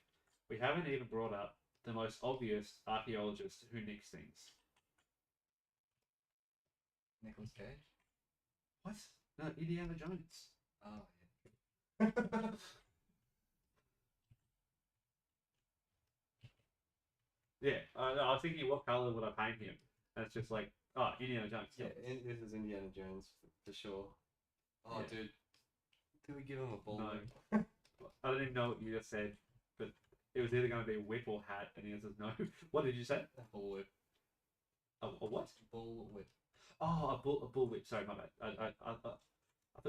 we haven't even brought up the most obvious archaeologist who nicks things. Nicolas Cage? What? No, Indiana Jones. Oh, yeah. Yeah, I was thinking, what color would I paint him? And it's just like, oh, Indiana Jones. Yeah, this is Indiana Jones for sure. Oh, Yeah. dude, did we give him a ball? No. whip? I don't even know what you just said, but it was either going to be whip or hat, and the answer is no. What did you say? A bull whip. A what? Bull whip. Oh, a bull whip. Sorry, my bad. I thought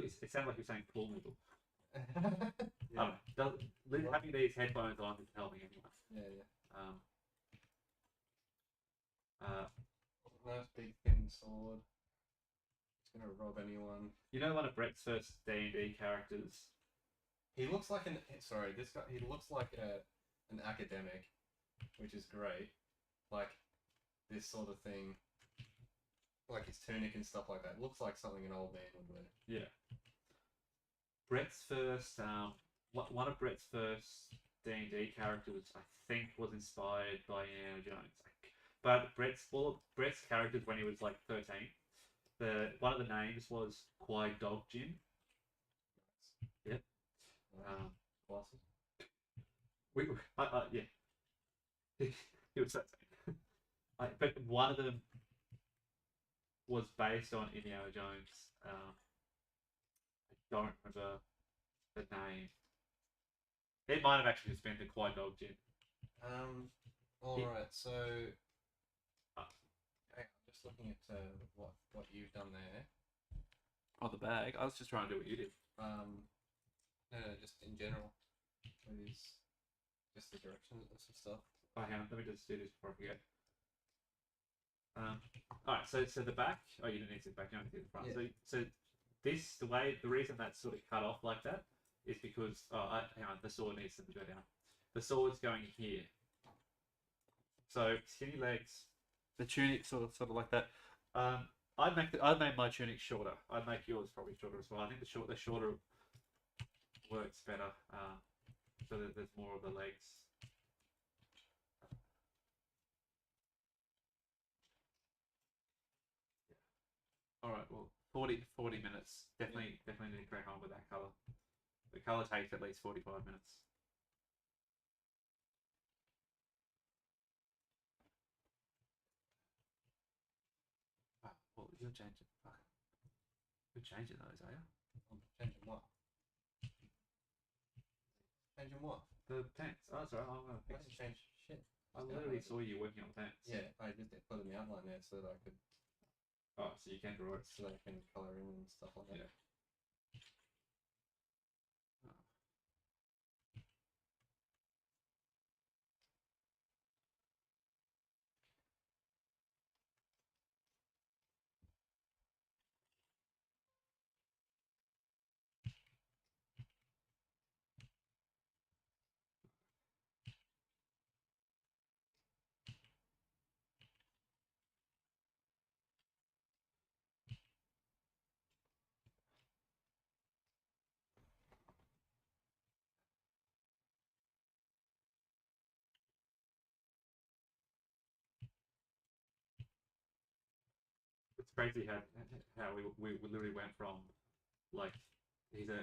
it sounded like you were saying pool noodle. Yeah. Having these headphones on is helping anyway. Yeah. Nice big thin sword. It's gonna rob anyone. You know, one of Brett's first D&D characters. He looks like this guy. He looks like an academic, which is great. Like this sort of thing. Like his tunic and stuff like that. Looks like something an old man would wear. Yeah. Brett's first, one of Brett's first D&D characters, I think, was inspired by Indiana Jones. But Brett's characters when he was like 13, one of the names was Kwai Dog Jin. Yep. Glasses. Yeah. He was 13. But one of them was based on Indiana Jones. I don't remember the name. It might have actually just been the Kwai Dog Jin. Alright, so I'm just looking at what you've done there. On the bag. I was just trying to do what you did. No, just in general. It is just the directions and some stuff. Oh, hang on. Let me just do this before I forget. Alright, so the back. Oh, you didn't need to the back. You only did the front. Yeah. So the reason that's sort of cut off like that is because hang on, the sword needs to go down. The sword's going here. So skinny legs. The tunic sort of like that. I'd make my tunic shorter. I'd make yours probably shorter as well. I think the shorter works better. So that there's more of the legs. All right. Well, 40 minutes. Definitely need to crack on with that color. The color takes at least 45 minutes. Well, you're changing. Fuck. You're changing those, are you? I'm changing what? Changing what? The pants. Oh, that's all right. I'm gonna I fix didn't it. change shit. I literally saw you working on the pants. Yeah, I just put in the outline there so that I could. Oh, so you can draw it. So that I can color in and stuff like that. Yeah. It's crazy how we literally went from like he's a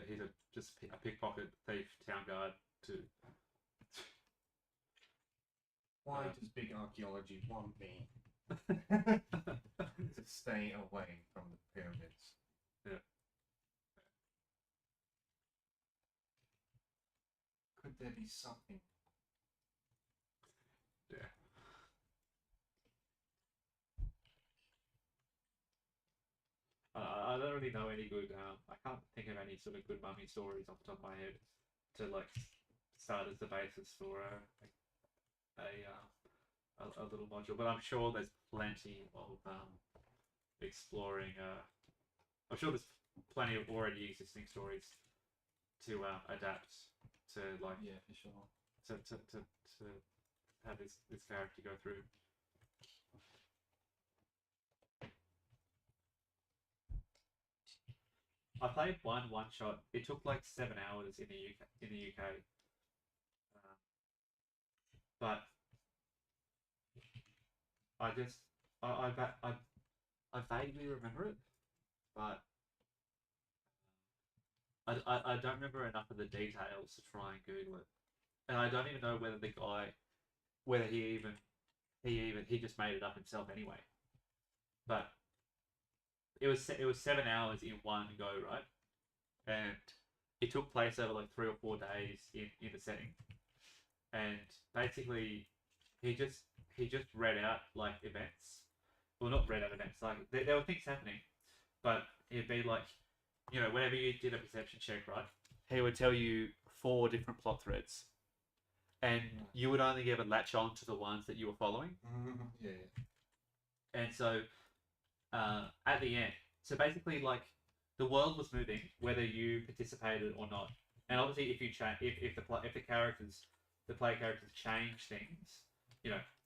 just a pickpocket thief town guard to Why does big archaeology want me to stay away from the pyramids? Yeah. Could there be something? Yeah. I don't really know any good. I can't think of any sort of good mummy stories off the top of my head to like start as the basis for a little module. But I'm sure there's plenty of exploring. I'm sure there's plenty of already existing stories to adapt to like Yeah, for sure. to have this character go through. I played one shot. It took like 7 hours in the UK. But I just I vaguely remember it, but I don't remember enough of the details to try and Google it, and I don't even know whether he even he just made it up himself anyway. But it was 7 hours in one go, right? And it took place over like 3 or 4 days in the setting. And basically, he just read out like events. Well, not read out events. Like there were things happening, but it'd be like, whenever you did a perception check, right? He would tell you 4 different plot threads, and you would only ever latch on to the ones that you were following. Yeah. And so, at the end, so basically, like the world was moving whether you participated or not. And obviously, if you if the player characters change things,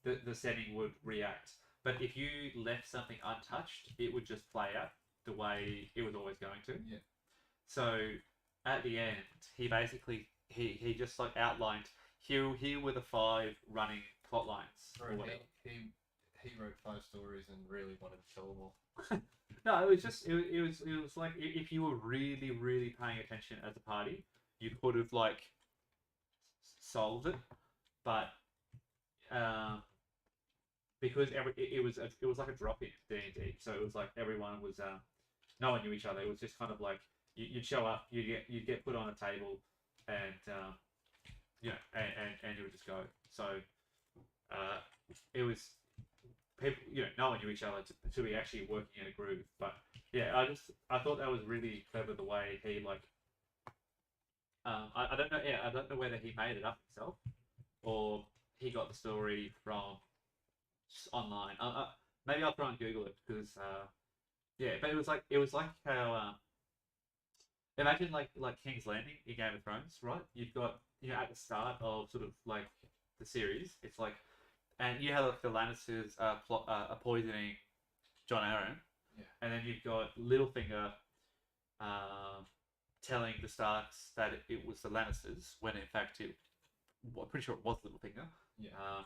the setting would react. But if you left something untouched, it would just play out the way it was always going to. Yeah. So at the end, he basically he just like outlined here were the 5 running plot lines. Or whatever. He wrote 5 stories and really wanted to tell them all. No, it was just it was like if you were really really paying attention as a party, you could have like solved it, but because it was like a drop in D&D, so it was like everyone was no one knew each other. It was just kind of like you'd show up, you'd get put on a table, and and you would just go. So it was people, no one knew each other to be actually working in a group. But yeah, I thought that was really clever the way he like. I don't know. Yeah, I don't know whether he made it up himself or he got the story from online. Maybe I'll try and Google it because yeah. But it was like how imagine like King's Landing in Game of Thrones, right? You've got at the start of sort of like the series, it's like, and you have like the Lannisters poisoning Jon Arryn, yeah, and then you've got Littlefinger telling the Starks that it was the Lannisters when in fact I'm pretty sure it was Littlefinger. Yeah.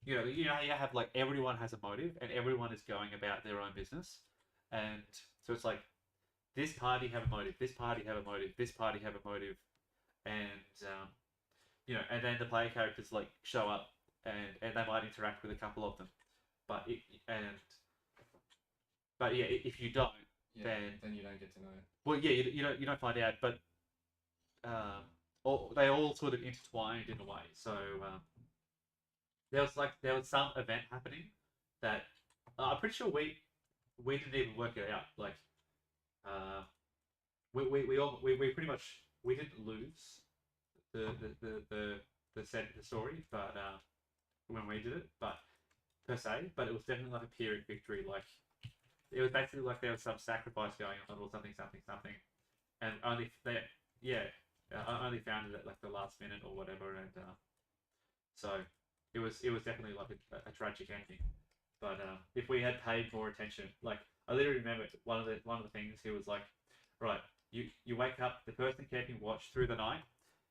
You have like everyone has a motive and everyone is going about their own business, and so it's like this party have a motive, this party have a motive, this party have a motive, and and then the player characters like show up and they might interact with a couple of them, but yeah, if you don't, then you don't get to know. Well, yeah, you don't find out, but they all sort of intertwined in a way. So there was some event happening that I'm pretty sure we didn't even work it out. Like we pretty much we didn't lose the story, but when we did it, but per se, but it was definitely like a Pyrrhic victory. Like it was basically like there was some sacrifice going on or something, and I only found it at like the last minute or whatever, and so it was definitely like a tragic ending. But if we had paid more attention, like I literally remember one of the things he was like, right, you wake up, the person keeping watch through the night,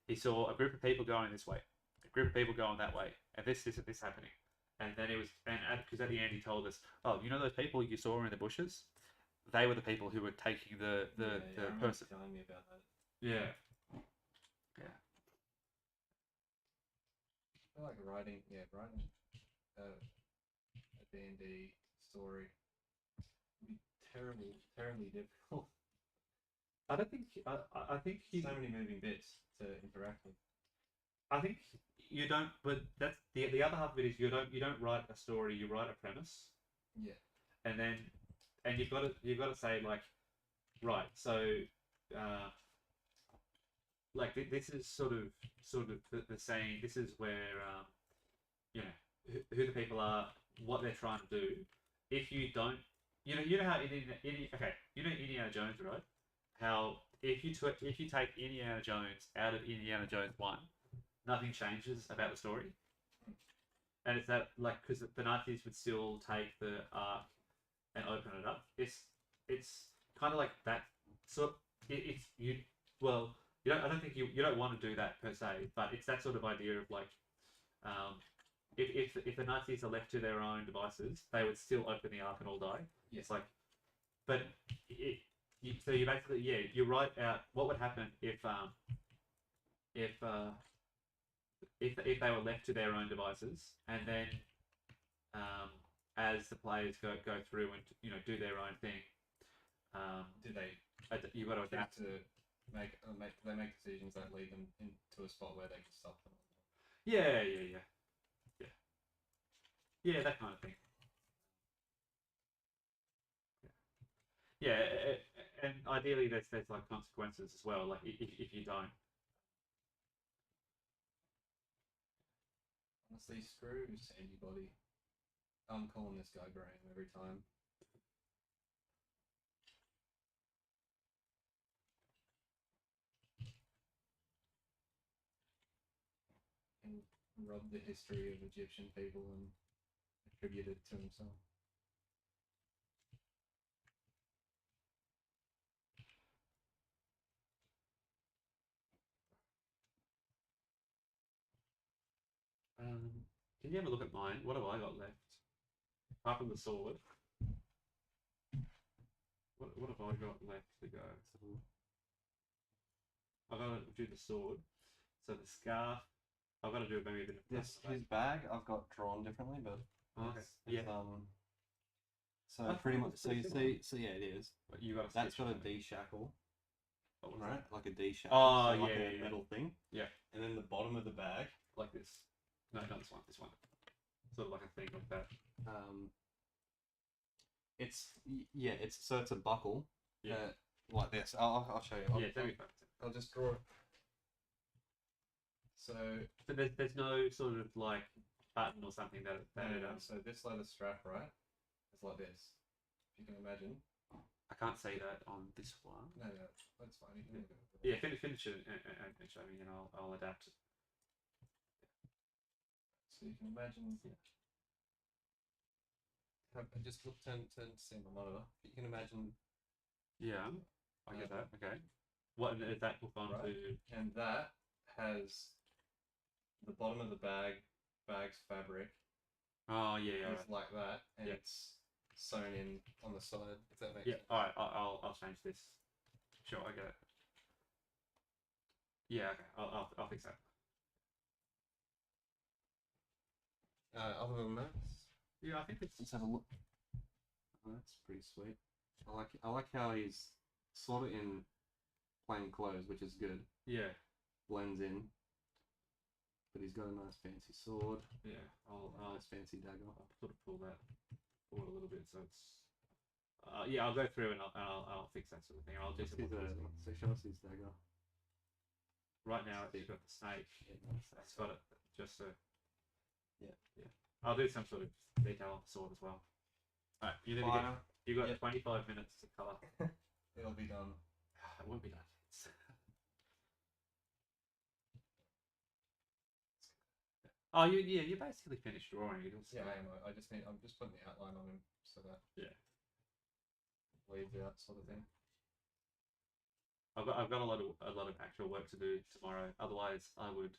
he saw a group of people going this way, a group of people going that way, and this happening. And then it was, because at the end he told us, oh, those people you saw in the bushes, they were the people who were taking the person. Telling me about that. Yeah. I feel like writing a D&D story would be terribly difficult. I don't think. I think so many moving bits to interact with. I think you don't, but that's the other half of it is you don't write a story, you write a premise. Yeah. And you've got to say like, right, so like this is sort of the saying. This is where who the people are, what they're trying to do. If you don't, you know how Indiana Jones, right? How if you take Indiana Jones out of Indiana Jones 1, nothing changes about the story, and it's that like because the Nazis would still take the ark and open it up. It's kind of like that. So it's you. Well, I don't think you don't want to do that per se, but it's that sort of idea of like, if the Nazis are left to their own devices, they would still open the ark and all die. Yeah. It's like, but so you basically you write out what would happen if they were left to their own devices, and then as the players go through and do their own thing. Do they? You got to adapt to they make decisions that lead them into a spot where they can stop them. Yeah, that kind of thing. Yeah, and ideally there's like consequences as well. Like if you don't. Honestly, screw Sandybody. I'm calling this guy Graham every time. And robbed the history of Egyptian people and attributed it to himself. Can you have a look at mine? What have I got left? Apart from the sword. What have I got left to go? I've got to do the sword. So the scarf. I've got to do maybe a bit of His bag I've got drawn differently, but okay. Yeah. So pretty much. So you see. So yeah, it is. But you got that's got a D shackle. Right, like a D shackle. Oh, so like yeah, a metal thing. Yeah. And then the bottom of the bag, like this. No, not this one. This one. Sort of like a thing like that. It's it's a buckle. Yeah. Like this. I'll show you. I'll just draw it. So there's no sort of like button or something that so this leather strap, right? It's like this. If you can imagine. I can't say that on this one. No, that's fine. You can finish it and show me, and I'll adapt it. So you can imagine. Just turn to see my monitor. You can imagine. Yeah, I get that. Okay. What is that hook on to? And that has the bottom of the bag's fabric. Oh yeah, It's like that, and it's sewn in on the side. If that makes sense. All right. I'll change this. Sure, I get it. Yeah. Okay. I'll fix that. Other than that, yeah, I think it's. Let's have a look. Oh, that's pretty sweet. I like how he's sort of in plain clothes, which is good. Yeah. Blends in. But he's got a nice fancy sword. Yeah. I'll nice fancy dagger. I'll sort of pull it a little bit, so it's. Yeah, I'll go through and I'll fix that sort of thing. I'll do some. So show us his dagger. Right now, it's got the snake. Yeah, it's got it just so. Yeah. I'll do some sort of detail on the sword as well. Alright, you got 25 minutes to colour. It'll be done. It won't be done. Oh, you basically finished drawing. I am. I'm just putting the outline on him so that bleeds out, sort of thing. I've got a lot of actual work to do tomorrow. Otherwise, I would,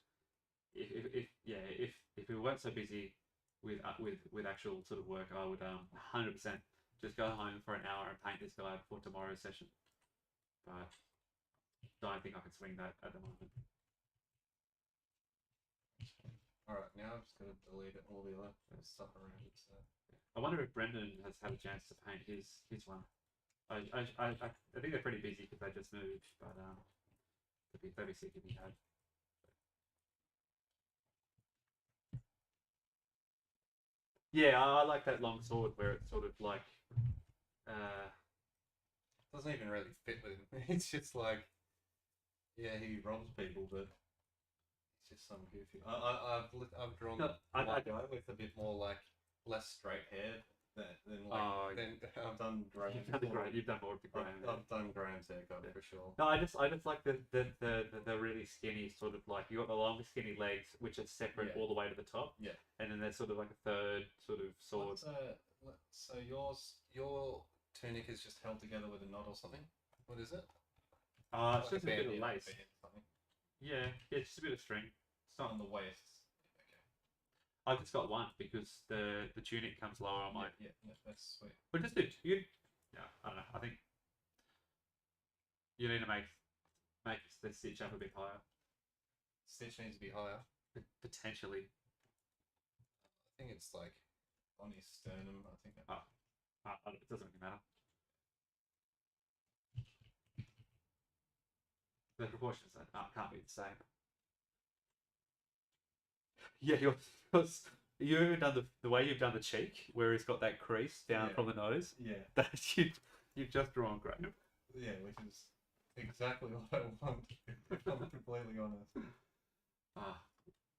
if we weren't so busy with actual sort of work, I would 100% just go home for an hour and paint this guy before tomorrow's session. But don't think I can swing that at the moment. Alright, now I'm just going to delete all the other stuff around it. So. I wonder if Brendan has had a chance to paint his one. I think they're pretty busy because they just moved, but they'd be sick if he had. Yeah, I like that long sword where it's sort of like doesn't even really fit with him. It's just like, yeah, he robs people, but it's just some goofy. I've drawn a guy with a bit more like less straight hair than I've done Graham. You've done more with the Graham. I've done Graham's haircut for sure. No, I just like the really skinny sort of like you got the long skinny legs which are separate all the way to the top. Yeah. And then there's sort of like a third sort of sword. So your tunic is just held together with a knot or something. What is it? It's just a bit of lace. Yeah, it's just a bit of string. It's not on the waist. I've just got one because the tunic comes lower on mine. Yeah, that's sweet. But just I don't know. I think you need to make the stitch up a bit higher. Stitch needs to be higher. Potentially. I think it's like on his sternum, I think. It doesn't really matter. The proportions can't be the same. Yeah, you've done the way you've done the cheek, where he's got that crease down from the nose. Yeah. That you've just drawn, Graham. Yeah, which is exactly what I want. If I'm completely honest.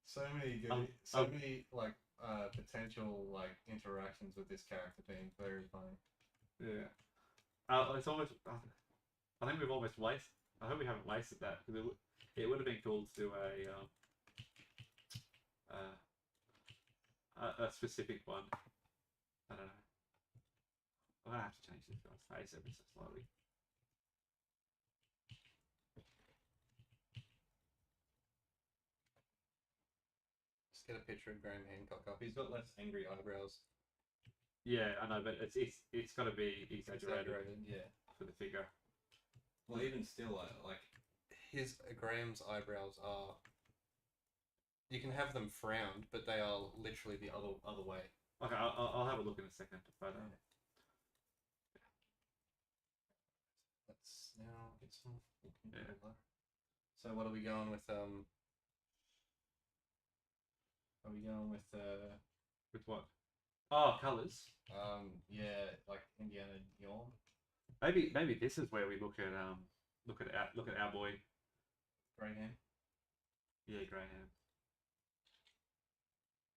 So many like potential like interactions with this character being very funny. Yeah. It's almost. I think we've almost wasted. I hope we haven't wasted that, because it would have been cool to do a specific one. I don't know. I'm gonna have to change this guy's face ever so slowly. Just get a picture of Graham Hancock up. He's got less angry eyebrows. Yeah, I know, but it's got to be exaggerated. Yeah. For the figure. Well, even still, like his Graham's eyebrows are. You can have them frowned, but they are literally the other way. Okay, I'll have a look in a second. But let's now get some. Yeah. So what are we going with? Are we going with what? Oh, colours. Yeah, like Indiana Jones. Maybe this is where we look at our boy Graham. Yeah, Graham.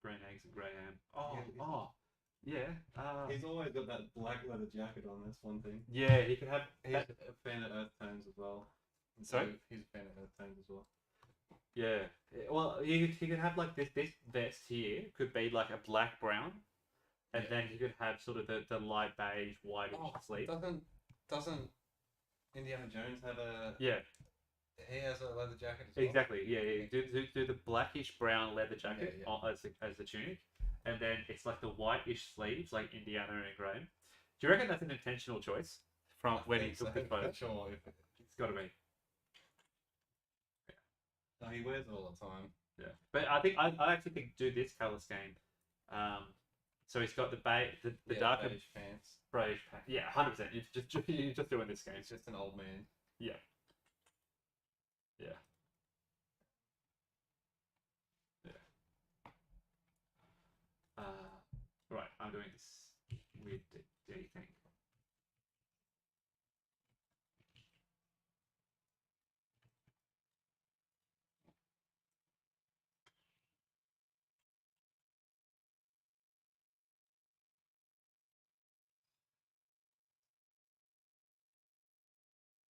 Green eggs and Graham. Yeah. He's always got that black leather jacket on. That's one thing. Yeah, he could have. He's a fan of earth tones as well. Sorry? He's a fan of earth tones as well. Yeah. Well, he could have like this vest here could be like a black brown, and then he could have sort of the light beige whitish sleeve. Doesn't Indiana Jones have a? Yeah. He has a leather jacket as well. Exactly. Yeah. Do the blackish brown leather jacket as the tunic, and then it's like the whitish sleeves like Indiana and Graham. Do you reckon that's an intentional choice from when he took this photo? Sure. It's got to be. No, he wears it all the time. Yeah, but I actually think do this color scheme. So he's got the darker beige pants. Beige pants. Yeah, 100%. You're just doing this game. He's just an old man. Yeah. Yeah. Yeah. Right, I'm doing this weird D thing.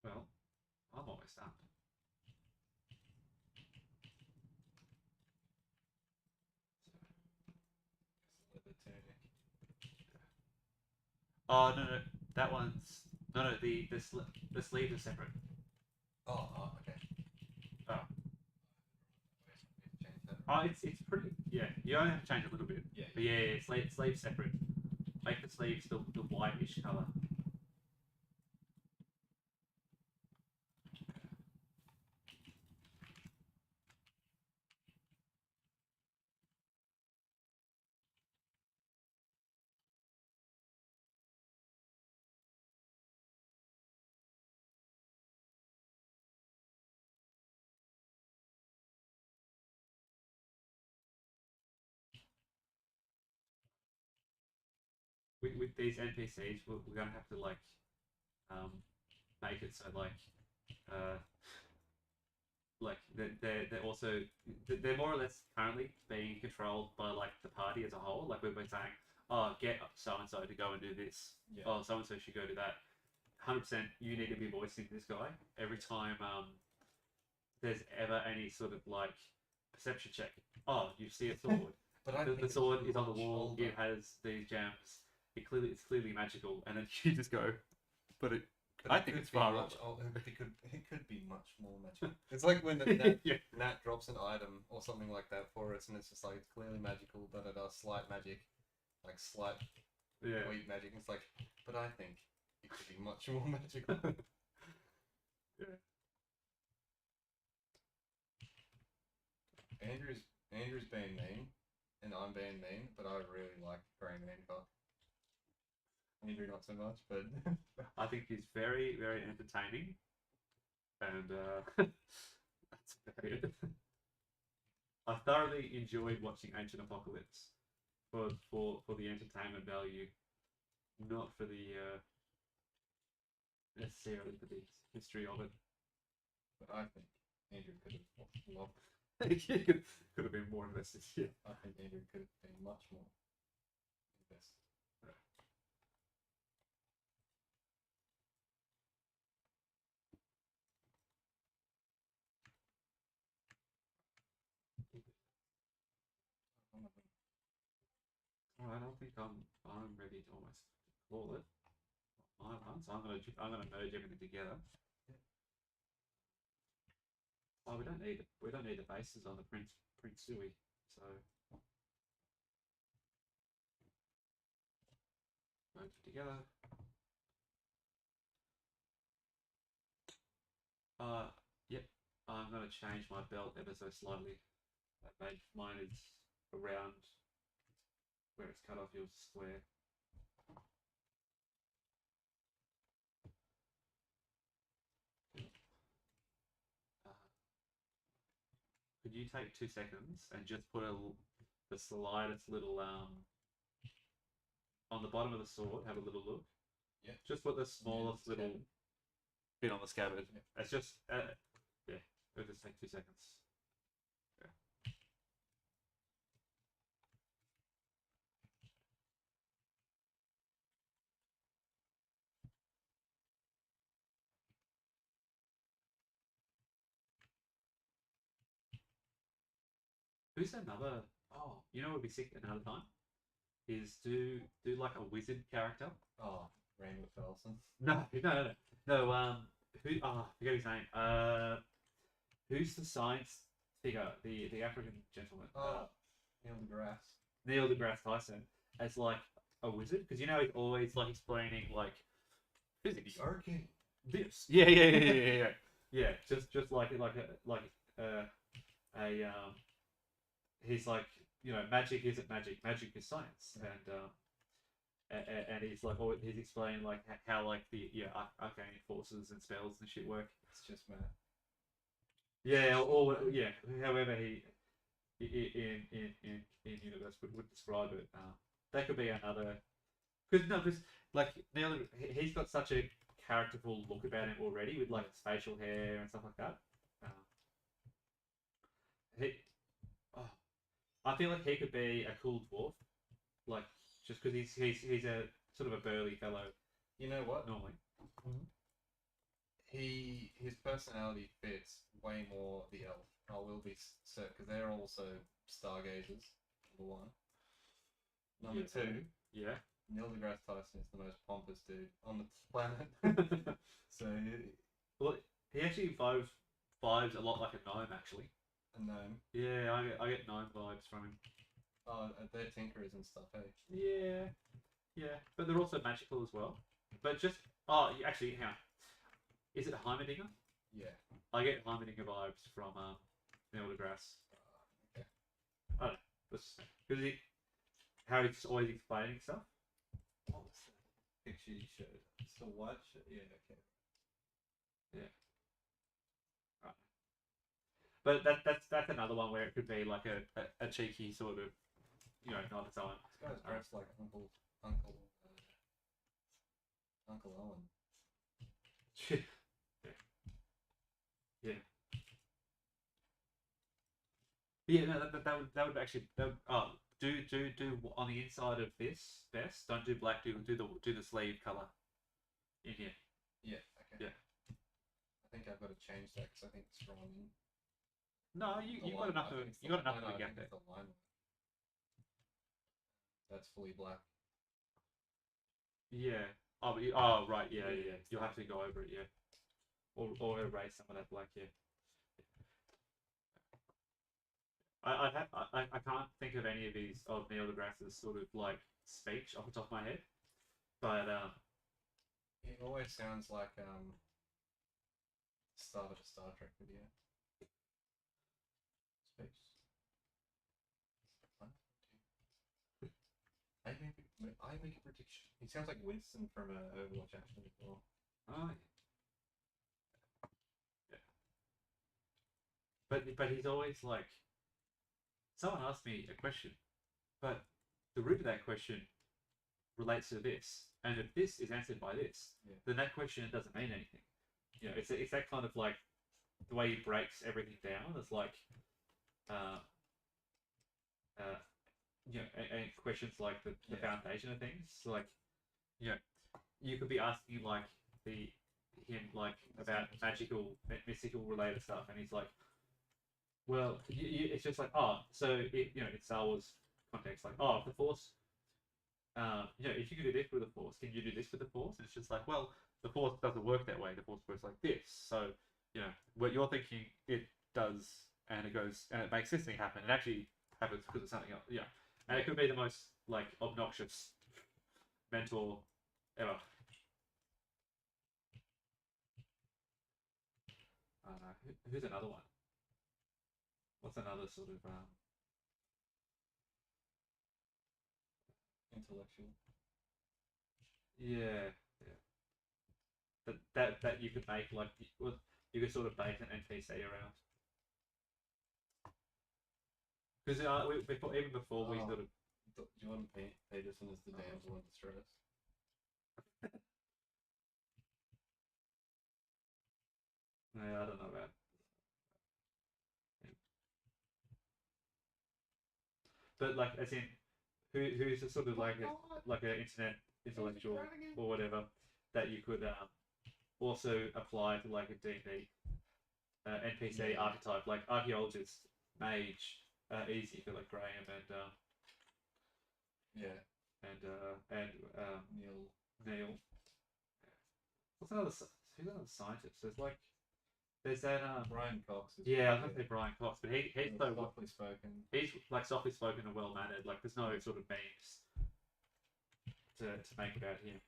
Well, I'm almost done. Oh no, that one's no. The sleeves are separate. Oh, okay. Oh, it's pretty. Yeah, you only have to change a little bit. Yeah. But yeah, sleeves separate. Make the sleeves the whitish color. With these NPCs, we're gonna have to like make it so like they're also they're more or less currently being controlled by like the party as a whole. Like we've been saying, oh, get so and so to go and do this. Yeah. Oh, so and so should go do that. 100%, you need to be voicing this guy every time there's ever any sort of like perception check. Oh, you see a sword. But the sword is on the wall. Older. It has these gems. It's clearly magical, and then you just go, but I think it's far off. It could be much more magical. It's like when Nat drops an item or something like that for us, and it's just like it's clearly magical, but it does slight magic, like slight weak magic. It's like, but I think it could be much more magical. Yeah. Andrew's being mean, and I'm being mean, but I really like Graham Hancock. Andrew not so much, but I think he's very, very entertaining, and that's about it. I thoroughly enjoyed watching Ancient Apocalypse for the entertainment value, not for the necessarily for the history of it. but I think Andrew could have loved. Could have been more invested. Yeah. I think Andrew could have been much more invested. Well, I don't think I'm ready to almost call it. My one, so I'm gonna merge everything together. Oh, we don't need the bases on the prints, do we? So merge it together. Yep. I'm gonna change my belt ever so slightly. Mine is around where it's cut off. Yours is square. Could you take 2 seconds and just put the slightest little on the bottom of the sword? Have a little look. Yeah. Just put the smallest little bit on the scabbard. Yeah. It's just yeah. It'll just take 2 seconds. Yeah. Who's another? Oh, you know what would be sick another time? Is do like a wizard character. Oh, Randall Felson. No. Who? Forget his name. Who's the science figure? The African gentleman. Neil deGrasse. Neil deGrasse Tyson as like a wizard, because you know he's always like explaining like physics. The arcane. This. Yeah. Yeah. Just like he's like, you know, magic isn't magic. Magic is science, and he's like, he's explaining like how like the arcane forces and spells and shit work. It's just math. Yeah, or yeah. However he in universe would describe it. That could be another. Because like Neil, he's got such a characterful look about him already with like his facial hair and stuff like that. I feel like he could be a cool dwarf, like just because he's a sort of a burly fellow. You know what? Normally, his personality fits way more the elf. I will be certain because they're also stargazers. Number one. Number two. Yeah. Neil deGrasse Tyson is the most pompous dude on the planet. So well, he actually vibes a lot like a gnome, actually. A gnome. Yeah, I get gnome vibes from him. Oh, they're tinkerers and stuff, hey? Yeah, but they're also magical as well. But just actually, hang on. Is it Heimerdinger? Yeah. I get Heimerdinger vibes from Neil deGrasse. Okay. I don't know. Because how he's always explaining stuff. What was the picture you showed? It's the white shirt. Yeah. Okay. Yeah. Right. But that's another one where it could be like a cheeky sort of, you know, not its own. This guy's dressed like Uncle Owen. Yeah, no, that would actually do on the inside of this vest. Don't do black. Do the sleeve color in here. Yeah. Okay. Yeah. I think I've got to change that because I think it's wrong. No, you got enough of a gap there. The line. That's fully black. Yeah. Right. Yeah. You'll have to go over it. Yeah. Or erase some of that black. Yeah. I can't think of any of Neil deGrasse's sort of like speech off the top of my head, but it always sounds like start of a Star Trek video. Speech. 1, 2, I make a prediction? He sounds like Winston from Overwatch actually as well. Oh, yeah. But he's always like, someone asked me a question, but the root of that question relates to this, and if this is answered by this, then that question doesn't mean anything. You know, it's that kind of like the way he breaks everything down. It's like, you know, and questions like the foundation of things. So like, you know, you could be asking like him like about magical, mystical related stuff, and he's like, well, it's just like, oh, so you know, in Star Wars context, like, oh, the Force. You know, if you could do this with the Force, can you do this with the Force? And it's just like, well, the Force doesn't work that way. The Force works like this. So, you know, what you're thinking it does, and it goes, and it makes this thing happen. It actually happens because of something else. Yeah, and it could be the most like obnoxious mentor ever. Who's another one? What's another sort of intellectual? Yeah. That you could make like you could sort of base an NPC around. Because even before we sort of. Do you want to paint Peterson as the damsel in distress? Yeah, I don't know about. Yeah. But like, as in, who's a sort of like an internet intellectual or whatever that you could also apply to like a D&D NPC archetype, like archaeologist, mage, easy for like Graham and Neil. Who's another scientist? There's that Brian Cox. Yeah, I was gonna say Brian Cox, but he's so softly spoken. He's like softly spoken and well mannered. Like there's no sort of memes to make about him.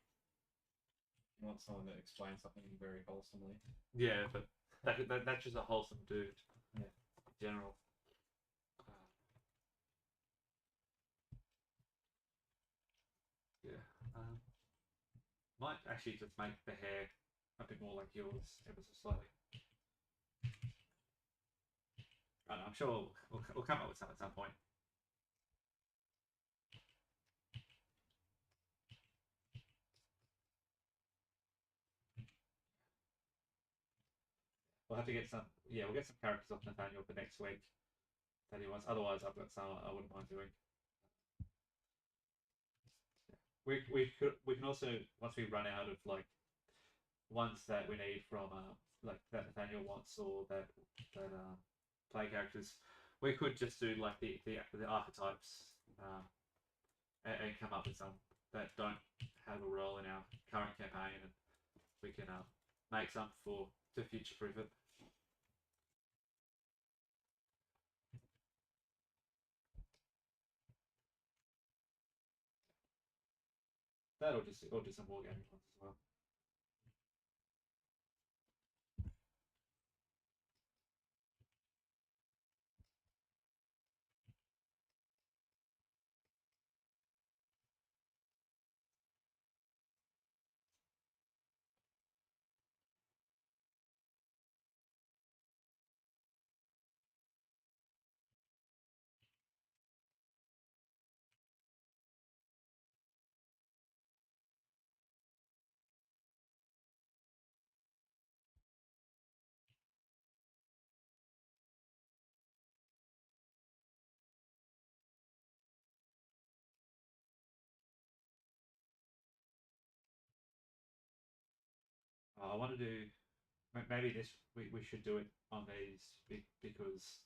You want someone that explains something very wholesomely. Yeah, but that's just a wholesome dude. Yeah. In general. Yeah. Might actually just make the hair a bit more like yours, ever so slightly. I don't know, I'm sure we'll come up with some at some point. We'll have to get some. Yeah, we'll get some characters off Nathaniel for next week that he wants. Otherwise, I've got some I wouldn't mind doing. We can also, once we run out of like ones that we need from like that Nathaniel wants or that play characters, we could just do like the archetypes and come up with some that don't have a role in our current campaign, and we can make some to future proof it. That or do some wargaming ones as well. I want to do maybe this we should do it on these because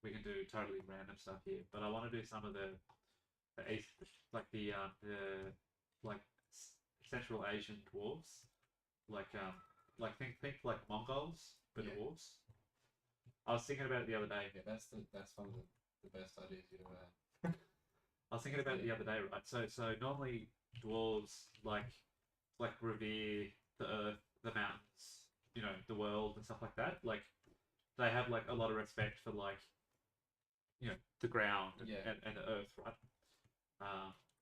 we can do totally random stuff here. But I want to do some of the East, like the like Central Asian dwarves, like think like Mongols but dwarves. I was thinking about it the other day. Yeah, that's one of the best ideas you've ever had. I was thinking about it the other day, right? So normally dwarves like revere the earth, the mountains, you know, the world and stuff like that. Like they have like a lot of respect for like, you know, the ground and the earth, right?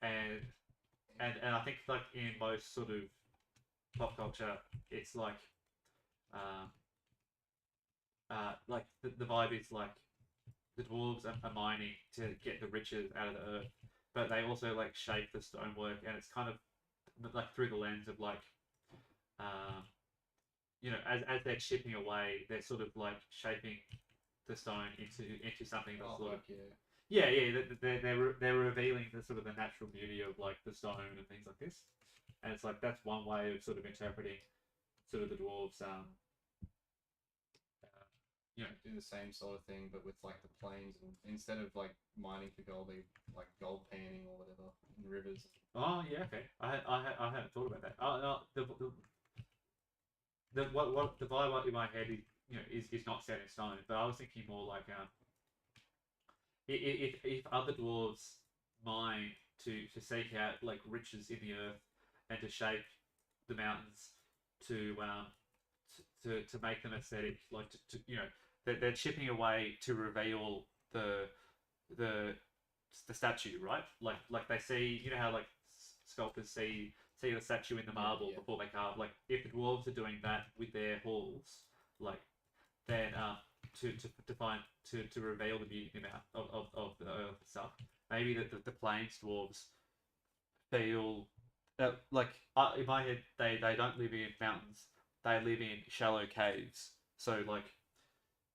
And and I think like in most sort of pop culture, it's like the vibe is like the dwarves are mining to get the riches out of the earth, but they also like shape the stonework, and it's kind of like through the lens of like, um, as they're chipping away, they're sort of like shaping the stone into something that's sort of they're revealing the sort of the natural beauty of like the stone and things like this, and it's like that's one way of sort of interpreting sort of the dwarves do the same sort of thing, but with like the plains, and instead of like mining for gold, they like gold panning or whatever in rivers. Oh yeah, okay. I hadn't thought about that. What the vibe in my head is is not set in stone, but I was thinking more like if other dwarves mine to seek out like riches in the earth and to shape the mountains to to make them aesthetic, like they're chipping away to reveal the the statue, right? Like they see, how like sculptors see the statue in the marble before they carve. Like if the dwarves are doing that with their halls, like then to reveal the beauty of the earth itself. Maybe the plains dwarves feel like in my head they don't live in mountains. They live in shallow caves. So like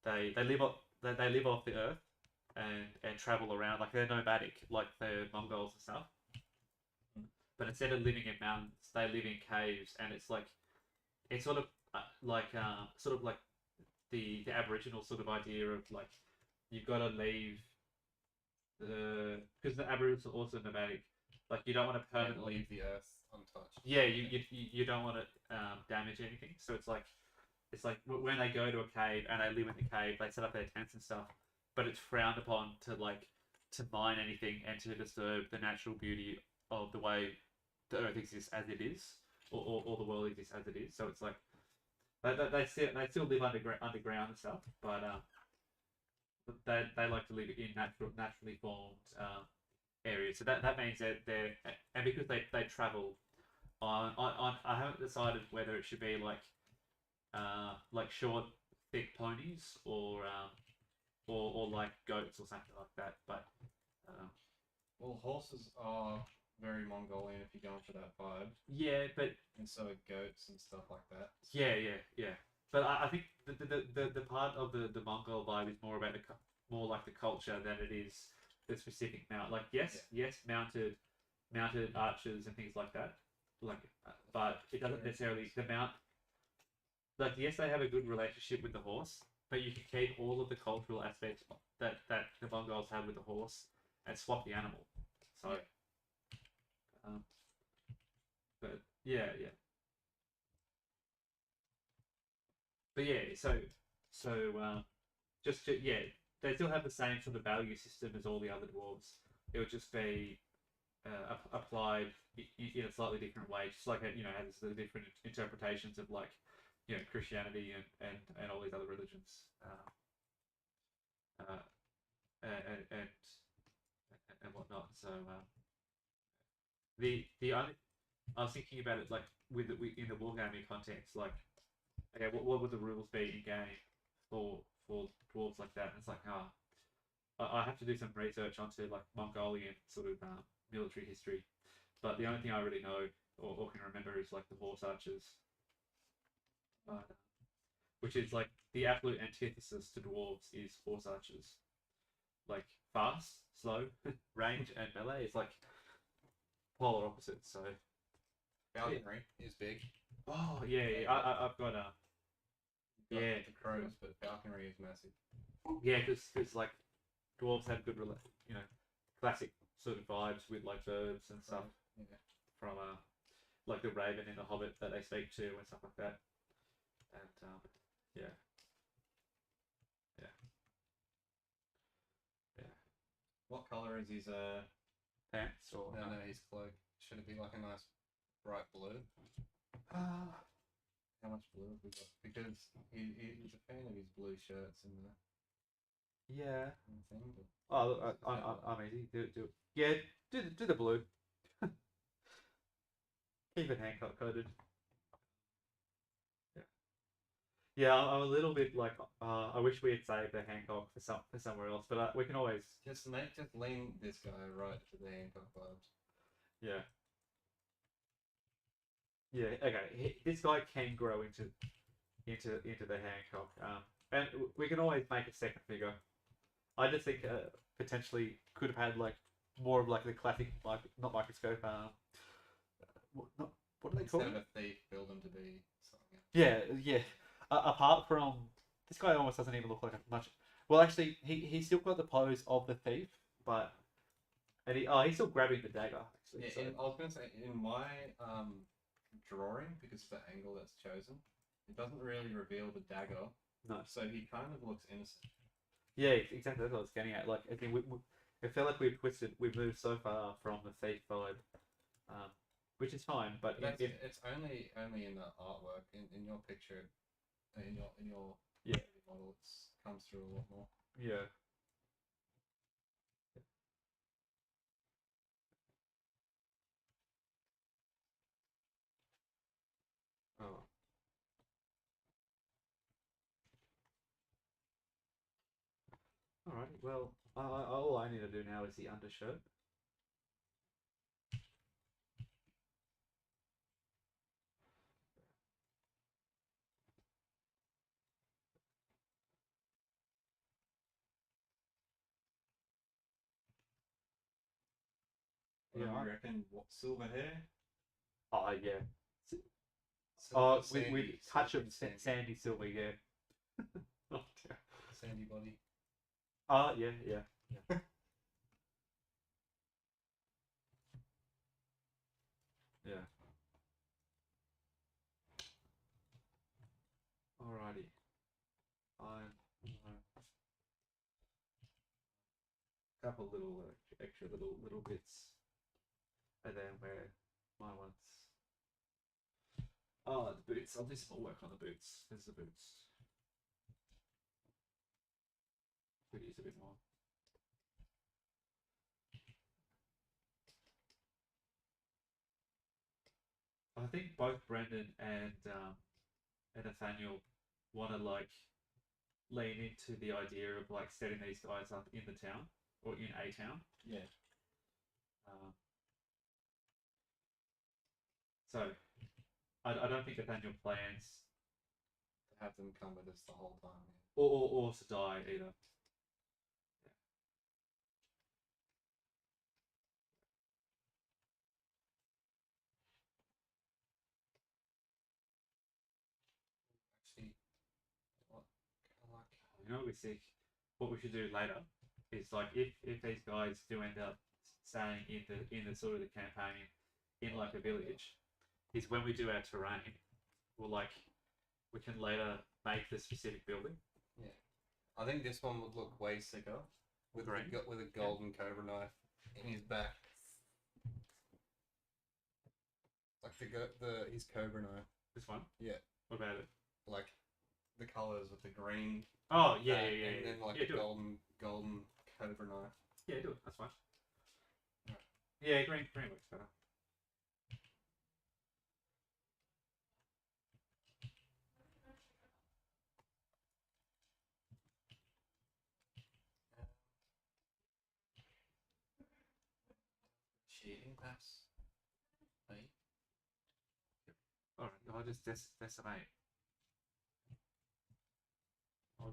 they live off they live off the earth and travel around like they're nomadic like the Mongols and stuff. But instead of living in mountains, they live in caves, and it's sort of like the Aboriginal sort of idea of like you've got to leave the because the Aboriginals are also nomadic. Like you don't want to permanently leave the earth untouched. Yeah, you don't want to damage anything. So it's like when they go to a cave and they live in the cave, they set up their tents and stuff. But it's frowned upon to mine anything and to disturb the natural beauty of the way the earth exists as it is, or the world exists as it is. So it's like they still live underground and stuff, but they like to live in naturally formed areas. So that means that and because they travel on I haven't decided whether it should be like short thick ponies or like goats or something like that. But well, horses are very Mongolian if you're going for that vibe. Yeah, but and so are goats and stuff like that. Yeah. But I think the part of the Mongol vibe is more about more like the culture than it is the specific mount. Like yes, mounted archers and things like that. Like, but it doesn't necessarily the mount. Like yes, they have a good relationship with the horse, but you can keep all of the cultural aspects that the Mongols have with the horse and swap the animal. So, but yeah. But yeah, they still have the same sort of value system as all the other dwarves. It would just be applied in a slightly different way, just like it has the different interpretations of like Christianity and all these other religions, and whatnot. So the only I was thinking about it like in the wargaming context, like okay, what would the rules be in game for dwarves like that? And it's like I have to do some research onto like Mongolian sort of military history, but the only thing I really know or can remember is like the horse archers, which is like the absolute antithesis to dwarves is horse archers, like fast, slow, range, and melee. It's like polar opposites. So falconry is big. Oh yeah. I've got the crows, but falconry is massive. Yeah, because like dwarves have good, classic sort of vibes with like birds and stuff. Yeah. From like the raven in the Hobbit that they speak to and stuff like that. And yeah. What color is his Pants or no, his cloak? Should it be like a nice bright blue? How much blue have we got? Because he's a fan of his blue shirts and the thing. But I'm easy. Do the blue. Keep it Hancock coded. Yeah. Yeah, I'm a little bit like I wish we had saved the Hancock for somewhere else, but we can always. Just lean this guy right to the Hancock vibes. Yeah. Yeah. Okay. This guy can grow into the Hancock. And we can always make a second figure. I just think potentially could have had like more of like the classic not microscope. What do they call Instead it? of a thief, build him to be something else. Yeah, yeah. Apart from this guy, almost doesn't even look like much. Well, actually, he's still got the pose of the thief, but he's still grabbing the dagger. Actually, Yeah, so. I was gonna say in my drawing, because of the angle that's chosen, it doesn't really reveal the dagger. No. So he kind of looks innocent. Yeah, exactly. That's what I was getting at. Like, I think it felt like we've moved so far from the thief vibe, which is fine. But it's only in the artwork. In your picture, in your yeah model, it comes through a lot more. yeah. Oh. Alrighty. Well, all I need to do now is the undershirt. What do you reckon? What, silver hair? Oh yeah. We touch of sandy silver, yeah. Oh, dear. Sandybody. Yeah. Yeah. Alrighty. Fine. Couple little extra little bits, and then where my ones. Oh, the boots. I'll do some more work on the boots. There's the boots. Could use a bit more. I think both Brendan and Nathaniel want to like lean into the idea of like setting these guys up in the town or in a town. Yeah. So I don't think Nathaniel plans to have them come with us the whole time. Or to die either. Actually, what I like. You know what we see? What we should do later is like if these guys do end up staying in the sort of the campaign in like a village, is when we do our terrain, we can later make the specific building. Yeah, I think this one would look way sicker with a golden cobra knife in his back, like his cobra knife. This one. Yeah. What about it? Like the colors with the green. Oh yeah, back, yeah. And then like yeah, golden cobra knife. Yeah, do it. That's fine. Right. Yeah, green works better. Shading pass. Right. All right, I'll just decimate. I'll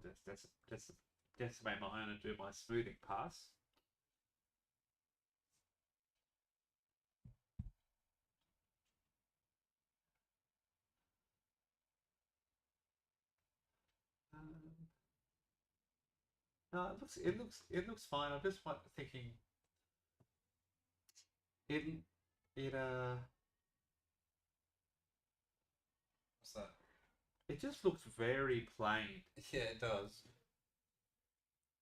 just decimate my own and do my smoothing pass. No, it looks fine. I'm just thinking it What's that? it just looks very plain. Yeah, it does.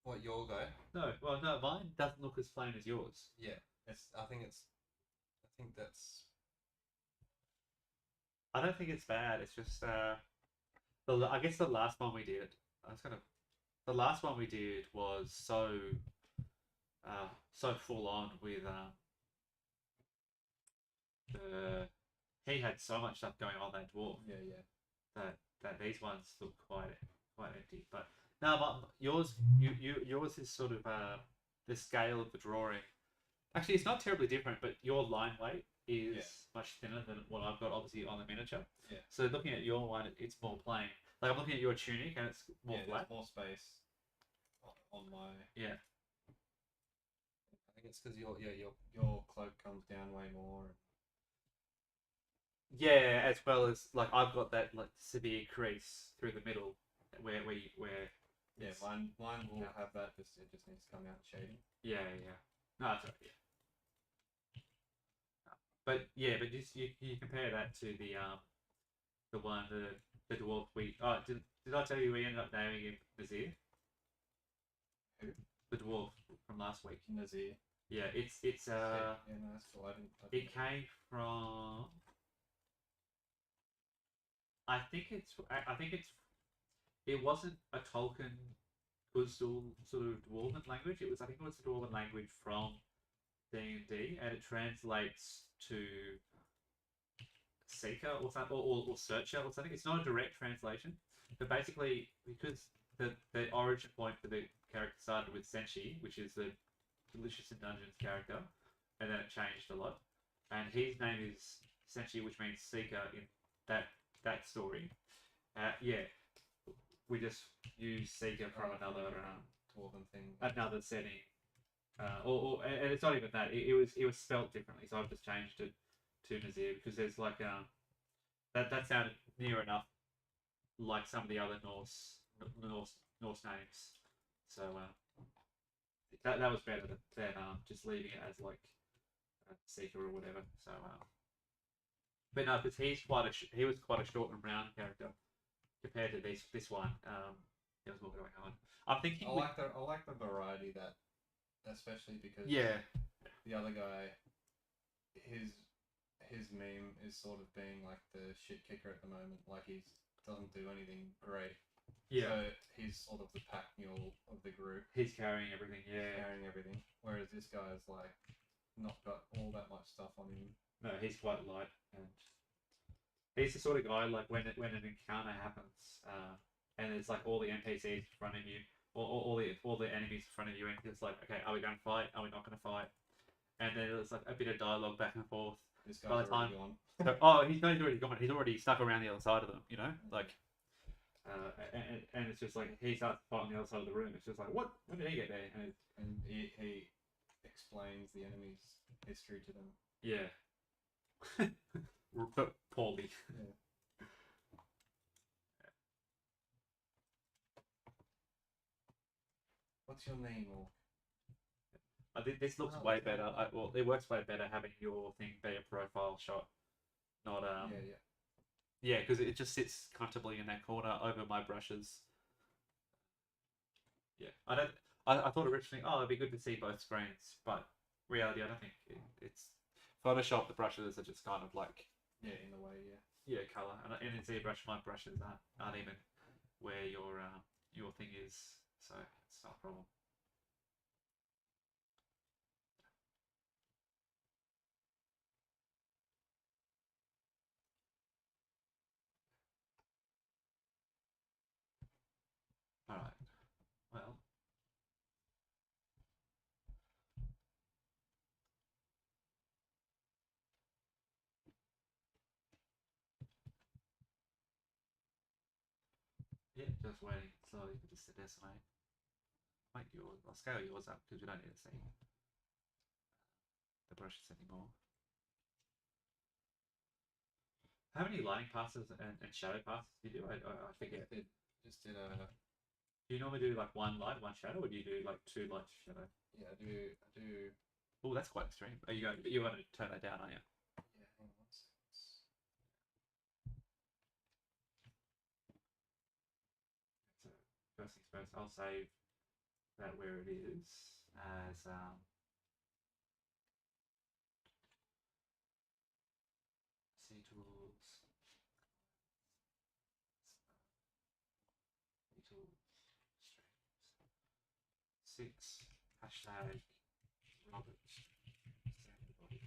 What, your guy? No, well, no, mine doesn't look as plain as yours. Yeah, I think that's. I don't think it's bad. It's just I guess the last one we did. The last one we did was so full on with the he had so much stuff going on that dwarf Yeah. that these ones look quite empty. But no, but yours is sort of the scale of the drawing. Actually, it's not terribly different, but your line weight is much thinner than what I've got, obviously, on the miniature. Yeah. So looking at your one, it's more plain. Like I'm looking at your tunic, and it's more flat. There's more space on my. Yeah. I think it's because your cloak comes down way more. Yeah, as well as like I've got that like severe crease through the middle, where Yeah, mine will have that. It just needs to come out shading. Yeah. No, that's right. Yeah. But just you compare that to the one the dwarf did I tell you we ended up naming him Nazir? Who? The dwarf from last week. Nazir. Yeah, it's yeah, no, that's cool. I didn't it came from I think it wasn't a Tolkien Guzul sort of dwarven language. I think it was a dwarven language from D&D, and it translates to seeker or something, or searcher or something. It's not a direct translation, but basically because the origin point for the character started with Senshi, which is the Delicious in Dungeons character, and then it changed a lot. And his name is Senshi, which means seeker in that story. We just use seeker from another dwarven thing, another setting. And it's not even that. It was spelt differently, so I've just changed it to Nazir because there's like that sounded near enough like some of the other Norse names. So that was better than just leaving it as like Seeker or whatever. So but no, because he was quite a short and round character compared to this one. There was more going on. I'm thinking. I like the variety that. Especially because the other guy, his meme is sort of being like the shit kicker at the moment. Like he doesn't do anything great. Yeah. So he's sort of the pack mule of the group. He's carrying everything. Yeah. Carrying everything. Whereas this guy's like not got all that much stuff on him. No, he's quite light, and he's the sort of guy like when an encounter happens, and it's like all the NPCs in front of you. All the enemies in front of you, and it's like, okay, are we going to fight? Are we not going to fight? And then there's like a bit of dialogue back and forth. This guy's already gone. He's already gone. He's already stuck around the other side of them, you know, like. And it's just like he starts fighting the other side of the room. It's just like, what? When did he get there? And he explains the enemy's history to them. Yeah. But poorly. Yeah. What's your name, Orc? I think this looks way better. Well, it works way better having your thing be a profile shot, not Yeah, because it just sits comfortably in that corner over my brushes. Yeah, I thought originally, it'd be good to see both screens, but reality, I don't think it's Photoshop. The brushes are just kind of like in the way, color, and in ZBrush, my brushes aren't even where your thing is, so it's not a problem. All right. Well. Yeah, just waiting slowly for this to decimate. I'll scale yours up because we don't need to see the brushes anymore. How many lighting passes and shadow passes do you do? I forget. Just did Do you normally do like one light, one shadow, or do you do like two lights, shadow? Yeah, I do. Oh, that's quite extreme. Are you going to turn that down, aren't you? Yeah, hang on one second. So first things first, I'll save that where it is as C tools. Streams. 6 hashtag Robert Sandybody.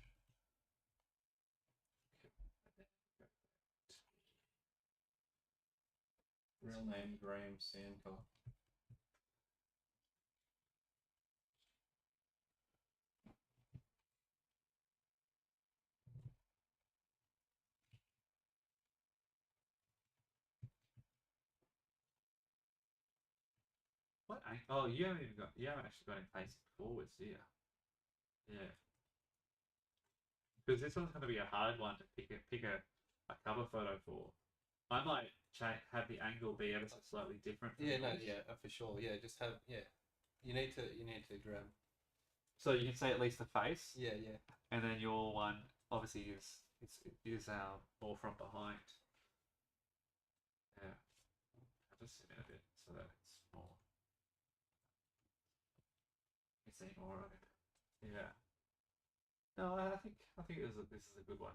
Real name Graham Sandcott. What? Oh, you haven't even got. You haven't actually got him facing forwards, do you? Yeah. Because this one's going to be a hard one to pick a cover photo for. I might have the angle be ever so slightly different. From yours. For sure. Yeah, just have You need to grab. So you can say at least the face. Yeah. And then your one obviously is more from behind. Yeah. I'll just zoom in a bit so that it's more. You see more of it. Yeah. No, I think this is a good one.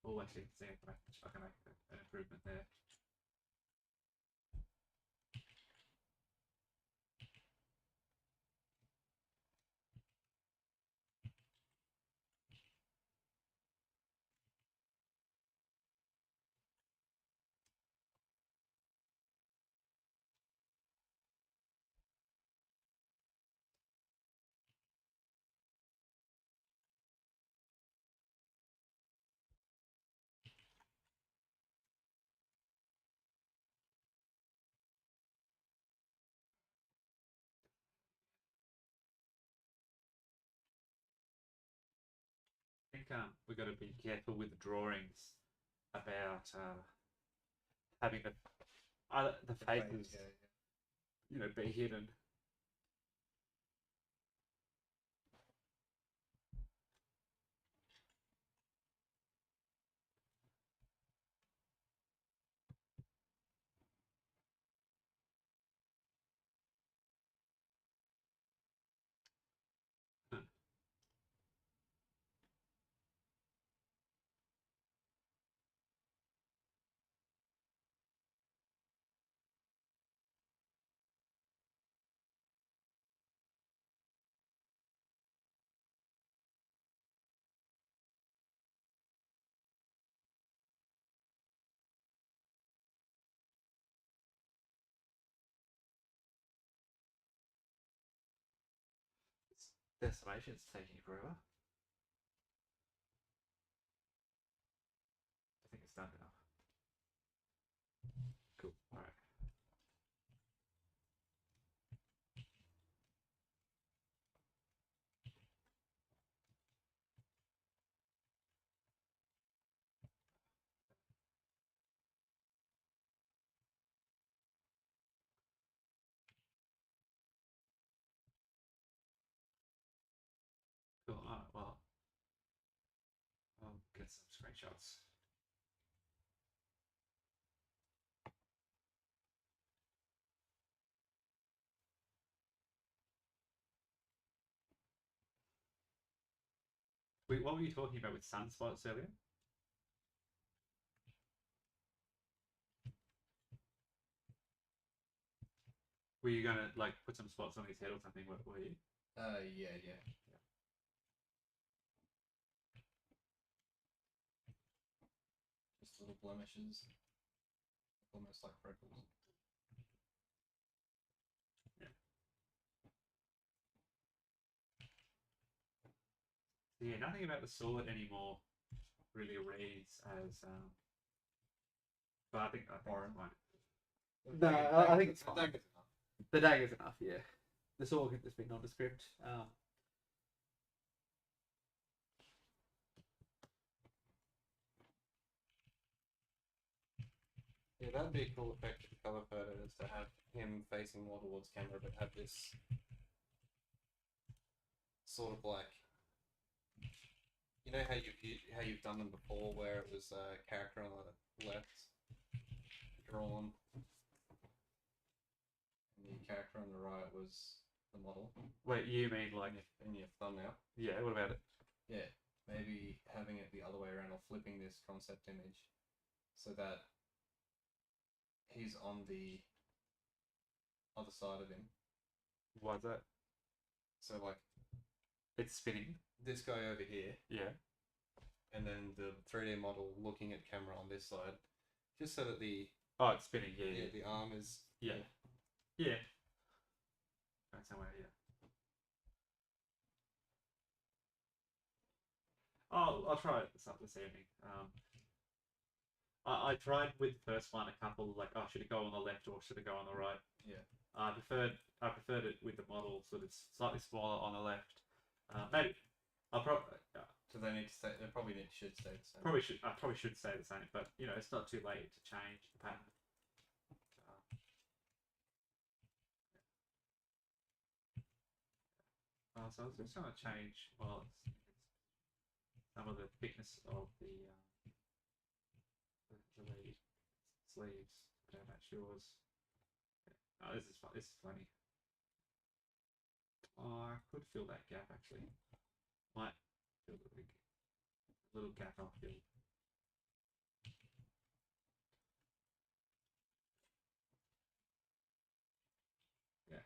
Oh, actually, see, I can make an improvement there. I think we've got to be careful with the drawings about having the faces, be hidden. Destination's taking forever. I think it's done enough. Cool. All right. Cool. All right. Well, I'll get some screenshots. Wait, what were you talking about with sunspots earlier? Were you gonna put some spots on his head or something? Were you? Yeah. Just little blemishes, almost like freckles. Yeah, nothing about the sword anymore really reads as. But I think Foreign. It's fine. No, I think it's fine. The dagger's enough. Yeah, the sword can just be nondescript. Yeah, that'd be a cool effect of the cover photo, is to have him facing more towards camera, but have this sort of how you've done them before, where it was a character on the left drawn, and the character on the right was the model. Wait, you mean in your thumbnail? Yeah. What about it? Yeah, maybe having it the other way around, or flipping this concept image so that he's on the other side of him. Why's that? So It's spinning. This guy over here. Yeah. And then the 3D model looking at camera on this side, Just so that the Oh, it's spinning. Yeah. the arm is Yeah. Yeah. Right, somewhere. Yeah. I'll try it this evening. I tried with the first one a couple like, oh, should it go on the left or should it go on the right? Yeah. I preferred it with the model sort of slightly smaller on the left. Maybe I'll probably So they need to stay. They probably should stay the same. I probably should say the same, but you know it's not too late to change the pattern. So I was just going to change some of the thickness of the sleeves to match yours. Oh, this is fun. This is funny. Oh, I could fill that gap actually. Might fill the little gap I'll fill. Yeah,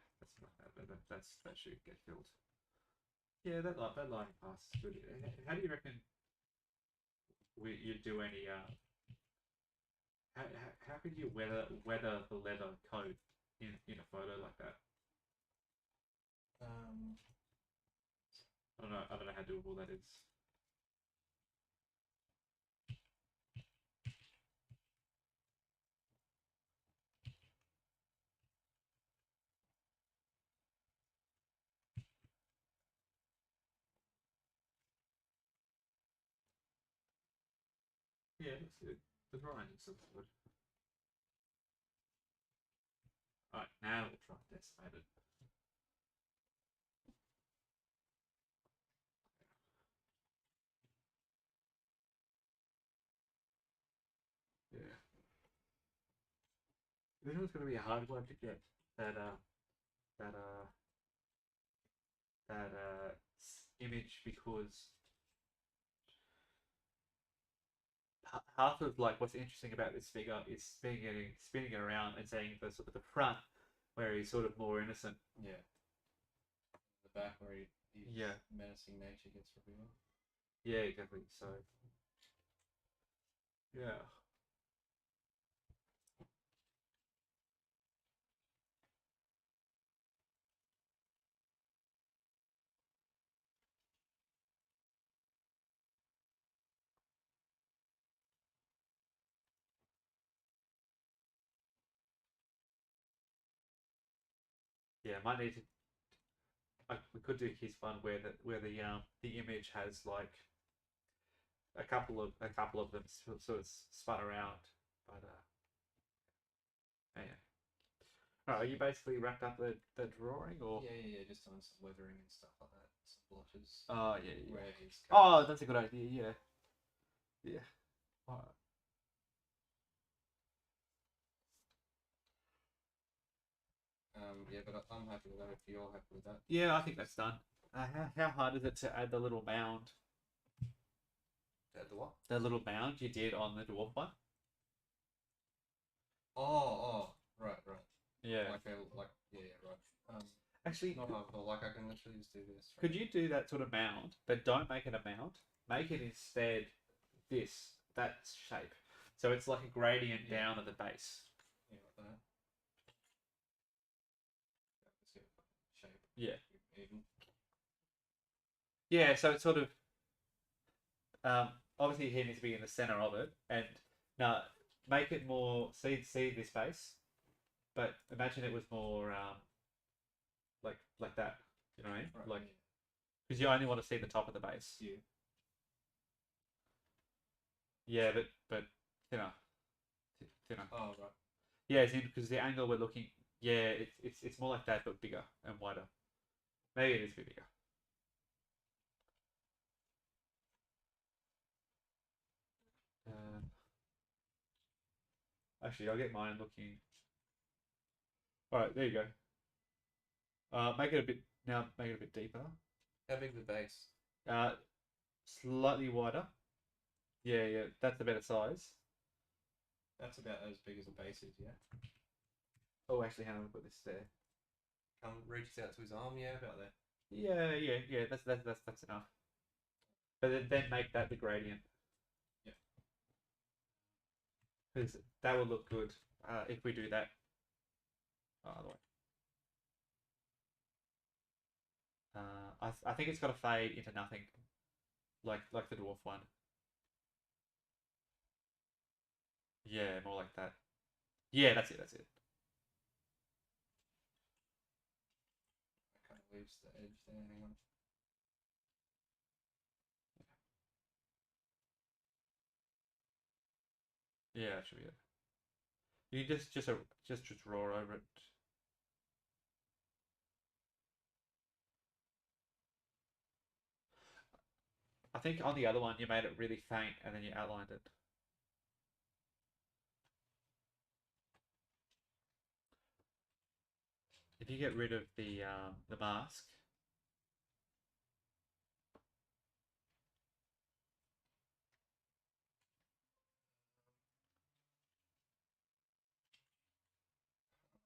that should get filled. Yeah, that line pass is good. How do you reckon you do any how could you weather the leather coat in a photo like that? I don't know how doable that is. Yeah, it looks good. The drawing looks good. Alright, now we'll try decimated. Yeah. This was going to be a hard one to get that that image because half of like what's interesting about this figure is spinning it around and seeing the sort of the front where he's sort of more innocent. Yeah. The back where his menacing nature gets revealed. Yeah, exactly. So yeah. Yeah, might need to. We could do his one where the image has like a couple of them sort of spun around, but yeah. Alright, are you basically wrapped up the drawing or? Yeah. Just on some weathering and stuff like that. Some blotches. Oh yeah. Where he's Oh, that's a good idea. Yeah. Yeah. Alright. Yeah, but I'm happy with that if you're happy with that. Yeah, I think that's done. How hard is it to add the little mound? Add the what? The little mound you did on the dwarf one? Oh, right. Yeah. Right. Actually, not hard at all. Like I can literally just do this. Could you do that sort of mound, but don't make it a mound? Make it instead that shape. So it's like a gradient down at the base. Yeah, like that. Shape. Yeah. Even. Yeah, so it's sort of obviously he needs to be in the center of it, and now make it more see this base, but imagine it was more like that. You know what I mean? Right, like because you only want to see the top of the base. Yeah. Yeah, but thinner. Oh right. Yeah, because the angle we're looking. Yeah, it's more like that, but bigger and wider. Maybe it is a bit bigger. Actually, I'll get mine looking. All right, there you go. Make it a bit deeper. How big the base? Slightly wider. Yeah, that's a better size. That's about as big as the base is, yeah. Oh, actually, how do we put this there? Reaches out to his arm, yeah, about there. Yeah. That's enough. But then make that the gradient. Yeah. because that will look good if we do that. Oh, other way. I think it's got to fade into nothing, like the dwarf one. Yeah, more like that. Yeah, that's it. That's it. That kind of leaves the edge there. Hang on. Yeah, that should be it. You just draw over it. I think on the other one you made it really faint and then you outlined it. If you get rid of the mask,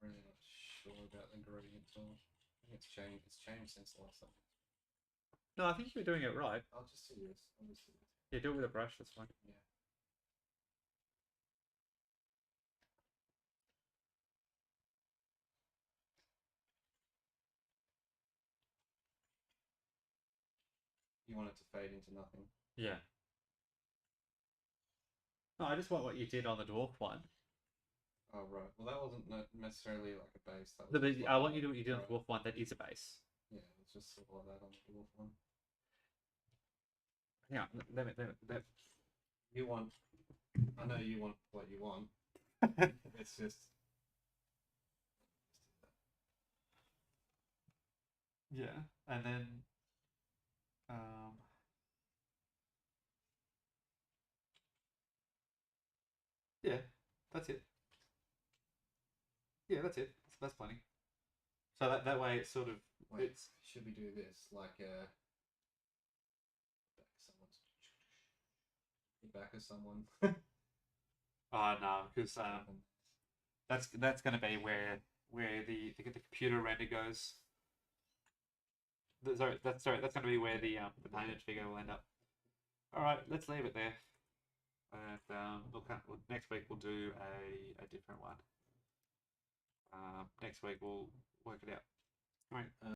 I'm really not sure about the gradient tool. I think it's changed. It's changed since the last time. no, I think you're doing it right. I'll just do this. I'll just do this. Yeah, do it with a brush. That's fine. Yeah. You want it to fade into nothing. Yeah. No, I just want what you did on the dwarf one. Oh right. Well, that wasn't necessarily like a base. That No, was but just I like want you to do what you did on the right. dwarf one. That is a base. Yeah, it's just sort of like that on the dwarf one. Yeah, let You want. I know you want what you want. It's just. Yeah, and then yeah, that's it. Yeah, that's it. That's plenty. So that way it's sort of Wait, it's should we do this like back of someone? oh no, because that's going to be where the computer render goes. Sorry, that's going to be where the painted figure will end up. All right, let's leave it there, and next week we'll do a different one. Next week we'll work it out. All right.